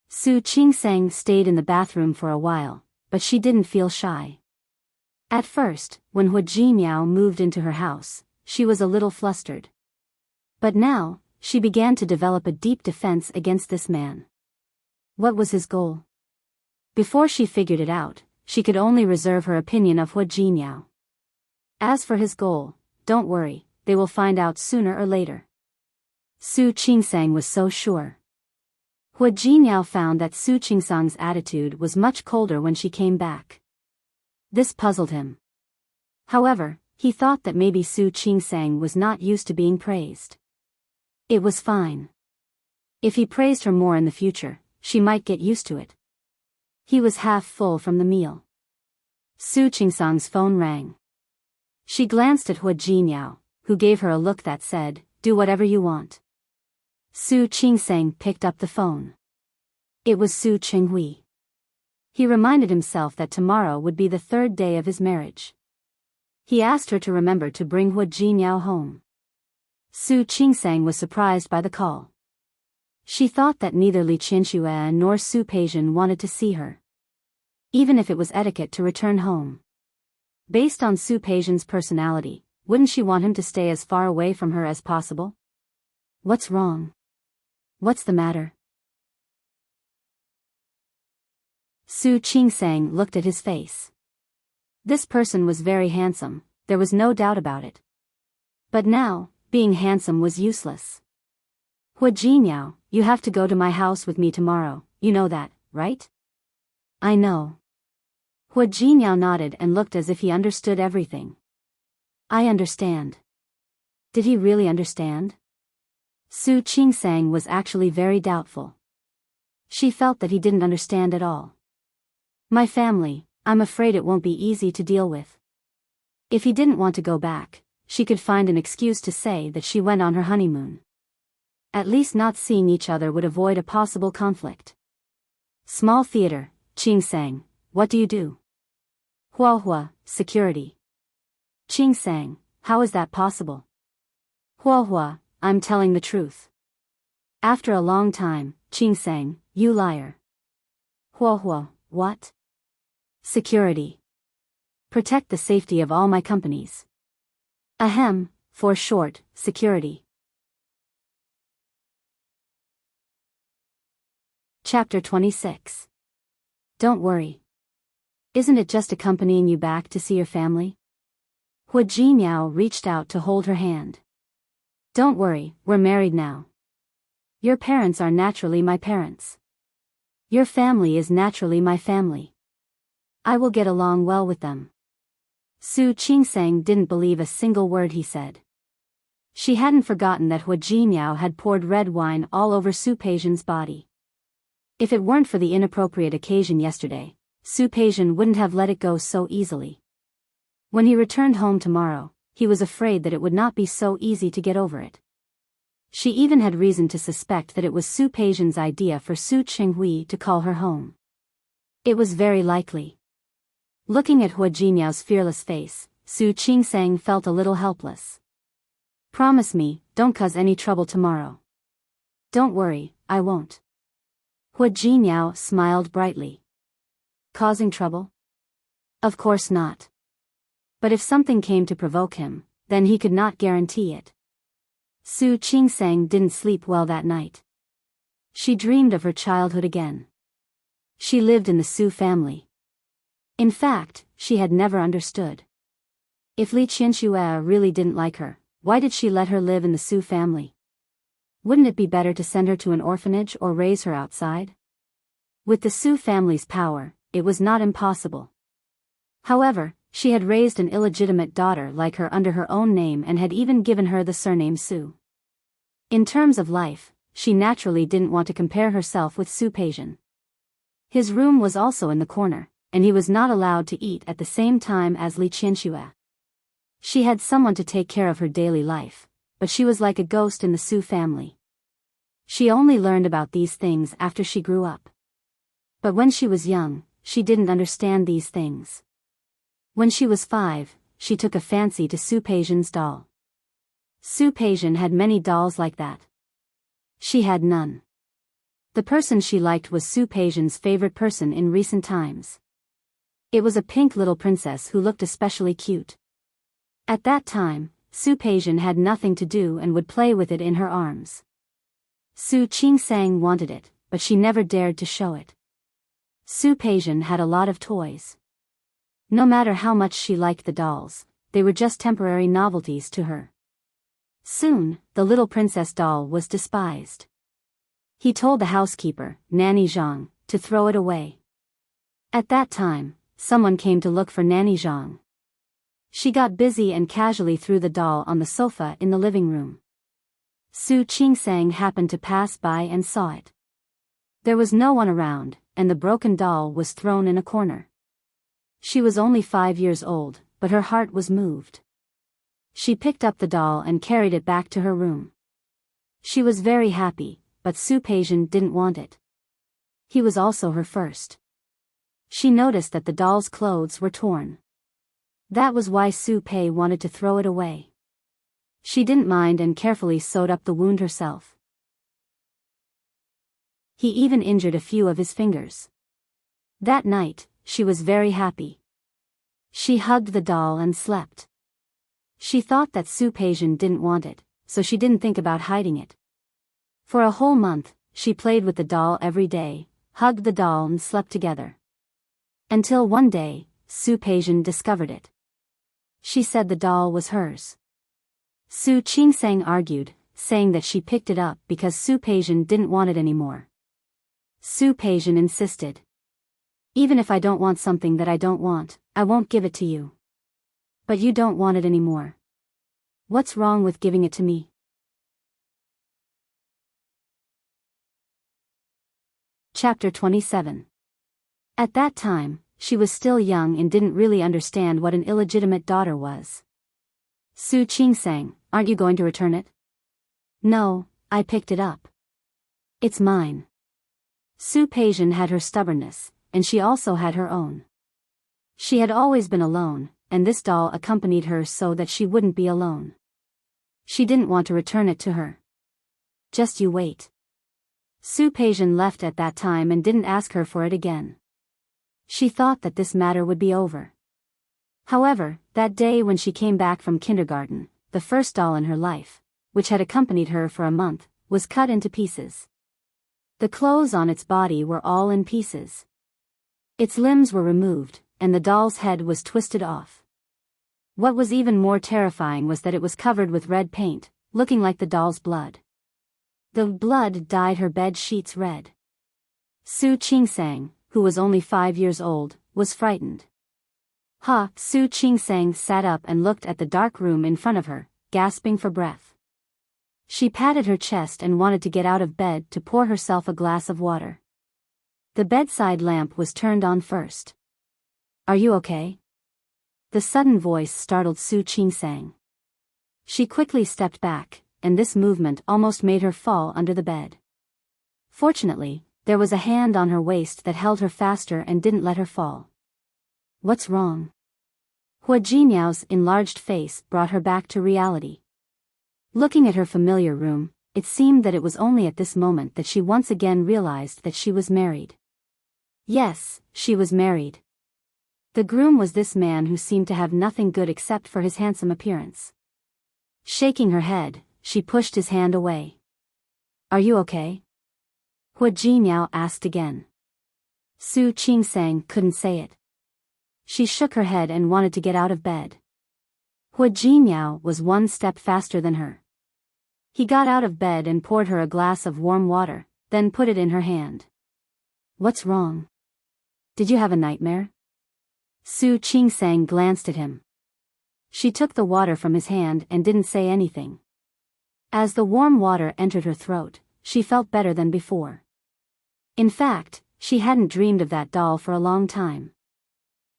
Su Qingsang stayed in the bathroom for a while, but she didn't feel shy. At first, when Hua Jinyao moved into her house, she was a little flustered. But now, she began to develop a deep defense against this man. What was his goal? Before she figured it out, she could only reserve her opinion of Hua Jinyao. As for his goal, don't worry, they will find out sooner or later. Su Qingsang was so sure. Hua Jinyao found that Su Qingsang's attitude was much colder when she came back. This puzzled him. However, he thought that maybe Su Qingsang was not used to being praised. It was fine. If he praised her more in the future, she might get used to it. He was half full from the meal. Su Qingsang's phone rang. She glanced at Hua Jinyao, who gave her a look that said, do whatever you want. Su Qingsang picked up the phone. It was Su Chenghui. He reminded himself that tomorrow would be the third day of his marriage. He asked her to remember to bring Hua Jinyao home. Su Qingsang was surprised by the call. She thought that neither Li Qianxue nor Su Peijian wanted to see her. Even if it was etiquette to return home. Based on Su Peijian's personality, wouldn't she want him to stay as far away from her as possible? What's wrong? What's the matter? Su Qingsang looked at his face. This person was very handsome, there was no doubt about it. But now, being handsome was useless. Hua Jinyao, you have to go to my house with me tomorrow, you know that, right? I know. Hua Jinyao nodded and looked as if he understood everything. I understand. Did he really understand? Su Qingsang was actually very doubtful. She felt that he didn't understand at all. My family, I'm afraid it won't be easy to deal with. If he didn't want to go back, she could find an excuse to say that she went on her honeymoon. At least not seeing each other would avoid a possible conflict. Small theater, Qingsang, what do you do? Hua Hua, security. Qing sang, how is that possible? Hua Hua, I'm telling the truth. After a long time, Qing sang, you liar. Hua Hua, what? Security. Protect the safety of all my companies. Ahem, for short, security. Chapter 26. Don't worry. Isn't it just accompanying you back to see your family? Hua Jinyao reached out to hold her hand. Don't worry, we're married now. Your parents are naturally my parents. Your family is naturally my family. I will get along well with them. Su Qingsang didn't believe a single word he said. She hadn't forgotten that Hua Jinyao had poured red wine all over Su Peijian's body. If it weren't for the inappropriate occasion yesterday, Su Peijian wouldn't have let it go so easily. When he returned home tomorrow, he was afraid that it would not be so easy to get over it. She even had reason to suspect that it was Su Peijian's idea for Su Qinghui to call her home. It was very likely. Looking at Hua Jinyao's fearless face, Su Qingsang felt a little helpless. Promise me, don't cause any trouble tomorrow. Don't worry, I won't. Hua Jinyao smiled brightly. Causing trouble? Of course not. But if something came to provoke him, then he could not guarantee it. Su Qingsang didn't sleep well that night. She dreamed of her childhood again. She lived in the Su family. In fact, she had never understood. If Li Qianxue really didn't like her, why did she let her live in the Su family? Wouldn't it be better to send her to an orphanage or raise her outside? With the Su family's power, it was not impossible. However, she had raised an illegitimate daughter like her under her own name and had even given her the surname Su. In terms of life, she naturally didn't want to compare herself with Su Peijian. His room was also in the corner, and he was not allowed to eat at the same time as Li Qianxue. She had someone to take care of her daily life, but she was like a ghost in the Su family. She only learned about these things after she grew up. But when she was young, she didn't understand these things. When she was 5, she took a fancy to Su Peijian's doll. Su Peijian had many dolls like that. She had none. The person she liked was Su Peijian's favorite person in recent times. It was a pink little princess who looked especially cute. At that time, Su Peijian had nothing to do and would play with it in her arms. Su Qingsang wanted it, but she never dared to show it. Su Peijian had a lot of toys. No matter how much she liked the dolls, they were just temporary novelties to her. Soon, the little princess doll was despised. He told the housekeeper, Nanny Zhang, to throw it away. At that time, someone came to look for Nanny Zhang. She got busy and casually threw the doll on the sofa in the living room. Su Qingsang happened to pass by and saw it. There was no one around, and the broken doll was thrown in a corner. She was only 5 years old, but her heart was moved. She picked up the doll and carried it back to her room. She was very happy, but Su Peijian didn't want it. He was also her first. She noticed that the doll's clothes were torn. That was why Su Pei wanted to throw it away. She didn't mind and carefully sewed up the wound herself. He even injured a few of his fingers. That night, she was very happy. She hugged the doll and slept. She thought that Su Peijian didn't want it, so she didn't think about hiding it. For a whole month, she played with the doll every day, hugged the doll and slept together. Until one day, Su Peijian discovered it. She said the doll was hers. Su Qingsang argued, saying that she picked it up because Su Peijian didn't want it anymore. Su Peijian insisted. Even if I don't want something that I don't want, I won't give it to you. But you don't want it anymore. What's wrong with giving it to me? Chapter 27. At that time, she was still young and didn't really understand what an illegitimate daughter was. Su Qingsang, aren't you going to return it? No, I picked it up. It's mine. Su Peijian had her stubbornness, and she also had her own. She had always been alone, and this doll accompanied her so that she wouldn't be alone. She didn't want to return it to her. Just you wait. Su Peijian left at that time and didn't ask her for it again. She thought that this matter would be over. However, that day when she came back from kindergarten, the first doll in her life, which had accompanied her for a month, was cut into pieces. The clothes on its body were all in pieces. Its limbs were removed, and the doll's head was twisted off. What was even more terrifying was that it was covered with red paint, looking like the doll's blood. The blood dyed her bed sheets red. Su Qingsang, who was only 5 years old, was frightened. Su Qingsang sat up and looked at the dark room in front of her, gasping for breath. She patted her chest and wanted to get out of bed to pour herself a glass of water. The bedside lamp was turned on first. "Are you okay?" The sudden voice startled Su Qingsang. She quickly stepped back, and this movement almost made her fall under the bed. Fortunately, there was a hand on her waist that held her faster and didn't let her fall. "What's wrong?" Hua Jinyao's enlarged face brought her back to reality. Looking at her familiar room, it seemed that it was only at this moment that she once again realized that she was married. Yes, she was married. The groom was this man who seemed to have nothing good except for his handsome appearance. Shaking her head, she pushed his hand away. "Are you okay?" Hua Jinyao asked again. Su Qingsang couldn't say it. She shook her head and wanted to get out of bed. Hua Jinyao was one step faster than her. He got out of bed and poured her a glass of warm water, then put it in her hand. "What's wrong? Did you have a nightmare?" Su Qingsang glanced at him. She took the water from his hand and didn't say anything. As the warm water entered her throat, she felt better than before. In fact, she hadn't dreamed of that doll for a long time.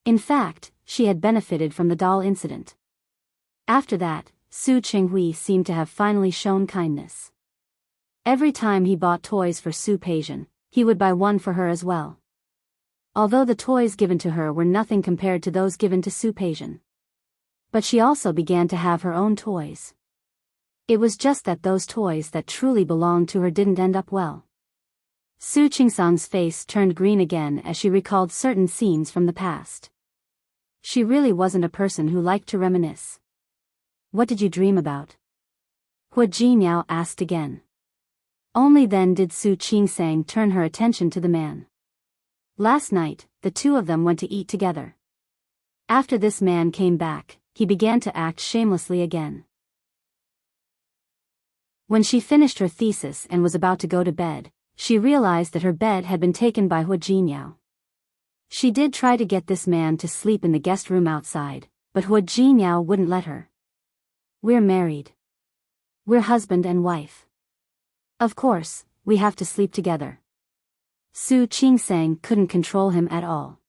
In fact, she had benefited from the doll incident. After that, Su Qinghui seemed to have finally shown kindness. Every time he bought toys for Su Peijian, he would buy one for her as well. Although the toys given to her were nothing compared to those given to Su Peijian. But she also began to have her own toys. It was just that those toys that truly belonged to her didn't end up well. Su Qingsang's face turned green again as she recalled certain scenes from the past. She really wasn't a person who liked to reminisce. "What did you dream about?" Hua Jinyao asked again. Only then did Su Qingsang turn her attention to the man. Last night, the two of them went to eat together. After this man came back, he began to act shamelessly again. When she finished her thesis and was about to go to bed, she realized that her bed had been taken by Hua Jinyao. She did try to get this man to sleep in the guest room outside, but Hua Jinyao wouldn't let her. "We're married. We're husband and wife. Of course, we have to sleep together." Su Qingsang couldn't control him at all.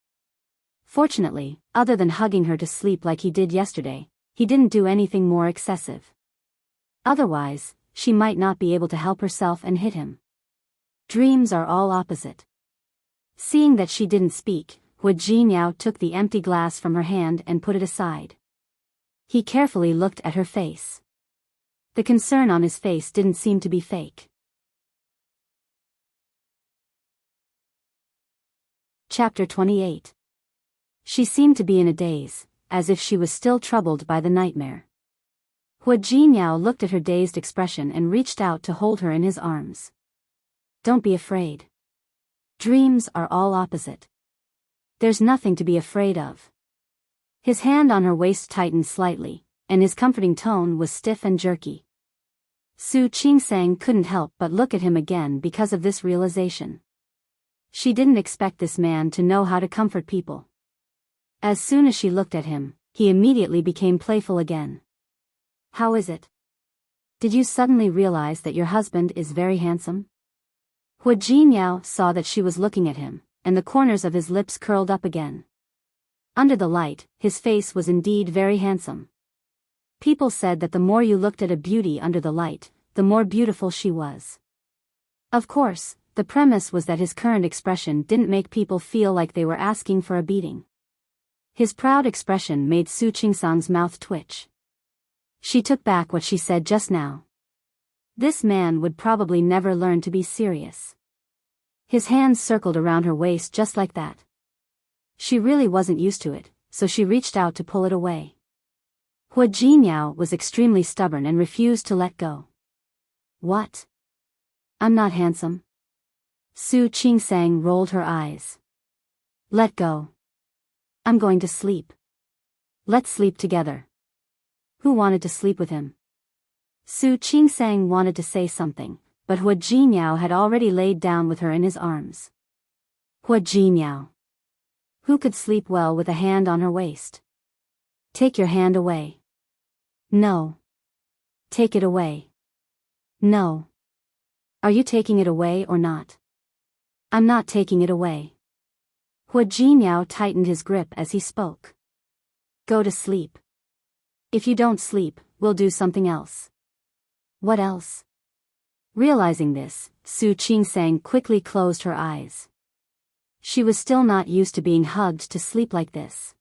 Fortunately, other than hugging her to sleep like he did yesterday, he didn't do anything more excessive. Otherwise, she might not be able to help herself and hit him. Dreams are all opposite. Seeing that she didn't speak, Hua Jinyao took the empty glass from her hand and put it aside. He carefully looked at her face. The concern on his face didn't seem to be fake. Chapter 28. She seemed to be in a daze, as if she was still troubled by the nightmare. Hua Jinyao looked at her dazed expression and reached out to hold her in his arms. "Don't be afraid. Dreams are all opposite. There's nothing to be afraid of." His hand on her waist tightened slightly, and his comforting tone was stiff and jerky. Su Qingsang couldn't help but look at him again because of this realization. She didn't expect this man to know how to comfort people. As soon as she looked at him, he immediately became playful again. "How is it? Did you suddenly realize that your husband is very handsome?" Hua Jinyao saw that she was looking at him, and the corners of his lips curled up again. Under the light, his face was indeed very handsome. People said that the more you looked at a beauty under the light, the more beautiful she was. Of course, The premise was that his current expression didn't make people feel like they were asking for a beating. His proud expression made Su Qingsang's mouth twitch. She took back what she said just now. This man would probably never learn to be serious. His hands circled around her waist just like that. She really wasn't used to it, so she reached out to pull it away. Hua Jinyao was extremely stubborn and refused to let go. What? I'm not handsome. Su Qingsang rolled her eyes. Let go. I'm going to sleep. Let's sleep together. Who wanted to sleep with him? Su Qingsang wanted to say something, but Hua Jinyao had already laid down with her in his arms. Hua Jinyao. Who could sleep well with a hand on her waist? Take your hand away. No. Take it away. No. Are you taking it away or not? I'm not taking it away. Hua Jinyao tightened his grip as he spoke. Go to sleep. If you don't sleep, we'll do something else. What else? Realizing this, Su Qingsang quickly closed her eyes. She was still not used to being hugged to sleep like this.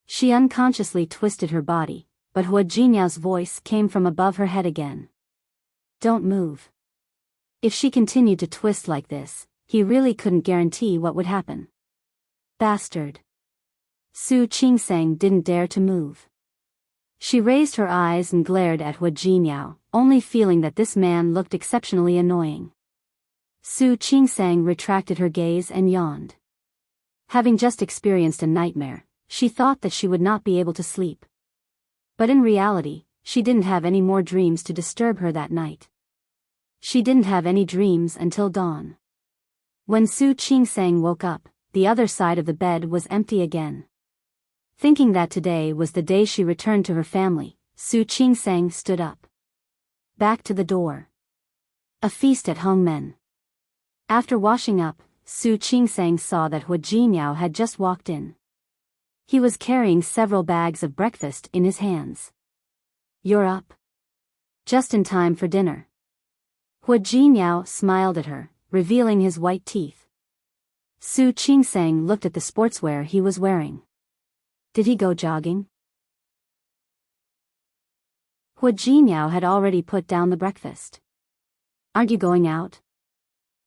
She unconsciously twisted her body, but Hua Jinyao's voice came from above her head again. Don't move. If she continued to twist like this, he really couldn't guarantee what would happen. Bastard. Su Qingsang didn't dare to move. She raised her eyes and glared at Hua Jinyao, only feeling that this man looked exceptionally annoying. Su Qingsang retracted her gaze and yawned. Having just experienced a nightmare, she thought that she would not be able to sleep. But in reality, she didn't have any more dreams to disturb her that night. She didn't have any dreams until dawn. When Su Qingsang woke up, the other side of the bed was empty again. Thinking that today was the day she returned to her family, Su Qingsang stood up. Back to the door. A feast at Hongmen. After washing up, Su Qingsang saw that Hua Jinyao had just walked in. He was carrying several bags of breakfast in his hands. You're up. Just in time for dinner. Hua Jinyao smiled at her, revealing his white teeth. Su Qingsang looked at the sportswear he was wearing. Did he go jogging? Hua Jinyao had already put down the breakfast. Aren't you going out?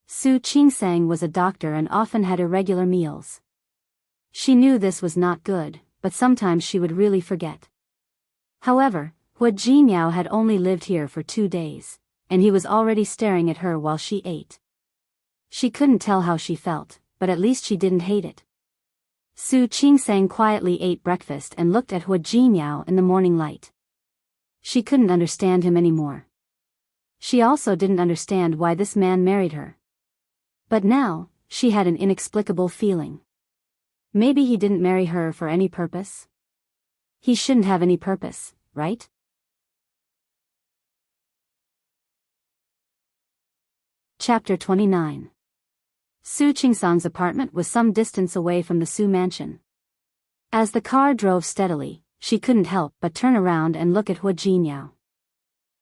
Su Qingsang was a doctor and often had irregular meals. She knew this was not good, but sometimes she would really forget. However, Hua Jinyao had only lived here for 2 days, and he was already staring at her while she ate. She couldn't tell how she felt, but at least she didn't hate it. Su Qingsang quietly ate breakfast and looked at Hua Jinyao in the morning light. She couldn't understand him anymore. She also didn't understand why this man married her. But now, she had an inexplicable feeling. Maybe he didn't marry her for any purpose? He shouldn't have any purpose, right? Chapter 29. Su Qingsang's apartment was some distance away from the Su mansion. As the car drove steadily, she couldn't help but turn around and look at Hua Jinyao.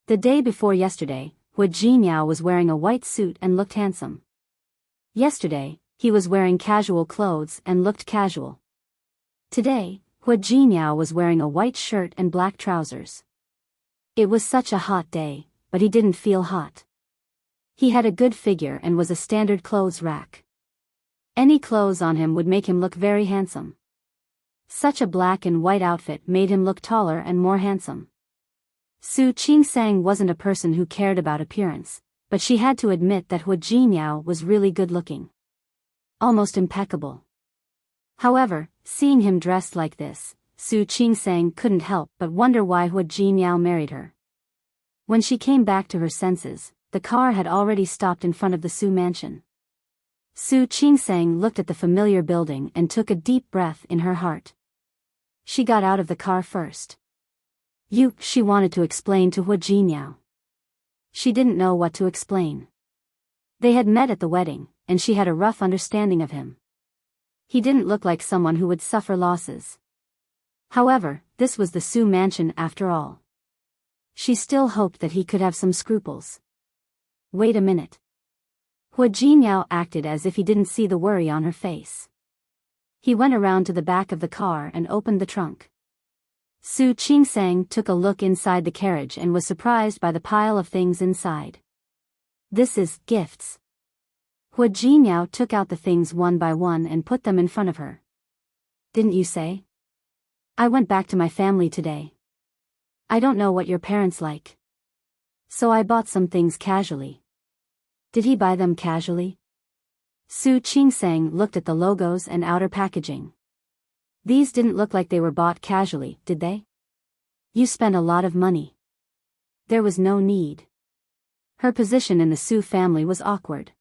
The day before yesterday, Hua Jinyao was wearing a white suit and looked handsome. Yesterday, he was wearing casual clothes and looked casual. Today, Hua Jinyao was wearing a white shirt and black trousers. It was such a hot day, but he didn't feel hot. He had a good figure and was a standard clothes rack. Any clothes on him would make him look very handsome. Such a black and white outfit made him look taller and more handsome. Su Qingsang wasn't a person who cared about appearance, but she had to admit that Hua Jinyao was really good-looking. Almost impeccable. However, seeing him dressed like this, Su Qingsang couldn't help but wonder why Hua Jinyao married her. When she came back to her senses, the car had already stopped in front of the Su mansion. Su Qingsang looked at the familiar building and took a deep breath in her heart. She got out of the car first. She wanted to explain to Hua Jinyao. She didn't know what to explain. They had met at the wedding, and she had a rough understanding of him. He didn't look like someone who would suffer losses. However, this was the Su mansion after all. She still hoped that he could have some scruples. Wait a minute. Hua Jinyao acted as if he didn't see the worry on her face. He went around to the back of the car and opened the trunk. Su Qingsang took a look inside the carriage and was surprised by the pile of things inside. This is gifts. Hua Jinyao took out the things one by one and put them in front of her. Didn't you say? I went back to my family today. I don't know what your parents like. So I bought some things casually. Did he buy them casually? Su Qingsang looked at the logos and outer packaging. These didn't look like they were bought casually, did they? You spent a lot of money. There was no need. Her position in the Su family was awkward.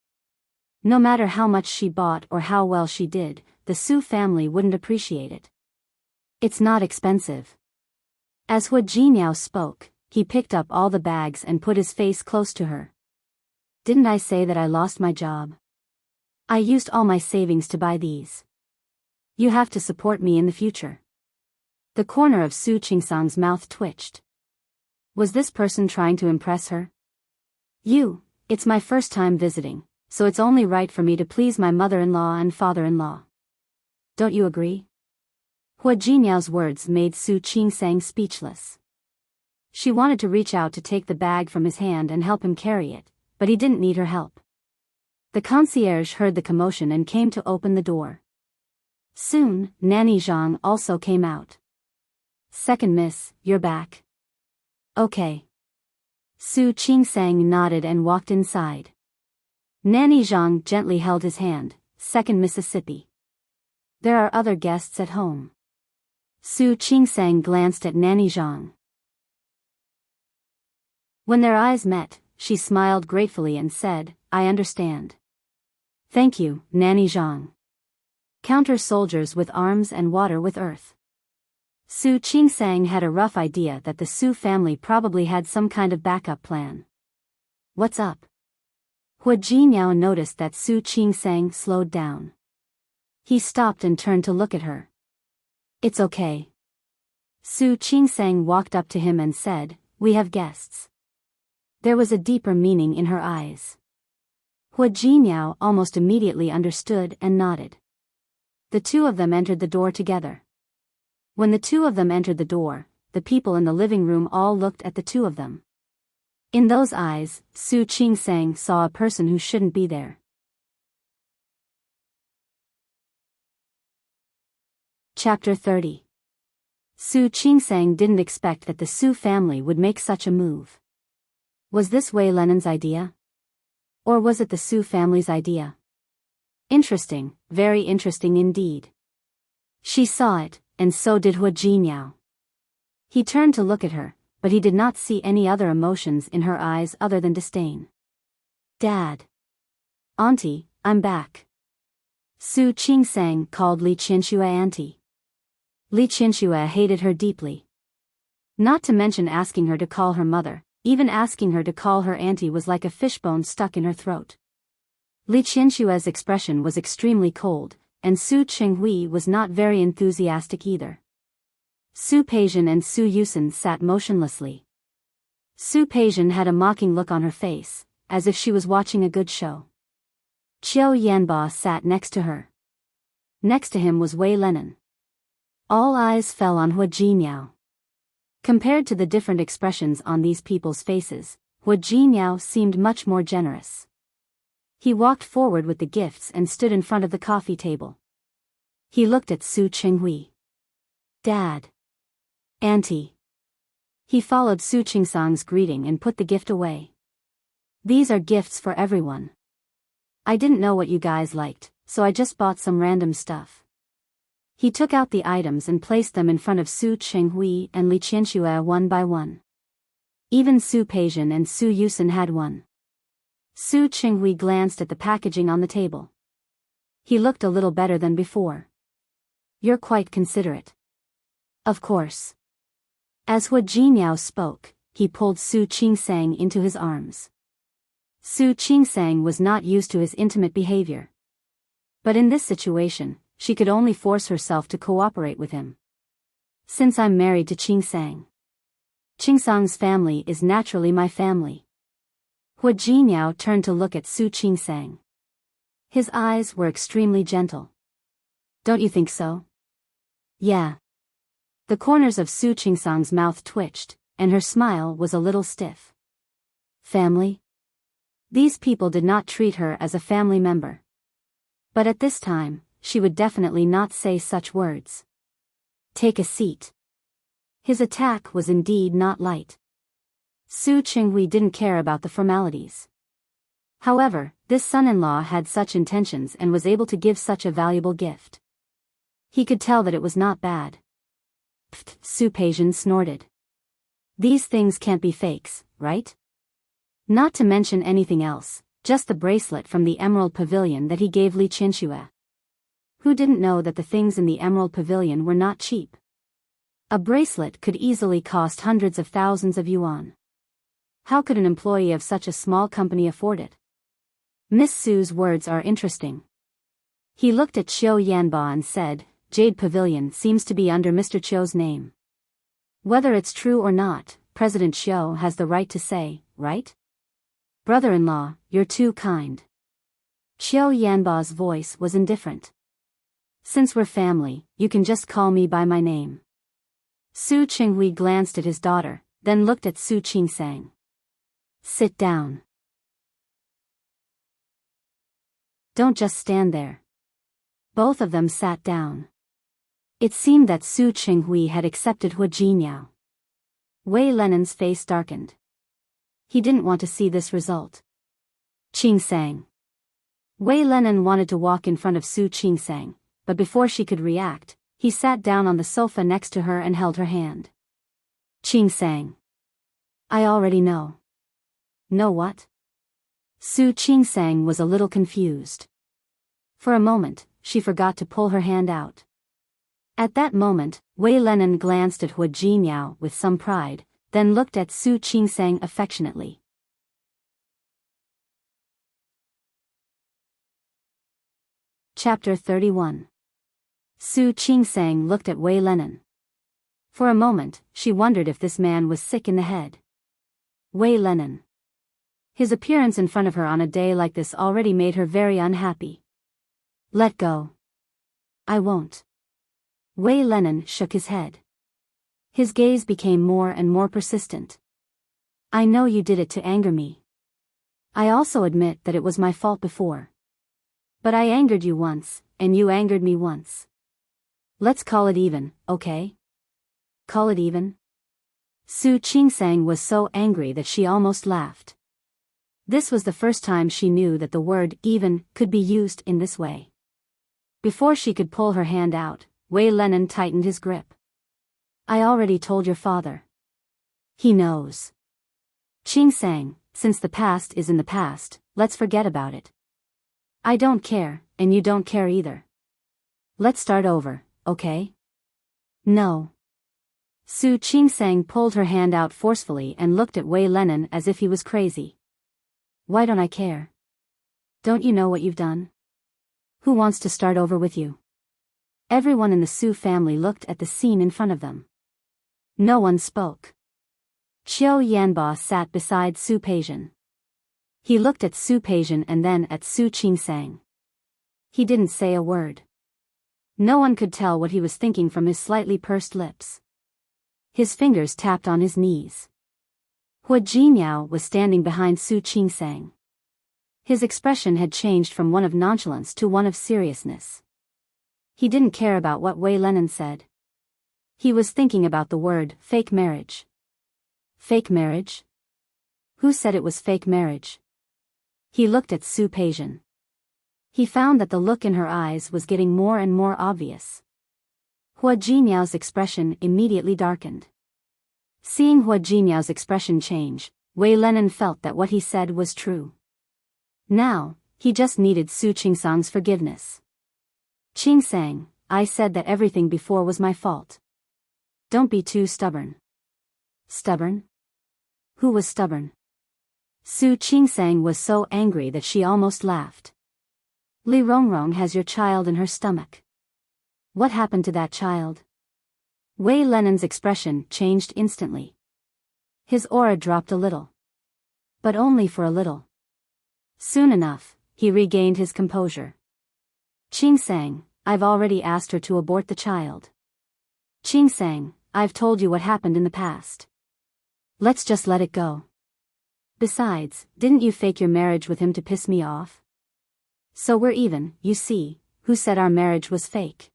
No matter how much she bought or how well she did, the Su family wouldn't appreciate it. It's not expensive. As Hua Jinyao spoke, he picked up all the bags and put his face close to her. Didn't I say that I lost my job? I used all my savings to buy these. You have to support me in the future. The corner of Su Qingsang's mouth twitched. Was this person trying to impress her? It's my first time visiting, so it's only right for me to please my mother-in-law and father-in-law. Don't you agree? Hua Jinyao's words made Su Qingsang speechless. She wanted to reach out to take the bag from his hand and help him carry it, but he didn't need her help. The concierge heard the commotion and came to open the door. Soon, Nanny Zhang also came out. Second miss, you're back. Okay. Su Qingsang nodded and walked inside. Nanny Zhang gently held his hand. Second Mississippi. There are other guests at home. Su Qingsang glanced at Nanny Zhang. When their eyes met, she smiled gratefully and said, I understand. Thank you, Nanny Zhang. Counter soldiers with arms and water with earth. Su Qingsang had a rough idea that the Su family probably had some kind of backup plan. What's up? Hua Jinyao noticed that Su Qingsang slowed down. He stopped and turned to look at her. It's okay. Su Qingsang walked up to him and said, We have guests. There was a deeper meaning in her eyes. Hua Jinyao almost immediately understood and nodded. The two of them entered the door together. When the two of them entered the door, the people in the living room all looked at the two of them. In those eyes, Su Qingsang saw a person who shouldn't be there. Chapter 30. Su Qingsang didn't expect that the Su family would make such a move. Was this Wei Lenen's idea? Or was it the Su family's idea? Interesting, very interesting indeed. She saw it, and so did Hua Jinyao. He turned to look at her, but he did not see any other emotions in her eyes other than disdain. Dad. Auntie, I'm back. Su Qingsang called Li Qianxue auntie. Li Qianxue hated her deeply. Not to mention asking her to call her mother, even asking her to call her auntie was like a fishbone stuck in her throat. Li Qianxue's expression was extremely cold, and Su Qinghui was not very enthusiastic either. Su Peijian and Su Yusen sat motionlessly. Su Peijian had a mocking look on her face, as if she was watching a good show. Qiu Yanba sat next to her. Next to him was Wei Lenen. All eyes fell on Hua Jinyao. Compared to the different expressions on these people's faces, Hua Jinyao seemed much more generous. He walked forward with the gifts and stood in front of the coffee table. He looked at Su Qinghui. Dad. Auntie. He followed Su Qingsang's greeting and put the gift away. These are gifts for everyone. I didn't know what you guys liked, so I just bought some random stuff. He took out the items and placed them in front of Su Qinghui and Li Qianxue one by one. Even Su Peijian and Su Yusen had one. Su Qinghui glanced at the packaging on the table. He looked a little better than before. You're quite considerate. Of course. As Hua Jinyao spoke, he pulled Su Qingsang into his arms. Su Qingsang was not used to his intimate behavior. But in this situation, she could only force herself to cooperate with him. Since I'm married to Qingsang. Qingsang's family is naturally my family. Hua Jinyao turned to look at Su Qingsang. His eyes were extremely gentle. Don't you think so? Yeah. The corners of Su Qingsang's mouth twitched, and her smile was a little stiff. Family? These people did not treat her as a family member. But at this time, she would definitely not say such words. Take a seat. His attack was indeed not light. Su Qinghui didn't care about the formalities. However, this son-in-law had such intentions and was able to give such a valuable gift. He could tell that it was not bad. Pfft, Su Peijian snorted. These things can't be fakes, right? Not to mention anything else, just the bracelet from the Emerald Pavilion that he gave Li Qianxue. Who didn't know that the things in the Emerald Pavilion were not cheap? A bracelet could easily cost hundreds of thousands of yuan. How could an employee of such a small company afford it? Miss Su's words are interesting. He looked at Qiu Yanba and said, Jade Pavilion seems to be under Mr. Qiu's name. Whether it's true or not, President Qiu has the right to say, right? Brother-in-law, you're too kind. Qiu Yanba's voice was indifferent. Since we're family, you can just call me by my name. Su Qinghui glanced at his daughter, then looked at Su Qingsang. Sit down. Don't just stand there. Both of them sat down. It seemed that Su Qinghui had accepted Hua Jinyao. Wei Lenen's face darkened. He didn't want to see this result. Qingsang. Wei Lenen wanted to walk in front of Su Qingsang, but before she could react, he sat down on the sofa next to her and held her hand. Qingsang. I already know. Know what? Su Qingsang was a little confused. For a moment, she forgot to pull her hand out. At that moment, Wei Lenen glanced at Hua Jinyao with some pride, then looked at Su Qingsang affectionately. Chapter 31. Su Qingsang looked at Wei Lenen. For a moment, she wondered if this man was sick in the head. Wei Lenen. His appearance in front of her on a day like this already made her very unhappy. Let go. I won't. Wei Lenen shook his head. His gaze became more and more persistent. I know you did it to anger me. I also admit that it was my fault before. But I angered you once, and you angered me once. Let's call it even, okay? Call it even? Su Qingsang was so angry that she almost laughed. This was the first time she knew that the word even could be used in this way. Before she could pull her hand out, Wei Lenen tightened his grip. I already told your father. He knows. Qingsang, since the past is in the past, let's forget about it. I don't care, and you don't care either. Let's start over, okay? No. Su Qingsang pulled her hand out forcefully and looked at Wei Lenen as if he was crazy. Why don't I care? Don't you know what you've done? Who wants to start over with you? Everyone in the Su family looked at the scene in front of them. No one spoke. Qiu Yanba sat beside Su Peijian. He looked at Su Peijian and then at Su Qingsang. He didn't say a word. No one could tell what he was thinking from his slightly pursed lips. His fingers tapped on his knees. Hua Jinyao was standing behind Su Qingsang. His expression had changed from one of nonchalance to one of seriousness. He didn't care about what Wei Lenen said. He was thinking about the word fake marriage. Fake marriage? Who said it was fake marriage? He looked at Su Peijian. He found that the look in her eyes was getting more and more obvious. Hua Jinyao's expression immediately darkened. Seeing Hua Jinyao's expression change, Wei Lenen felt that what he said was true. Now, he just needed Su Qingsang's forgiveness. Qingsang, I said that everything before was my fault. Don't be too stubborn. Stubborn? Who was stubborn? Su Qingsang was so angry that she almost laughed. Li Rongrong has your child in her stomach. What happened to that child? Wei Lenen's expression changed instantly. His aura dropped a little. But only for a little. Soon enough, he regained his composure. Qing sang, I've already asked her to abort the child. Qing sang, I've told you what happened in the past. Let's just let it go. Besides, didn't you fake your marriage with him to piss me off? So we're even, you see. Who said our marriage was fake?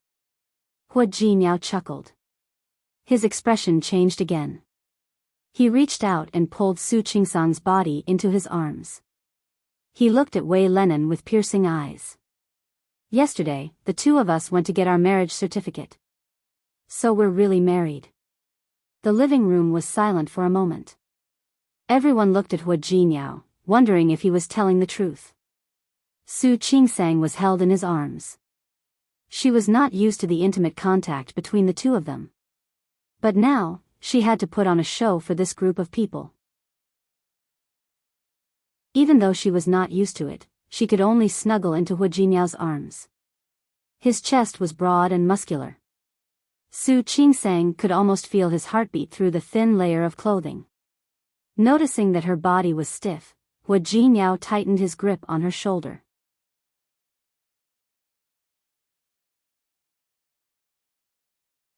Hua Jinyao chuckled. His expression changed again. He reached out and pulled Su Qingsang's body into his arms. He looked at Wei Lenin with piercing eyes. Yesterday, the two of us went to get our marriage certificate. So we're really married. The living room was silent for a moment. Everyone looked at Hua Jinyao, wondering if he was telling the truth. Su Qingsang was held in his arms. She was not used to the intimate contact between the two of them. But now, she had to put on a show for this group of people. Even though she was not used to it, she could only snuggle into Hua Jinyao's arms. His chest was broad and muscular. Su Qingsang could almost feel his heartbeat through the thin layer of clothing. Noticing that her body was stiff, Hua Jinyao tightened his grip on her shoulder.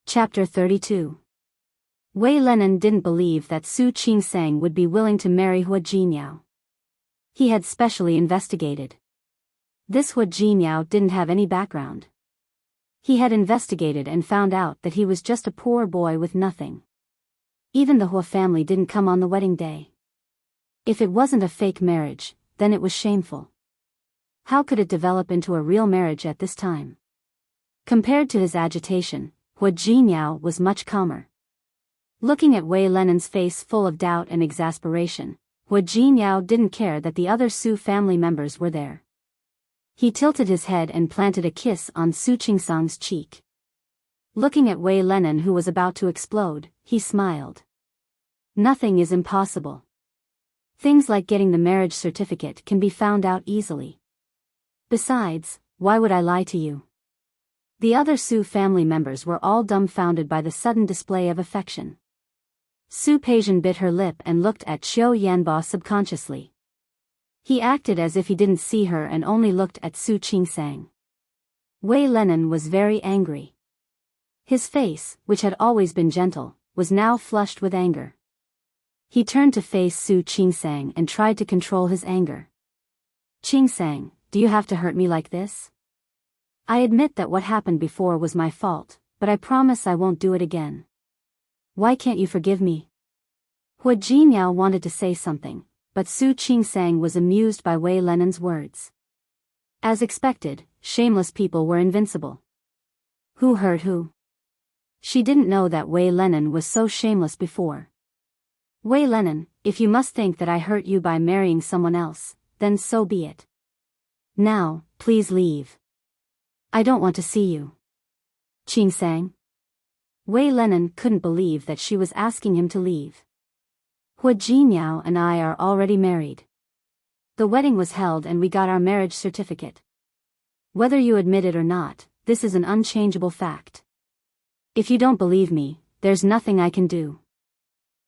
Chapter 32. Wei Lenin didn't believe that Su Qingsang would be willing to marry Hua Jinyao. He had specially investigated. This Hua Jinyao didn't have any background. He had investigated and found out that he was just a poor boy with nothing. Even the Hua family didn't come on the wedding day. If it wasn't a fake marriage, then it was shameful. How could it develop into a real marriage at this time? Compared to his agitation, Hua Jinyao was much calmer. Looking at Wei Lenin's face full of doubt and exasperation, Hua Jinyao didn't care that the other Su family members were there. He tilted his head and planted a kiss on Su Qingsang's cheek. Looking at Wei Lenin, who was about to explode, he smiled. Nothing is impossible. Things like getting the marriage certificate can be found out easily. Besides, why would I lie to you? The other Su family members were all dumbfounded by the sudden display of affection. Su Peijian bit her lip and looked at Qiu Yanbo subconsciously. He acted as if he didn't see her and only looked at Su Qingsang. Wei Lenin was very angry. His face, which had always been gentle, was now flushed with anger. He turned to face Su Qingsang and tried to control his anger. Qingsang, do you have to hurt me like this? I admit that what happened before was my fault, but I promise I won't do it again. Why can't you forgive me? Hua Jinyao wanted to say something, but Su Qingsang was amused by Wei Lenin's words. As expected, shameless people were invincible. Who hurt who? She didn't know that Wei Lenin was so shameless before. Wei Lenin, if you must think that I hurt you by marrying someone else, then so be it. Now, please leave. I don't want to see you. Qingsang. Wei Lenin couldn't believe that she was asking him to leave. Hua Jinyao and I are already married. The wedding was held and we got our marriage certificate. Whether you admit it or not, this is an unchangeable fact. If you don't believe me, there's nothing I can do.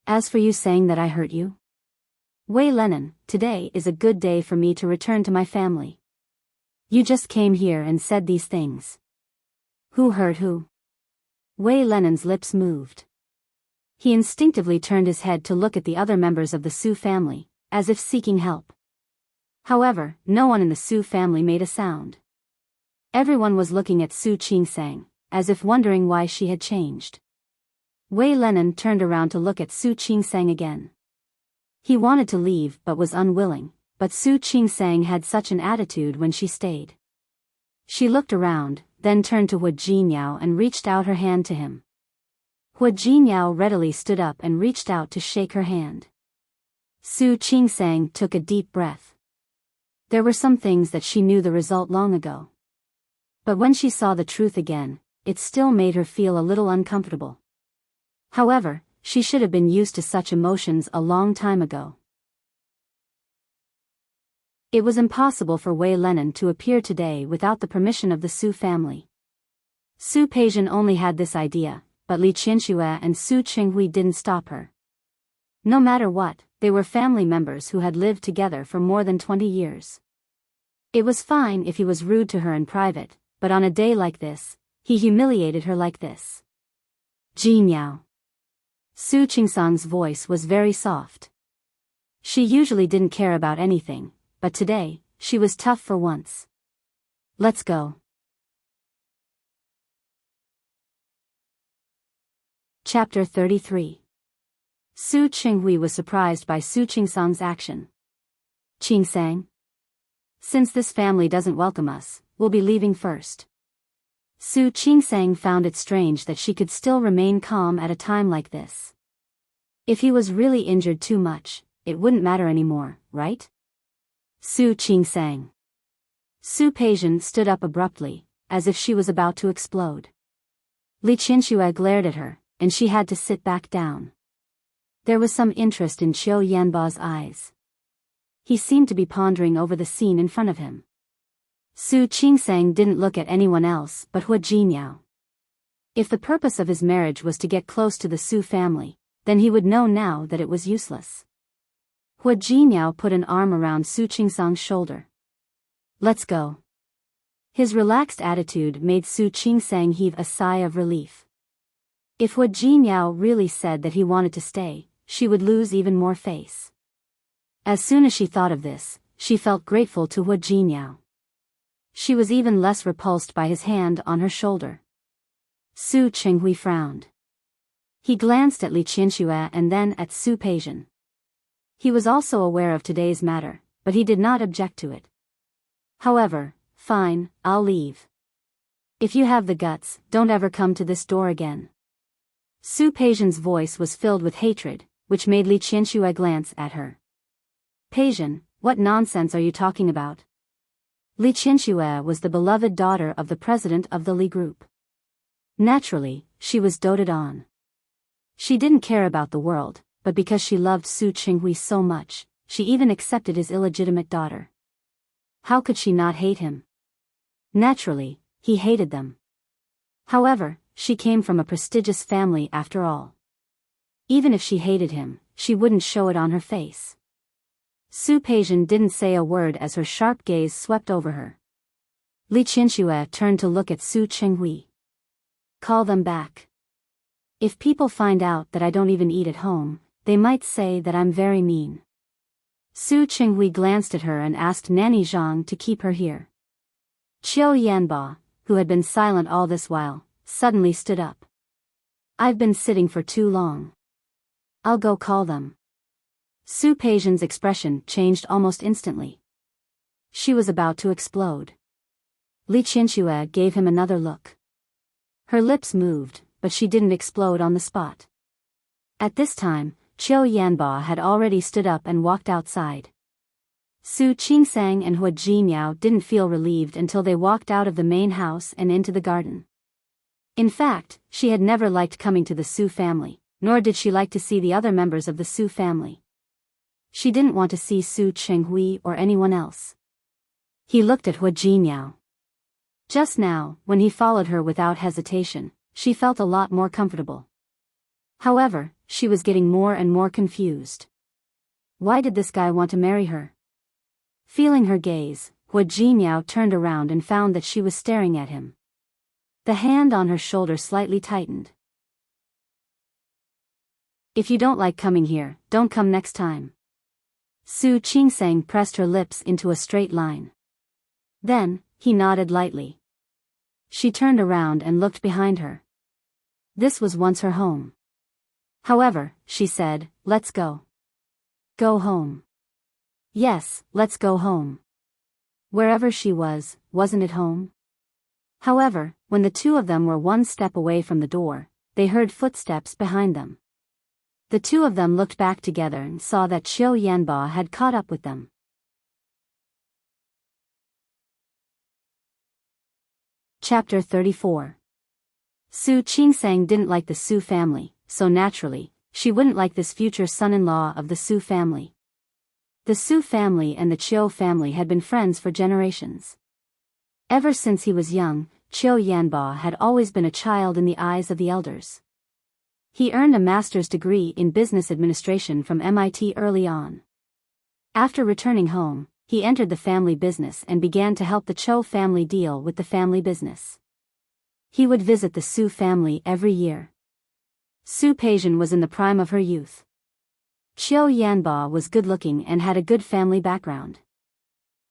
As for you saying that I hurt you? Wei Lenin, today is a good day for me to return to my family. You just came here and said these things. Who hurt who? Wei Lenin's lips moved. He instinctively turned his head to look at the other members of the Su family, as if seeking help. However, no one in the Su family made a sound. Everyone was looking at Su Qingsang, as if wondering why she had changed. Wei Lenin turned around to look at Su Qingsang again. He wanted to leave but was unwilling, but Su Qingsang had such an attitude when she stayed. She looked around, then turned to Hua Jinyao and reached out her hand to him. Hua Jinyao readily stood up and reached out to shake her hand. Su Qingsang took a deep breath. There were some things that she knew the result long ago. But when she saw the truth again, it still made her feel a little uncomfortable. However, she should have been used to such emotions a long time ago. It was impossible for Wei Lenin to appear today without the permission of the Su family. Su Peijian only had this idea, but Li Qianxue and Su Qinghui didn't stop her. No matter what, they were family members who had lived together for more than 20 years. It was fine if he was rude to her in private, but on a day like this, he humiliated her like this. Jinyao. Su Qingsang's voice was very soft. She usually didn't care about anything, but today, she was tough for once. Let's go. Chapter 33. Su Qinghui was surprised by Su Qingsang's action. Qingsang. Since this family doesn't welcome us, we'll be leaving first. Su Qingsang found it strange that she could still remain calm at a time like this. If he was really injured too much, it wouldn't matter anymore, right? Su Qingsang. Su Peijian stood up abruptly, as if she was about to explode. Li Qianxue glared at her, and she had to sit back down. There was some interest in Qiu Yanba's eyes. He seemed to be pondering over the scene in front of him. Su Qingsang didn't look at anyone else but Hua Jinyao. If the purpose of his marriage was to get close to the Su family, then he would know now that it was useless. Hua Jinyao put an arm around Su Qingsang's shoulder. Let's go. His relaxed attitude made Su Qingsang heave a sigh of relief. If Hua Jinyao really said that he wanted to stay, she would lose even more face. As soon as she thought of this, she felt grateful to Hua Jinyao. She was even less repulsed by his hand on her shoulder. Su Qinghui frowned. He glanced at Li Qianxue and then at Su Peijian. He was also aware of today's matter, but he did not object to it. However, fine, I'll leave. If you have the guts, don't ever come to this door again. Su Peijian's voice was filled with hatred, which made Li Qianxue glance at her. Peijian, what nonsense are you talking about? Li Qianxue was the beloved daughter of the president of the Li Group. Naturally, she was doted on. She didn't care about the world, but because she loved Su Qinghui so much, she even accepted his illegitimate daughter. How could she not hate him? Naturally, he hated them. However, she came from a prestigious family after all. Even if she hated him, she wouldn't show it on her face. Su Peijian didn't say a word as her sharp gaze swept over her. Li Qianxue turned to look at Su Qinghui. Call them back. If people find out that I don't even eat at home, they might say that I'm very mean. Su Qinghui glanced at her and asked Nanny Zhang to keep her here. Qiu Yanba, who had been silent all this while, suddenly stood up. I've been sitting for too long. I'll go call them. Su Peijian's expression changed almost instantly. She was about to explode. Li Qianxue gave him another look. Her lips moved, but she didn't explode on the spot. At this time, Qiu Yanba had already stood up and walked outside. Su Qingsang and Hua Jinyao didn't feel relieved until they walked out of the main house and into the garden. In fact, she had never liked coming to the Su family, nor did she like to see the other members of the Su family. She didn't want to see Su Qinghui or anyone else. He looked at Hua Jinyao. Just now, when he followed her without hesitation, she felt a lot more comfortable. However, she was getting more and more confused. Why did this guy want to marry her? Feeling her gaze, Hua Jinyao turned around and found that she was staring at him. The hand on her shoulder slightly tightened. If you don't like coming here, don't come next time. Su Qingsang pressed her lips into a straight line. Then, he nodded lightly. She turned around and looked behind her. This was once her home. However, she said, let's go. Go home. Yes, let's go home. Wherever she was, wasn't it home? However, when the two of them were one step away from the door, they heard footsteps behind them. The two of them looked back together and saw that Qiu Yanba had caught up with them. Chapter 34. Su Qingsang didn't like the Su family, so naturally, she wouldn't like this future son-in-law of the Su family. The Su family and the Qiu family had been friends for generations. Ever since he was young, Qiu Yanba had always been a child in the eyes of the elders. He earned a master's degree in business administration from MIT early on. After returning home, he entered the family business and began to help the Cho family deal with the family business. He would visit the Su family every year. Su Peijian was in the prime of her youth. Chiu Yanba was good-looking and had a good family background.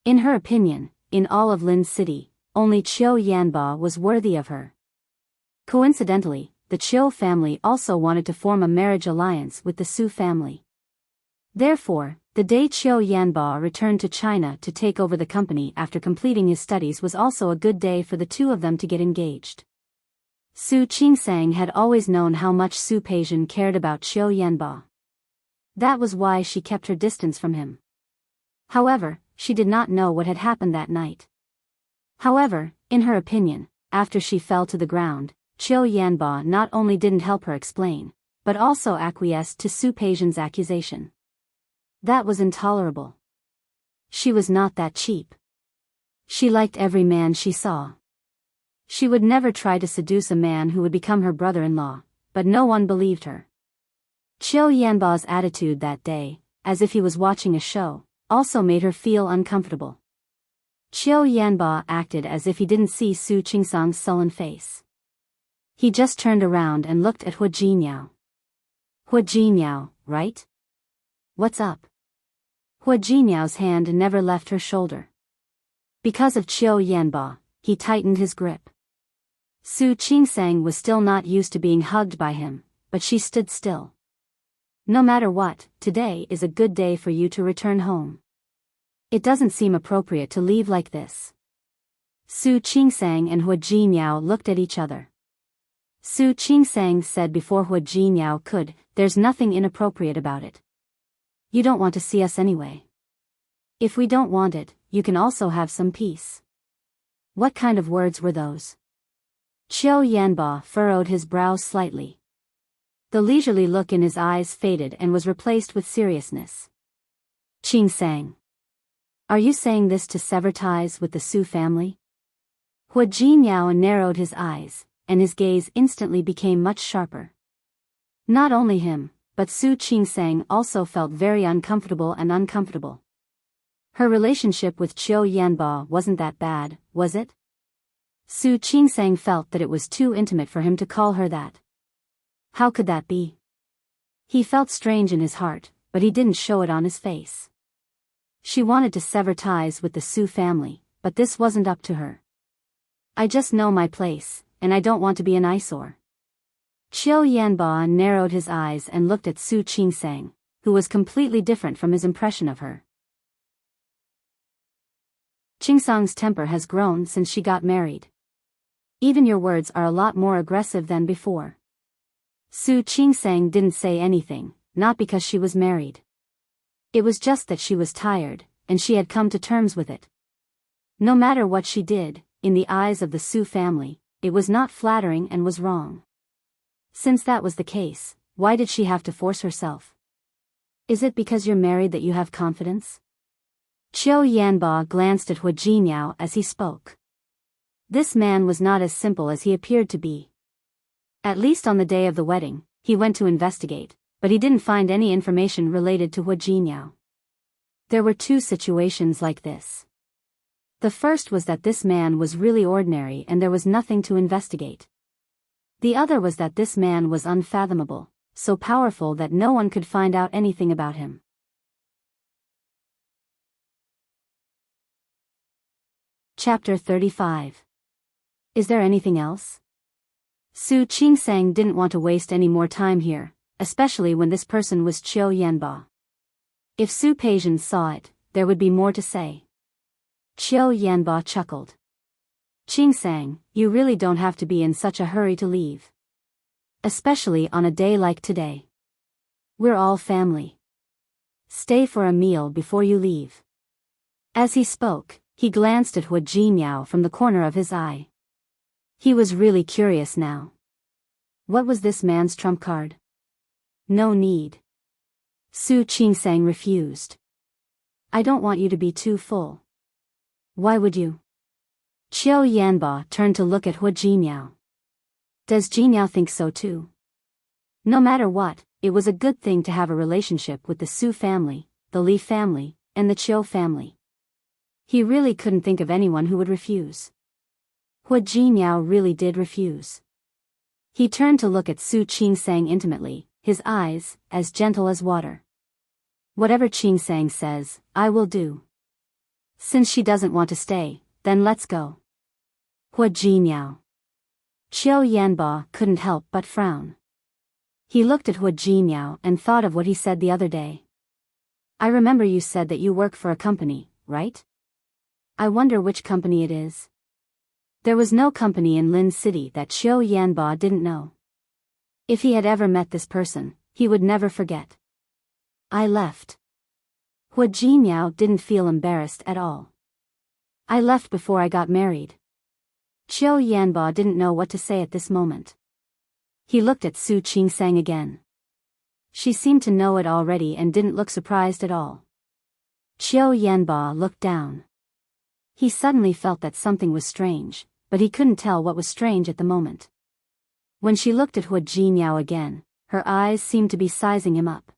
In her opinion, in all of Lin City, only Chiu Yanba was worthy of her. Coincidentally, the Chiu family also wanted to form a marriage alliance with the Su family. Therefore, the day Chiu Yanba returned to China to take over the company after completing his studies was also a good day for the two of them to get engaged. Su Qingsang had always known how much Su Peijian cared about Chiu Yanba. That was why she kept her distance from him. However, she did not know what had happened that night. However, in her opinion, after she fell to the ground, Chiu Yanba not only didn't help her explain, but also acquiesced to Su Peijian's accusation. That was intolerable. She was not that cheap. She liked every man she saw. She would never try to seduce a man who would become her brother-in-law, but no one believed her. Chiu Yanba's attitude that day, as if he was watching a show, also made her feel uncomfortable. Chiu Yanba acted as if he didn't see Su Qingsang's sullen face. He just turned around and looked at Hu Jinyao. Hu Jinyao, right? What's up? Hu Jinyao's hand never left her shoulder. Because of Chiu Yanba, he tightened his grip. Su Qingsang was still not used to being hugged by him, but she stood still. No matter what, today is a good day for you to return home. It doesn't seem appropriate to leave like this. Su Qingsang and Hu Jinyao looked at each other. Su Qingsang said before Hu Jinyao could, "There's nothing inappropriate about it. You don't want to see us anyway. If we don't want it, you can also have some peace." What kind of words were those? Chiu Yanba furrowed his brows slightly. The leisurely look in his eyes faded and was replaced with seriousness. Qingsang. Are you saying this to sever ties with the Su family? Hu Jinyao narrowed his eyes, and his gaze instantly became much sharper. Not only him, but Su Qingsang also felt very uncomfortable. Her relationship with Chiu Yanba wasn't that bad, was it? Su Qingsang felt that it was too intimate for him to call her that. How could that be? He felt strange in his heart, but he didn't show it on his face. She wanted to sever ties with the Su family, but this wasn't up to her. I just know my place, and I don't want to be an eyesore. Chiu Yanba narrowed his eyes and looked at Su Qingsang, who was completely different from his impression of her. Qingsang's temper has grown since she got married. Even your words are a lot more aggressive than before. Su Qingsang didn't say anything, not because she was married. It was just that she was tired, and she had come to terms with it. No matter what she did, in the eyes of the Su family, it was not flattering and was wrong. Since that was the case, why did she have to force herself? Is it because you're married that you have confidence? Chiu Yanba glanced at Hu Jinyao as he spoke. This man was not as simple as he appeared to be. At least on the day of the wedding, he went to investigate, but he didn't find any information related to Hu Jinyao. There were two situations like this. The first was that this man was really ordinary and there was nothing to investigate. The other was that this man was unfathomable, so powerful that no one could find out anything about him. Chapter 35. Is there anything else? Su Qingsang didn't want to waste any more time here, especially when this person was Chiu Yanba. If Su Peijian saw it, there would be more to say. Chiu Yanba chuckled. Qingsang, you really don't have to be in such a hurry to leave. Especially on a day like today. We're all family. Stay for a meal before you leave. As he spoke, he glanced at Hu Jinyao from the corner of his eye. He was really curious now. What was this man's trump card? No need. Su Qingsang refused. I don't want you to be too full. Why would you? Chiu Yanba turned to look at Hu Jinyao. Does Jinyao think so too? No matter what, it was a good thing to have a relationship with the Su family, the Li family, and the Chiu family. He really couldn't think of anyone who would refuse. Hua Jinyao really did refuse. He turned to look at Su Qingsang intimately, his eyes, as gentle as water. Whatever Qingsang says, I will do. Since she doesn't want to stay, then let's go. Hua Jinyao. Qiu Yanba couldn't help but frown. He looked at Hua Jinyao and thought of what he said the other day. I remember you said that you work for a company, right? I wonder which company it is. There was no company in Lin City that Qiu Yanba didn't know. If he had ever met this person, he would never forget. I left. Hua Jinyao didn't feel embarrassed at all. I left before I got married. Qiu Yanba didn't know what to say at this moment. He looked at Su Qingsang again. She seemed to know it already and didn't look surprised at all. Qiu Yanba looked down. He suddenly felt that something was strange, but he couldn't tell what was strange at the moment. When she looked at Hua Jinyao again, her eyes seemed to be sizing him up.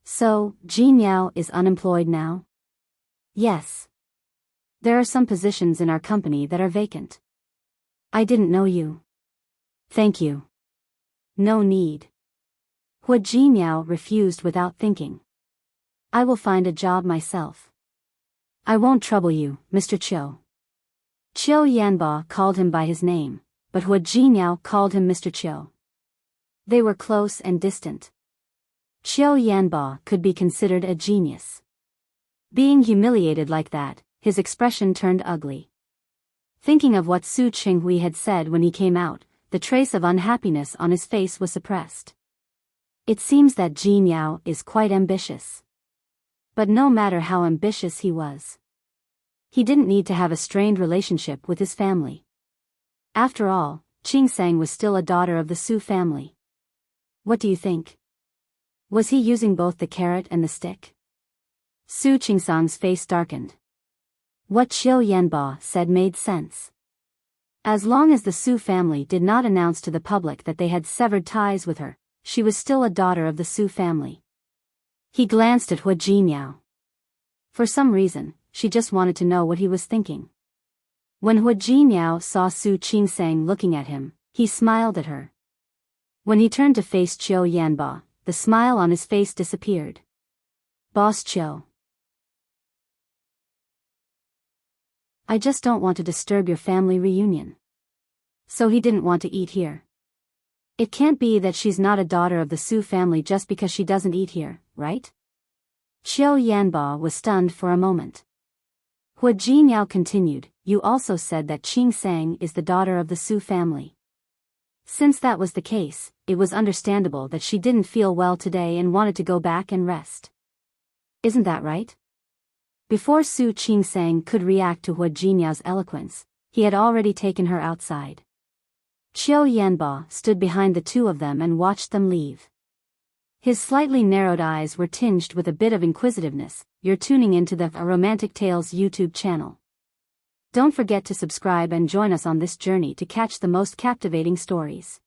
So, Jinyao is unemployed now? Yes. There are some positions in our company that are vacant. I didn't know you. Thank you. No need. Hua Jinyao refused without thinking. I will find a job myself. I won't trouble you, Mr. Qiu. Qiu Yanba called him by his name, but Hua Jinyao called him Mr. Qiu. They were close and distant. Qiu Yanba could be considered a genius. Being humiliated like that, his expression turned ugly. Thinking of what Su Qinghui had said when he came out, the trace of unhappiness on his face was suppressed. It seems that Jinyao is quite ambitious. But no matter how ambitious he was, he didn't need to have a strained relationship with his family. After all, Qingsang was still a daughter of the Su family. What do you think? Was he using both the carrot and the stick? Su Qingsang's face darkened. What Qiu Yanba said made sense. As long as the Su family did not announce to the public that they had severed ties with her, she was still a daughter of the Su family. He glanced at Hua Jinyao. For some reason, she just wanted to know what he was thinking. When Hua Jinyao saw Su Qingsang looking at him, he smiled at her. When he turned to face Qiu Yanba, the smile on his face disappeared. Boss Qiu. I just don't want to disturb your family reunion. So he didn't want to eat here. It can't be that she's not a daughter of the Su family just because she doesn't eat here, right? Qiu Yanba was stunned for a moment. Hua Jinyao continued, you also said that Qingsang is the daughter of the Su family. Since that was the case, it was understandable that she didn't feel well today and wanted to go back and rest. Isn't that right? Before Su Qingsang could react to Hua Jinyao's eloquence, he had already taken her outside. Qiu Yanba stood behind the two of them and watched them leave. His slightly narrowed eyes were tinged with a bit of inquisitiveness. You're tuning into the A Romantic Tales YouTube channel. Don't forget to subscribe and join us on this journey to catch the most captivating stories.